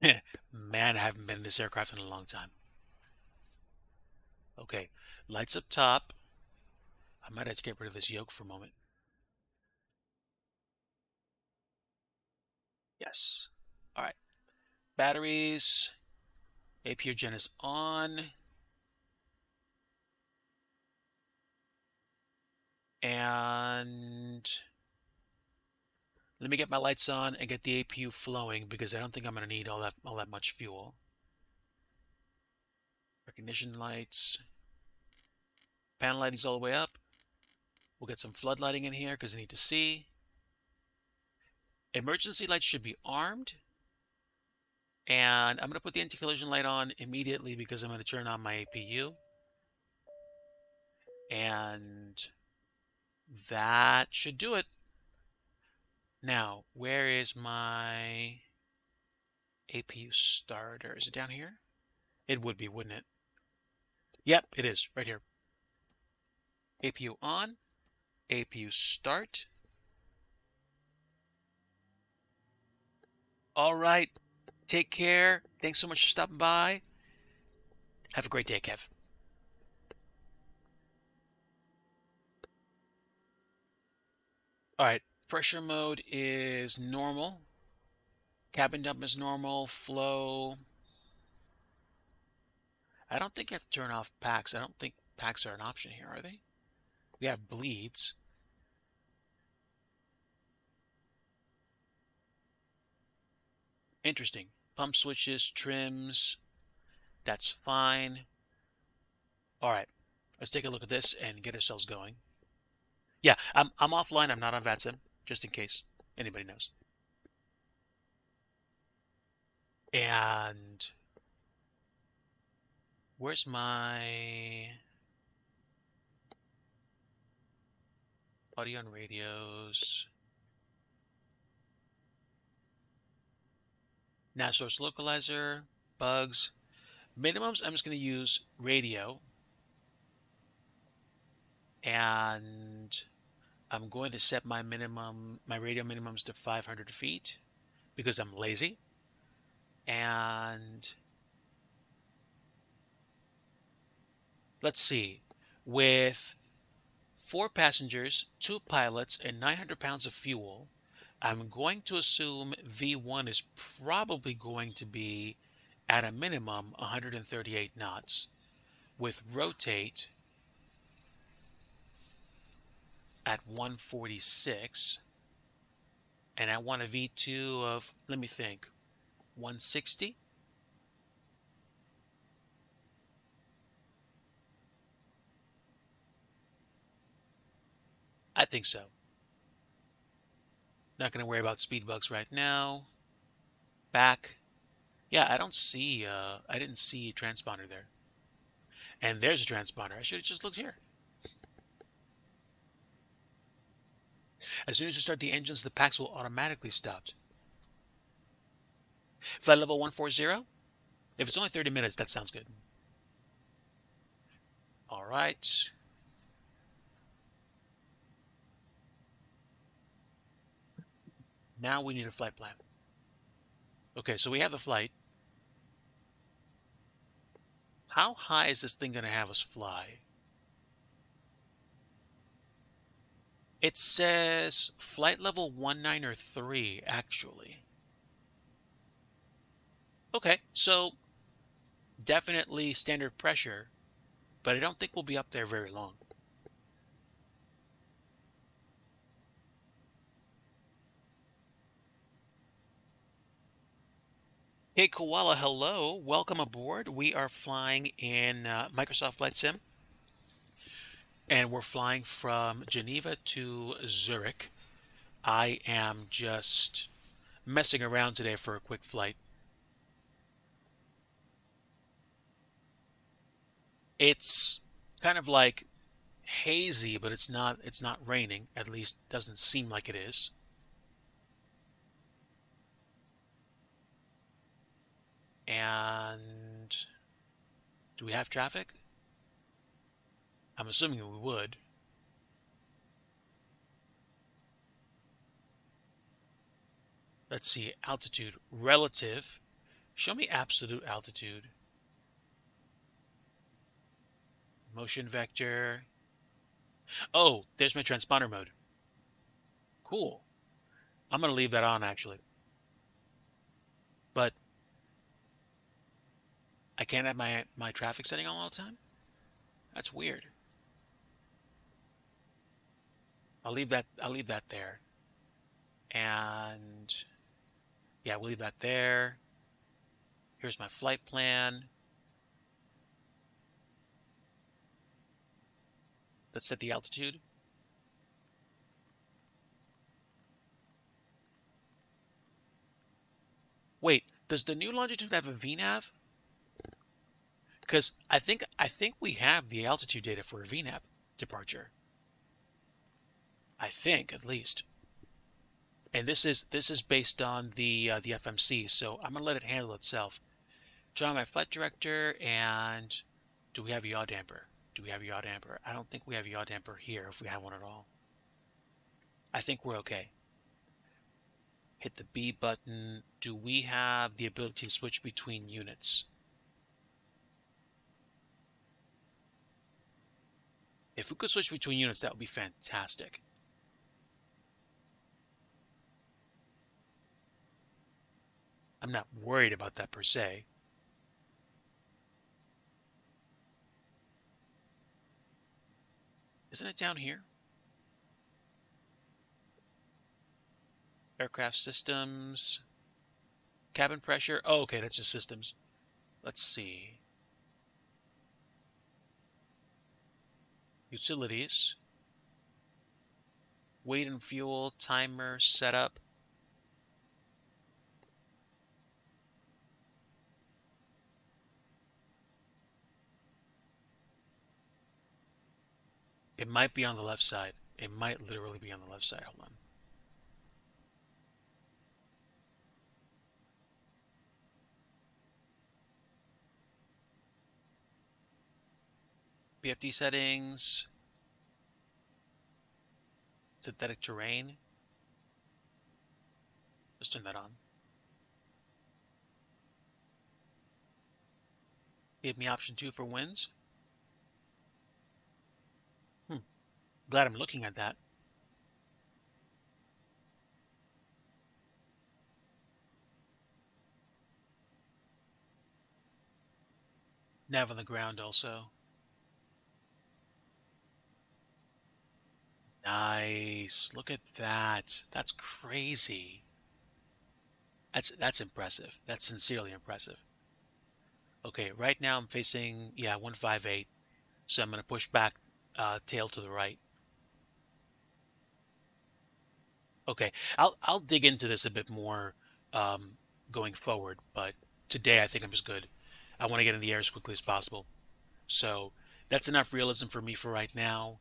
[SPEAKER 1] Man, I haven't been in this aircraft in a long time. Okay, lights up top. I might have to get rid of this yoke for a moment. Yes. All right. Batteries. APU gen is on. And let me get my lights on and get the APU flowing because I don't think I'm going to need all that much fuel. Recognition lights. Panel lighting's all the way up. We'll get some flood lighting in here because I need to see. Emergency lights should be armed. And I'm going to put the anti-collision light on immediately because I'm going to turn on my APU. And that should do it. Now, where is my APU starter? Is it down here? It would be, wouldn't it? Yep, it is, right here. APU on, APU start. All right, take care. Thanks so much for stopping by. Have a great day, Kev. All right, pressure mode is normal. Cabin dump is normal. Flow. I don't think you have to turn off packs. I don't think packs are an option here, are they? We have bleeds. Interesting. Pump switches, trims, that's fine. All right, let's take a look at this and get ourselves going. Yeah, I'm offline. I'm not on VATSIM, just in case anybody knows. And where's my audio and radios? Nav source localizer, bugs. Minimums, I'm just going to use radio. And I'm going to set my radio minimums to 500 feet because I'm lazy. And let's see, with 4 passengers, 2 pilots, and 900 pounds of fuel, I'm going to assume V1 is probably going to be at a minimum 138 knots with rotate at 146. And I want a V2 of, let me think, 160. I think so. Not going to worry about speed bugs right now. Back. Yeah, I didn't see a transponder there. And there's a transponder. I should have just looked here. As soon as you start the engines, the packs will automatically stop. Flight level 140? If it's only 30 minutes, that sounds good. All right. Now we need a flight plan. Okay, so we have the flight. How high is this thing going to have us fly? It says flight level 19 or 3, actually. Okay, so definitely standard pressure, but I don't think we'll be up there very long. Hey, Koala, hello. Welcome aboard. We are flying in Microsoft Flight Sim, and we're flying from Geneva to Zurich. I am just messing around today for a quick flight. It's kind of like hazy, but it's not raining. At least doesn't seem like it is. And do we have traffic? I'm assuming we would. Let's see, altitude relative. Show me absolute altitude. Motion vector. Oh, there's my transponder mode. Cool. I'm going to leave that on actually. But I can't have my traffic setting on all the time? That's weird. I'll leave that there. And yeah, we'll leave that there. Here's my flight plan. Let's set the altitude. Wait, does the new longitude have a VNAV? Because I think we have the altitude data for a VNAV departure. I think at least. And this is based on the FMC, so I'm gonna let it handle itself. Turn on my flight director, and do we have a yaw damper? Do we have a yaw damper? I don't think we have a yaw damper here, if we have one at all. I think we're okay. Hit the B button. Do we have the ability to switch between units? If we could switch between units, that would be fantastic. I'm not worried about that per se. Isn't it down here? Aircraft systems. Cabin pressure. Oh, okay, that's just systems. Let's see. Utilities. Weight and fuel. Timer. Setup. It might be on the left side. It might literally be on the left side. Hold on. PFD settings. Synthetic terrain. Let's turn that on. Give me option 2 for winds. Glad I'm looking at that. Nav on the ground also. Nice. Look at that. That's crazy. That's impressive. That's sincerely impressive. Okay, right now I'm facing, yeah, 158. So I'm going to push back tail to the right. Okay, I'll dig into this a bit more going forward, but today I think I'm just good. I want to get in the air as quickly as possible. So that's enough realism for me for right now.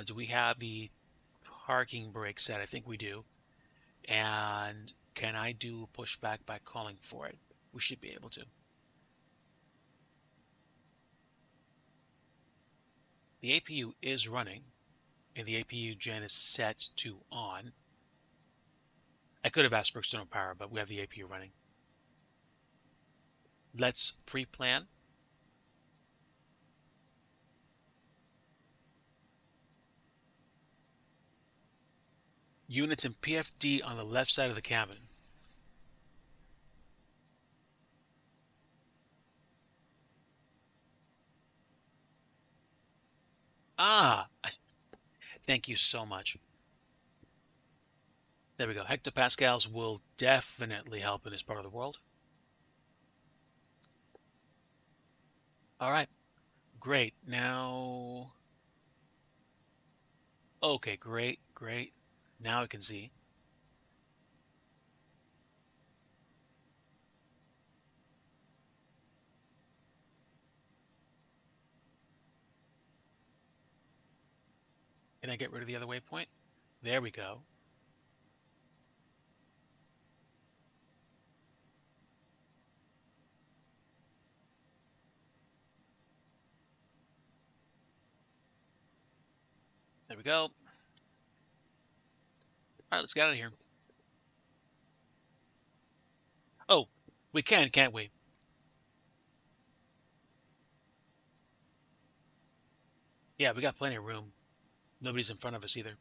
[SPEAKER 1] Do we have the parking brake set? I think we do. And can I do pushback by calling for it? We should be able to. The APU is running, and the APU gen is set to on. I could have asked for external power, but we have the APU running. Let's pre-plan. Units in PFD on the left side of the cabin. Ah, thank you so much. There we go. Hectopascals will definitely help in this part of the world. All right, great. Now, okay, great, great. Now I can see. Can I get rid of the other waypoint? There we go. There we go. All right, let's get out of here. Oh, we can, can't we? Yeah, we got plenty of room. Nobody's in front of us either.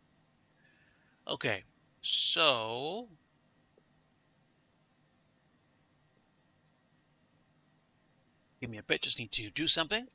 [SPEAKER 1] Okay, so give me a bit. Just need to do something.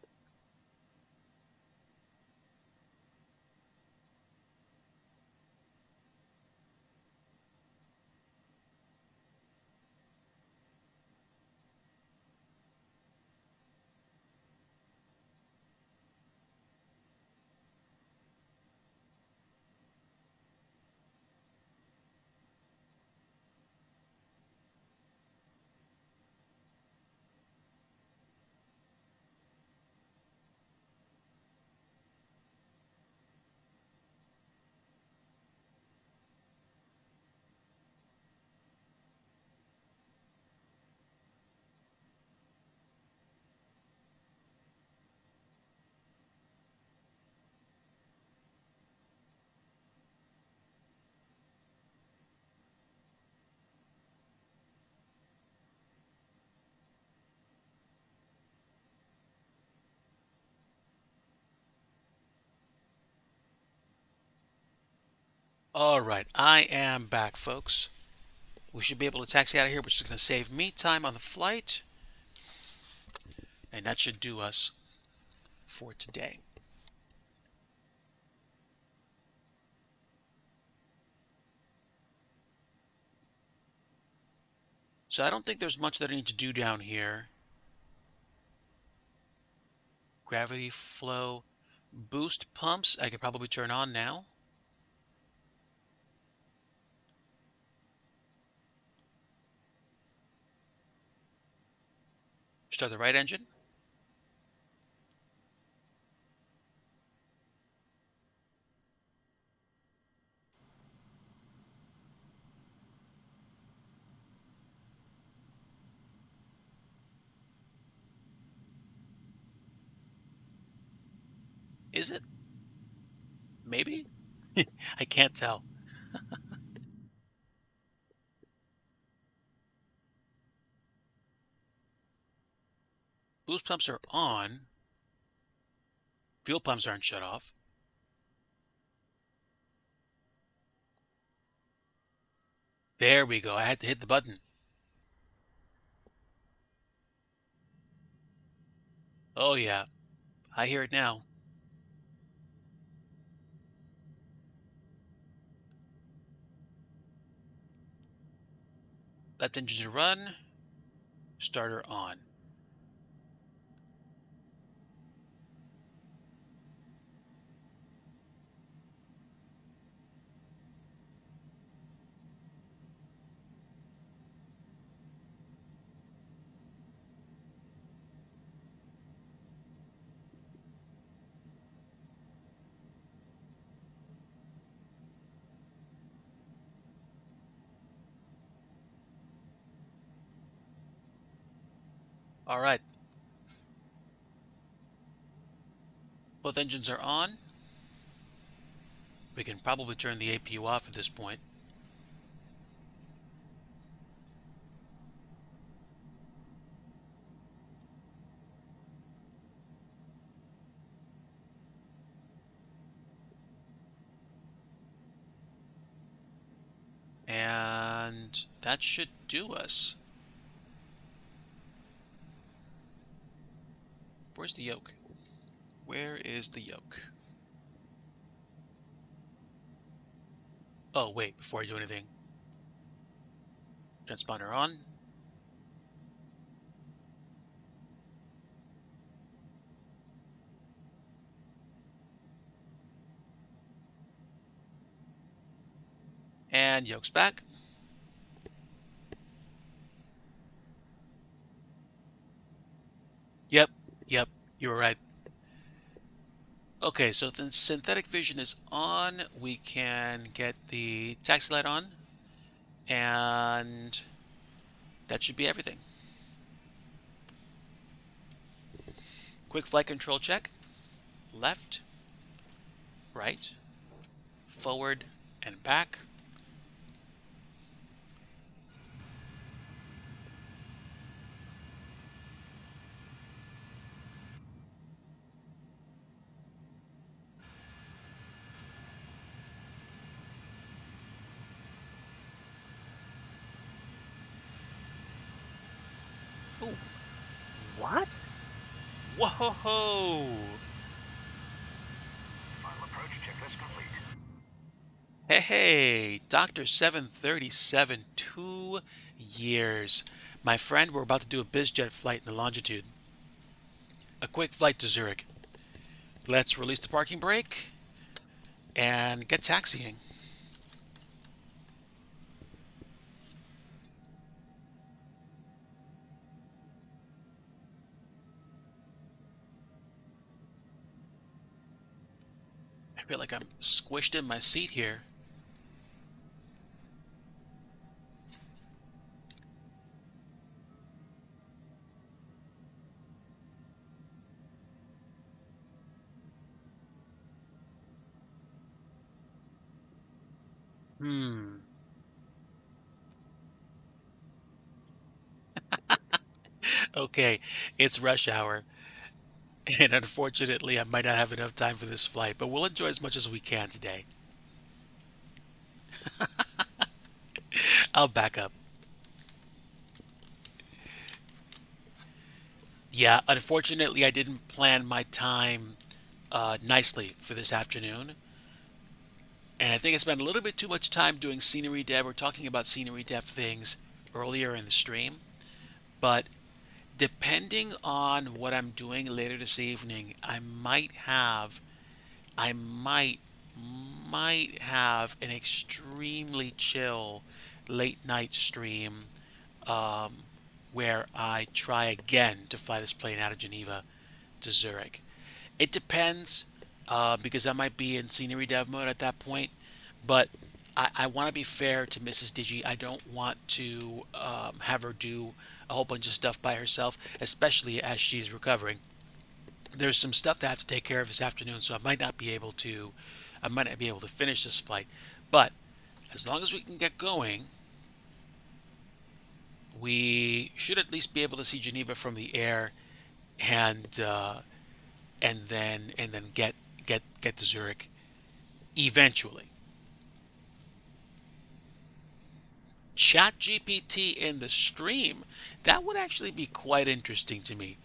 [SPEAKER 1] All right, I am back, folks. We should be able to taxi out of here, which is going to save me time on the flight. And that should do us for today. So I don't think there's much that I need to do down here. Gravity flow. Boost pumps, I could probably turn on now. Start the right engine. Is it? Maybe? I can't tell. Boost pumps are on. Fuel pumps aren't shut off. There we go. I had to hit the button. Oh, yeah. I hear it now. Left engine to run. Starter on. All right. Both engines are on. We can probably turn the APU off at this point. And that should do us. Where's the yoke? Where is the yoke? Oh, wait, before I do anything. Transponder on. And yoke's back. Yep, yep, you were right. Okay, so the synthetic vision is on. We can get the taxi light on. And that should be everything. Quick flight control check. Left, right, forward, and back. Ooh, what? Whoa!
[SPEAKER 2] Final approach checklist complete.
[SPEAKER 1] Hey, Dr. 737, 2 years. My friend, we're about to do a bizjet flight in the longitude. A quick flight to Zurich. Let's release the parking brake and get taxiing. I feel like I'm squished in my seat here. Hmm. Okay, it's rush hour, and unfortunately, I might not have enough time for this flight, but we'll enjoy as much as we can today. I'll back up. Yeah, unfortunately, I didn't plan my time nicely for this afternoon. And I think I spent a little bit too much time doing scenery dev or talking about scenery dev things earlier in the stream, but depending on what I'm doing later this evening, I might have an extremely chill late night stream um, where I try again to fly this plane out of Geneva to Zurich. It depends because I might be in scenery dev mode at that point, but I want to be fair to Mrs. Digi. I don't want to have her do a whole bunch of stuff by herself, especially as she's recovering. There's some stuff that I have to take care of this afternoon, so I might not be able to finish this flight. But as long as we can get going, we should at least be able to see Geneva from the air, and and then get to Zurich eventually. Chat GPT in the stream, that would actually be quite interesting to me.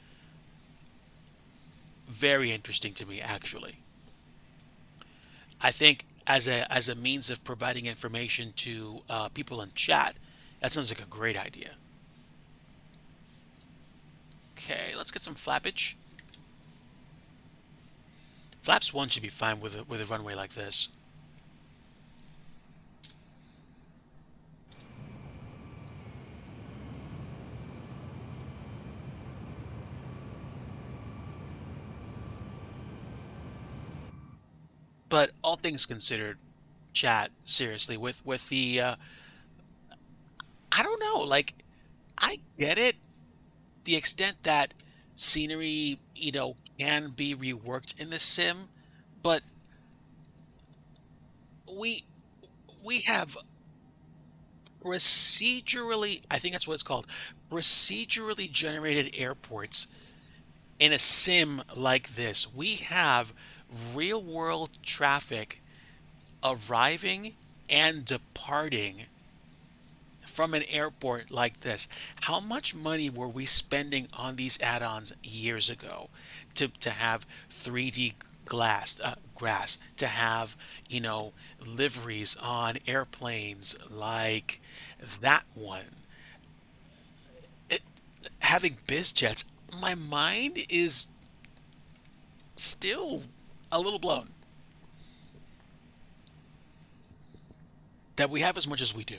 [SPEAKER 1] Very interesting to me, actually. I think as a means of providing information to people in chat, that sounds like a great idea. Okay, let's get some flappage. Flaps one should be fine with a runway like this. But all things considered, chat seriously with the I don't know, like I get it, the extent that scenery, can be reworked in the sim, but we we have procedurally, I think that's what it's called, procedurally generated airports in a sim like this. We have real world traffic arriving and departing from an airport like this. How much money were we spending on these add-ons years ago to have 3D grass, to have, liveries on airplanes like that one? It, Having biz jets, my mind is still a little blown that we have as much as we do.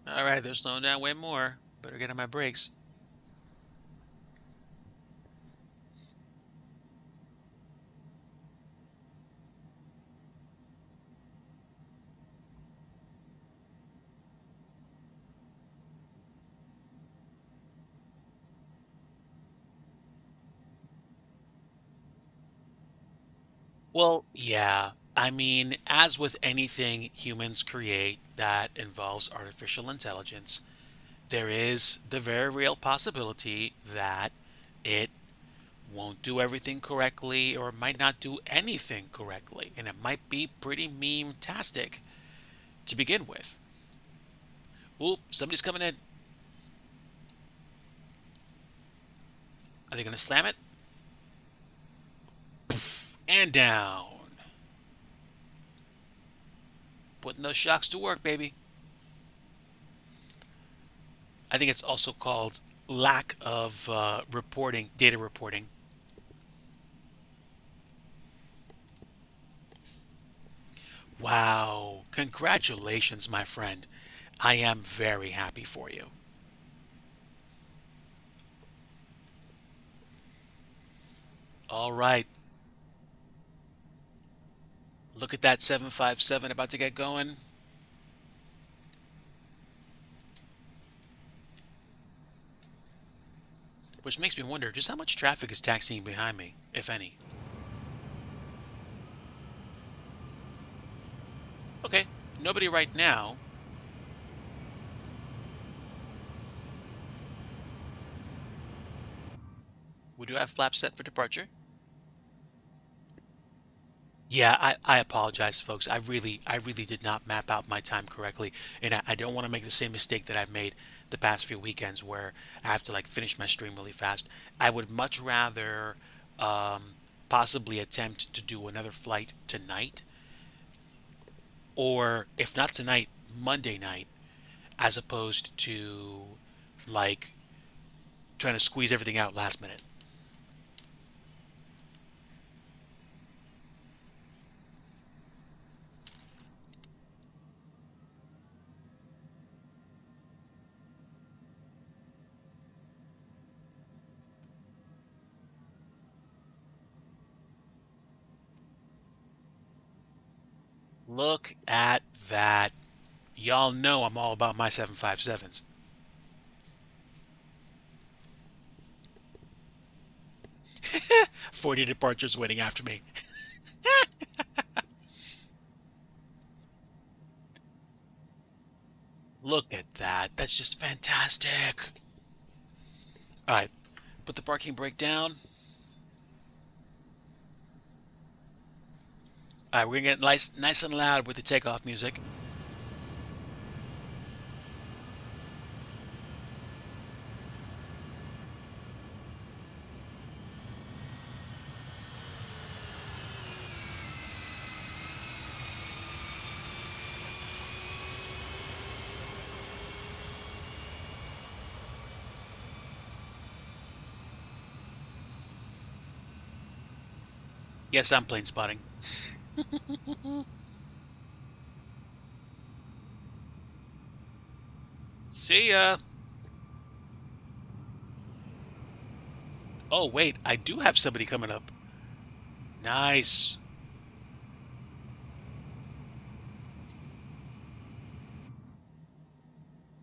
[SPEAKER 1] All right, they're slowing down way more. Better get on my brakes. Well, yeah. I mean, as with anything humans create that involves artificial intelligence, there is the very real possibility that it won't do everything correctly or might not do anything correctly. And it might be pretty meme-tastic to begin with. Oop, somebody's coming in. Are they going to slam it? And down. Putting those shocks to work, baby. I think it's also called lack of reporting, data reporting. Wow. Congratulations, my friend. I am very happy for you. All right. Look at that 757 about to get going. Which makes me wonder just how much traffic is taxiing behind me, if any. Okay, nobody right now. We do have flaps set for departure. Yeah, I apologize, folks. I really did not map out my time correctly, and I don't want to make the same mistake that I've made the past few weekends where I have to like finish my stream really fast. I would much rather possibly attempt to do another flight tonight, or if not tonight, Monday night, as opposed to like trying to squeeze everything out last minute. Look at that. Y'all know I'm all about my 757s. 40 departures waiting after me. Look at that. That's just fantastic. All right, put the parking brake down. All right, we're gonna get nice and loud with the takeoff music. Yes, I'm plane spotting. See ya. Oh, wait, I do have somebody coming up. Nice.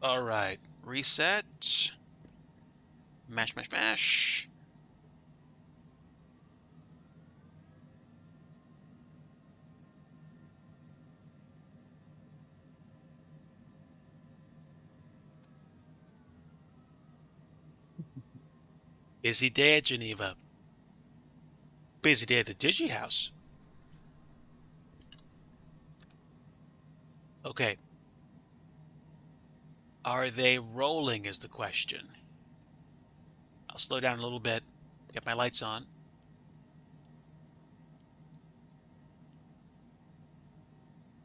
[SPEAKER 1] All right, reset. Mash, mash, mash. Busy day at Geneva. Busy day at the Digi house. Okay, are they rolling is the question. I'll slow down a little bit, get my lights on.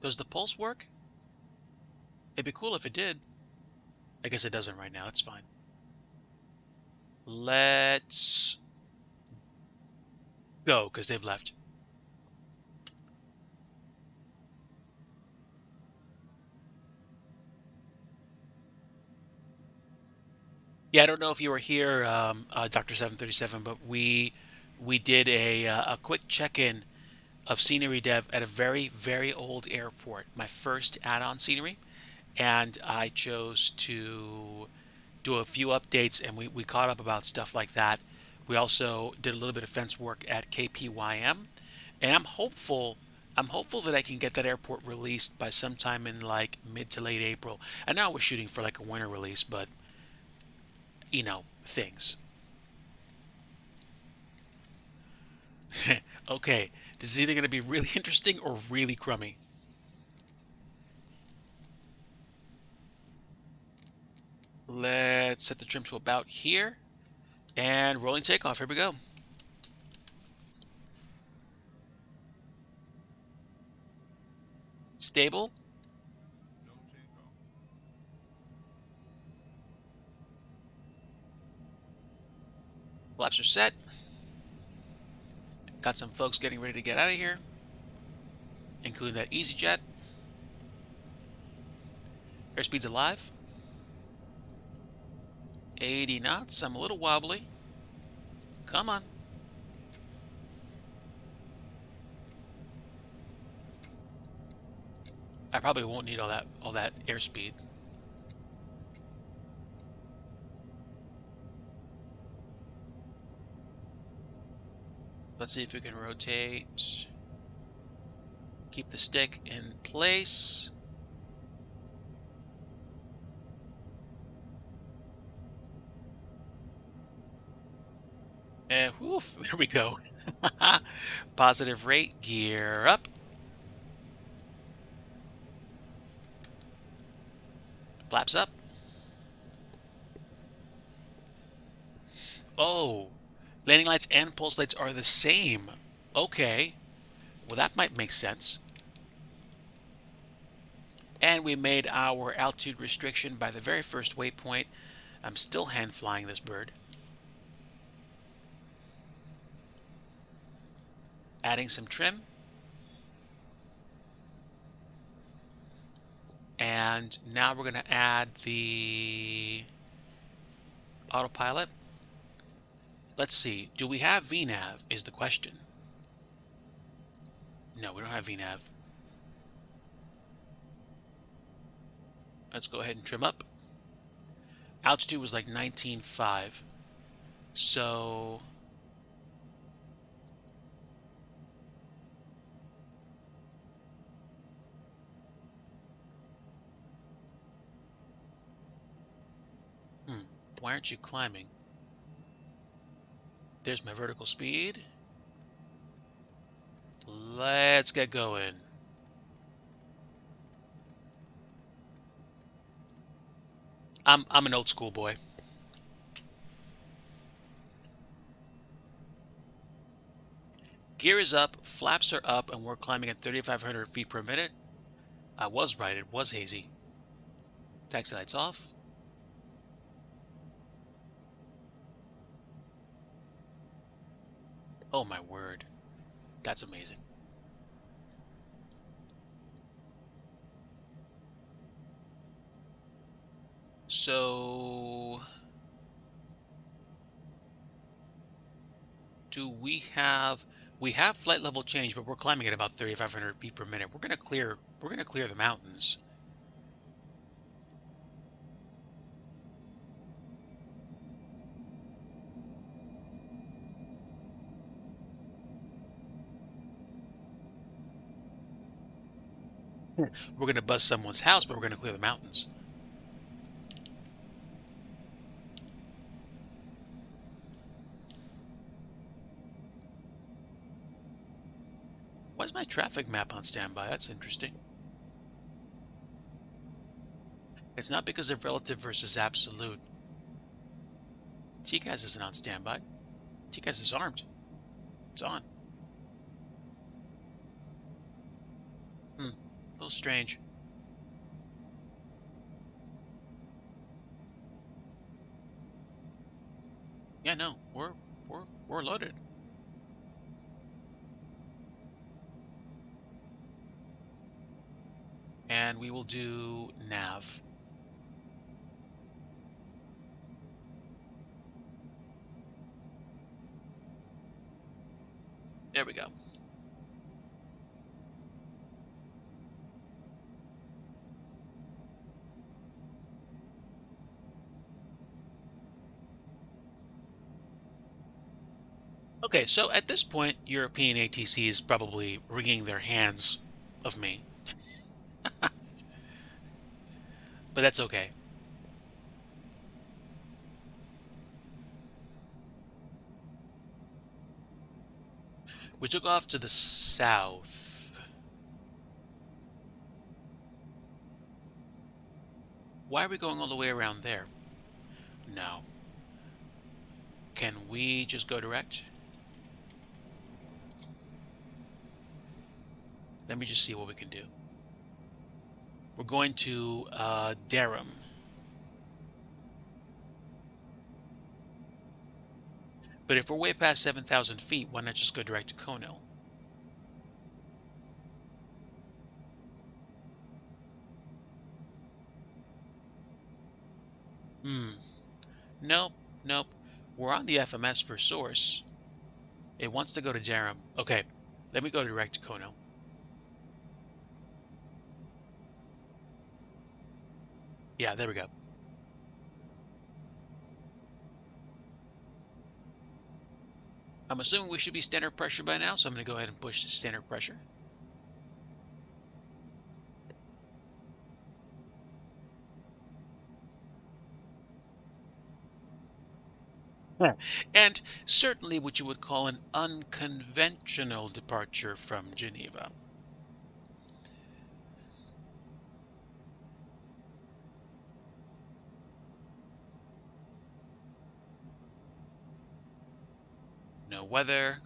[SPEAKER 1] Does the pulse work? It'd be cool if it did. I guess it doesn't right now. That's fine. Let's go, because they've left. Yeah, I don't know if you were here, Dr. 737, but we did a quick check-in of scenery dev at a very old airport. My first add-on scenery, and I chose to do a few updates, and we caught up about stuff like that. We also did a little bit of fence work at KPYM, and I'm hopeful that I can get that airport released by sometime in like mid to late April. I know I was shooting for like a winter release, but things. Okay, this is either going to be really interesting or really crummy. Let's set the trim to about here and rolling takeoff. Here we go. Stable. Flaps are set. Got some folks getting ready to get out of here, including that EasyJet. Airspeed's alive. 80 knots. I'm a little wobbly. Come on. I probably won't need all that airspeed. Let's see if we can rotate. Keep the stick in place. And whoof, there we go. Positive rate, gear up. Flaps up. Oh, landing lights and pulse lights are the same. Okay, well that might make sense. And we made our altitude restriction by the very first waypoint. I'm still hand flying this bird. Adding some trim. And now we're going to add the autopilot. Let's see. Do we have VNAV is the question. No, we don't have VNAV. Let's go ahead and trim up. Altitude was like 19.5. So why aren't you climbing? There's my vertical speed. Let's get going. I'm an old school boy. Gear is up, flaps are up, and we're climbing at 3,500 feet per minute. I was right, it was hazy. Taxi lights off. Oh my word. That's amazing. So do we have flight level change, but we're climbing at about 3,500 feet per minute. We're gonna clear the mountains. We're gonna buzz someone's house, but we're gonna clear the mountains. Why is my traffic map on standby? That's interesting. It's not because of relative versus absolute. TCAS isn't on standby. TCAS is armed. It's on. A little strange. Yeah, no, we're loaded. And we will do nav. There we go. Okay, so at this point, European ATC is probably wringing their hands of me, but that's okay. We took off to the south. Why are we going all the way around there? No. Can we just go direct? Let me just see what we can do. We're going to Durham. But if we're way past 7,000 feet, why not just go direct to Conil? Nope, nope. We're on the FMS for source. It wants to go to Durham. Okay, let me go direct to Conil. Yeah, there we go. I'm assuming we should be standard pressure by now, so I'm going to go ahead and push to standard pressure. And certainly what you would call an unconventional departure from Geneva. No weather.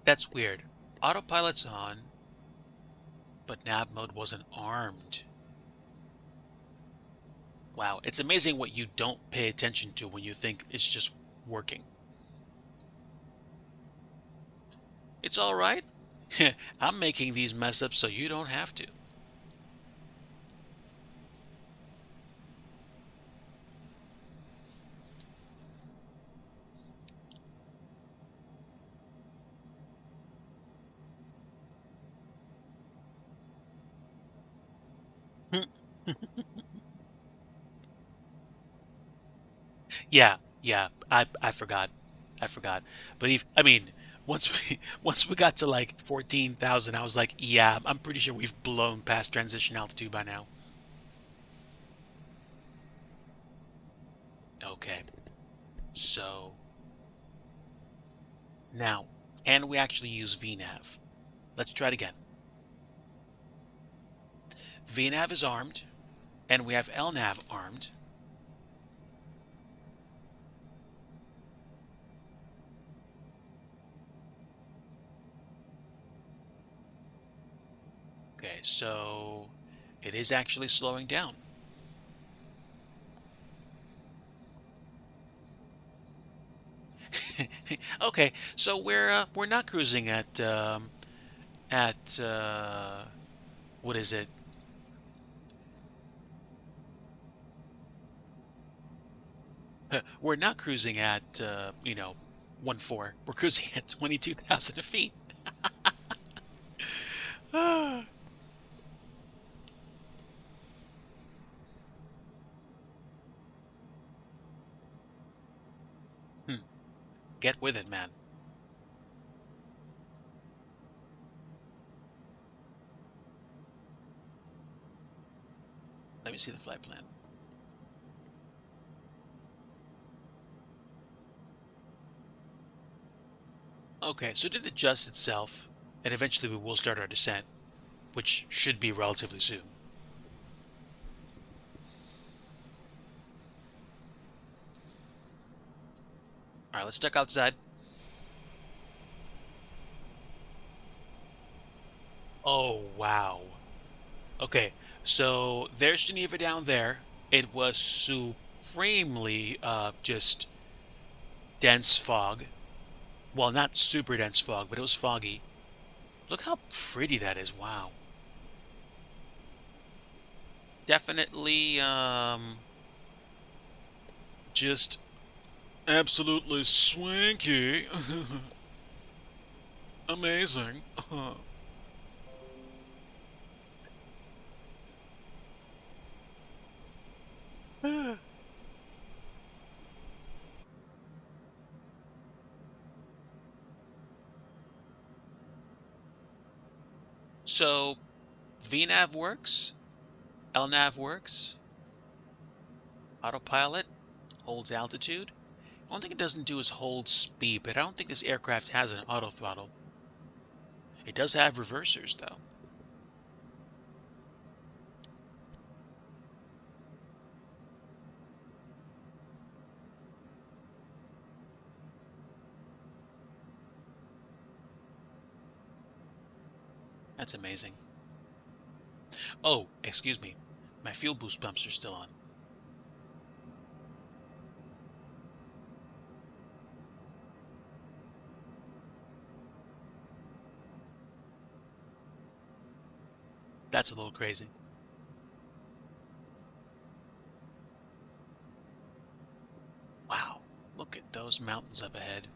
[SPEAKER 1] That's weird. Autopilot's on, but nav mode wasn't armed. Wow, it's amazing what you don't pay attention to when you think it's just working. It's all right. I'm making these mess ups so you don't have to. Yeah, yeah. I forgot. I forgot. But if I mean, once we once we got to like 14,000, I was like, yeah, I'm pretty sure we've blown past transition altitude by now. Okay. So now, can we actually use VNav? Let's try it again. VNav is armed, and we have LNav armed. Okay, so it is actually slowing down. Okay, so we're not cruising at what is it? We're not cruising at 1.4. We're cruising at 22,000 feet. Ah, hmm, get with it, man. Let me see the flight plan. Okay, so it did adjust itself, and eventually we will start our descent, which should be relatively soon. All right, let's duck outside. Oh, wow. Okay, so there's Geneva down there. It was supremely just dense fog. Well, not super dense fog, but it was foggy. Look how pretty that is. Wow. Definitely just absolutely swanky. Amazing. So VNav works, LNav works, autopilot holds altitude. One thing it doesn't do is hold speed, but I don't think this aircraft has an auto throttle. It does have reversers though. That's amazing. Oh, excuse me. My fuel boost pumps are still on. That's a little crazy. Wow. Look at those mountains up ahead.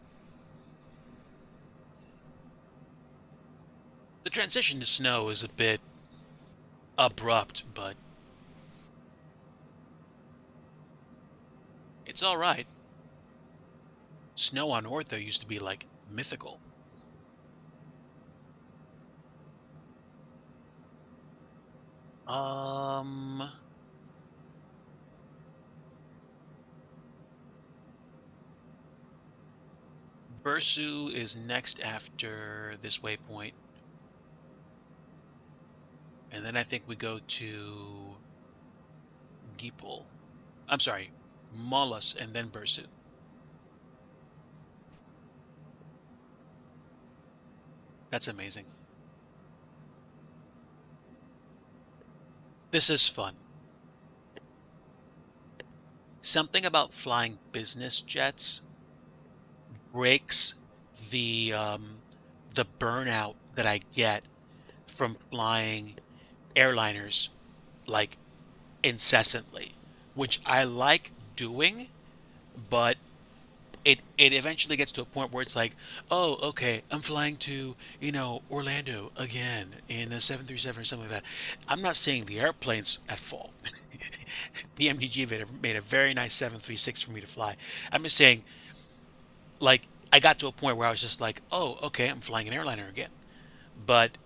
[SPEAKER 1] The transition to snow is a bit abrupt, but it's all right. Snow on Ortho used to be like mythical. Um, Bursu is next after this waypoint, and then I think we go to Gipul. I'm sorry, Molus, and then Bursu. That's amazing. This is fun. Something about flying business jets breaks the burnout that I get from flying airliners like incessantly, which I like doing, but it eventually gets to a point where it's like, oh, okay, I'm flying to, Orlando again in a 737 or something like that. I'm not saying the airplane's at fault. PMDG made a very nice 736 for me to fly. I'm just saying, like, I got to a point where I was just like, oh, okay, I'm flying an airliner again. But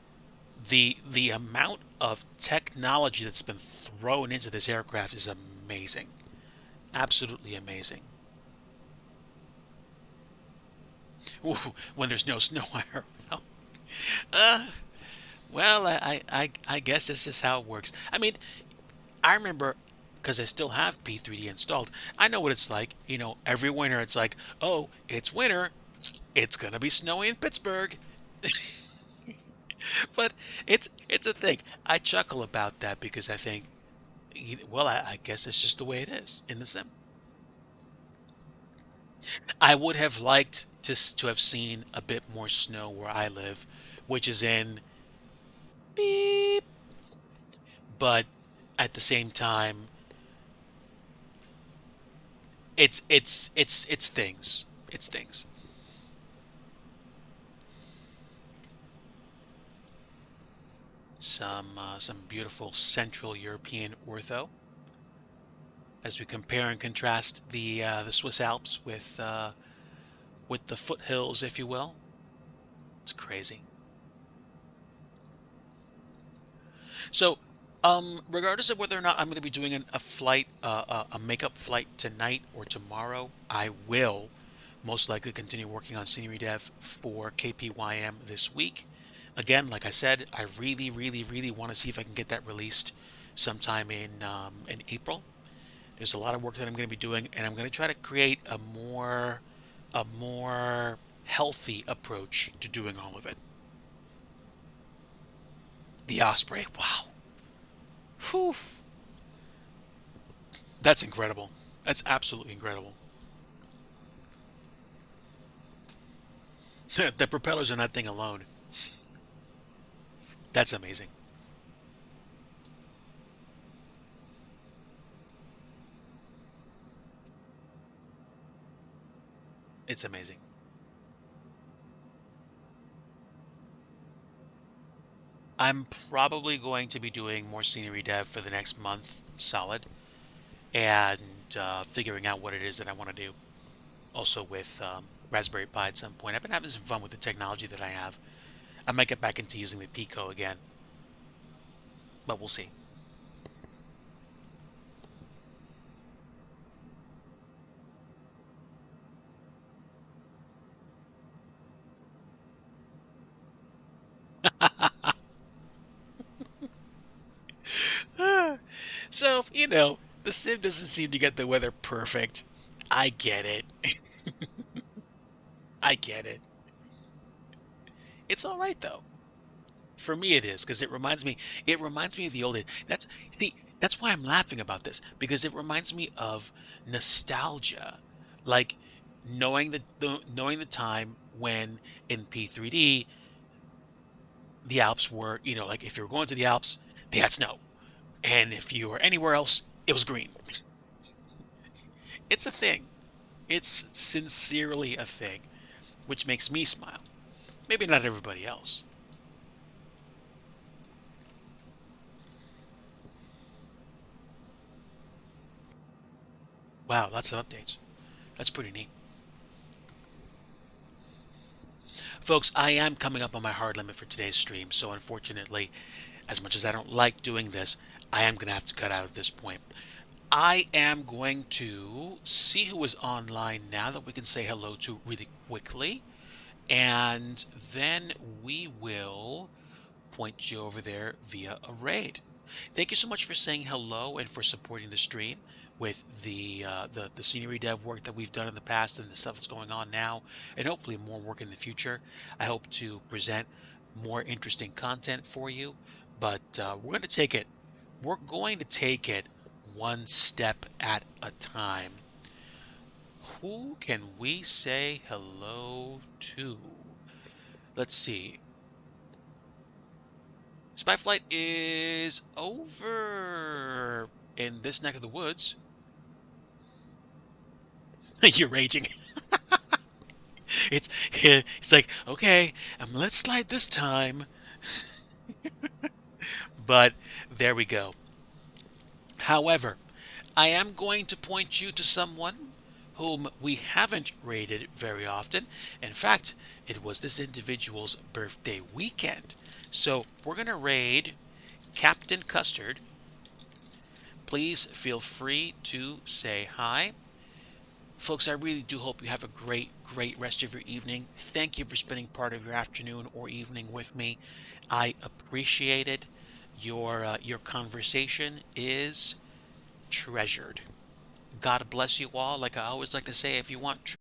[SPEAKER 1] the amount of technology that's been thrown into this aircraft is amazing. Absolutely amazing. Ooh, when there's no snow around. Uh, well, I guess this is how it works. I mean, I remember because I still have P3D installed. I know what it's like. Every winter it's like, oh, it's winter. It's gonna be snowy in Pittsburgh. But it's a thing. I chuckle about that because I think, well, I guess it's just the way it is in the sim. I would have liked to have seen a bit more snow where I live, which is in beep, but at the same time, it's things. It's things. Some beautiful Central European ortho as we compare and contrast the Swiss Alps with the foothills, if you will. It's crazy. So, regardless of whether or not I'm going to be doing a flight, a makeup flight tonight or tomorrow, I will most likely continue working on scenery dev for KPYM this week. Again, like I said, I really, really, really want to see if I can get that released sometime in April. There's a lot of work that I'm going to be doing, and I'm going to try to create a more healthy approach to doing all of it. The Osprey, wow, whew, that's incredible. That's absolutely incredible. The propellers on that thing alone, that's amazing. It's amazing. I'm probably going to be doing more scenery dev for the next month solid and figuring out what it is that I want to do. Also with Raspberry Pi at some point. I've been having some fun with the technology that I have. I might get back into using the Pico again, but we'll see. So, the sim doesn't seem to get the weather perfect. I get it. I get it. It's all right though. For me, it is because it reminds me of the old days. That's why I'm laughing about this because it reminds me of nostalgia, like knowing the time when in P3D the Alps were, like if you were going to the Alps, they had snow, and if you were anywhere else, it was green. It's a thing. It's sincerely a thing, which makes me smile. Maybe not everybody else. Wow, lots of updates. That's pretty neat. Folks, I am coming up on my hard limit for today's stream, so unfortunately, as much as I don't like doing this, I am going to have to cut out at this point. I am going to see who is online now that we can say hello to really quickly. And then we will point you over there via a raid. Thank you so much for saying hello and for supporting the stream with the scenery dev work that we've done in the past and the stuff that's going on now, and hopefully more work in the future. I hope to present more interesting content for you, but we're going to take it. We're going to take it one step at a time. Who can we say hello to? Let's see. Spy Flight is over in this neck of the woods. You're raging. It's like, okay, let's slide this time. But there we go. However, I am going to point you to someone whom we haven't rated very often. In fact, it was this individual's birthday weekend. So we're going to raid Captain Custard. Please feel free to say hi. Folks, I really do hope you have a great rest of your evening. Thank you for spending part of your afternoon or evening with me. I appreciate it. Your conversation is treasured. God bless you all. Like I always like to say, if you want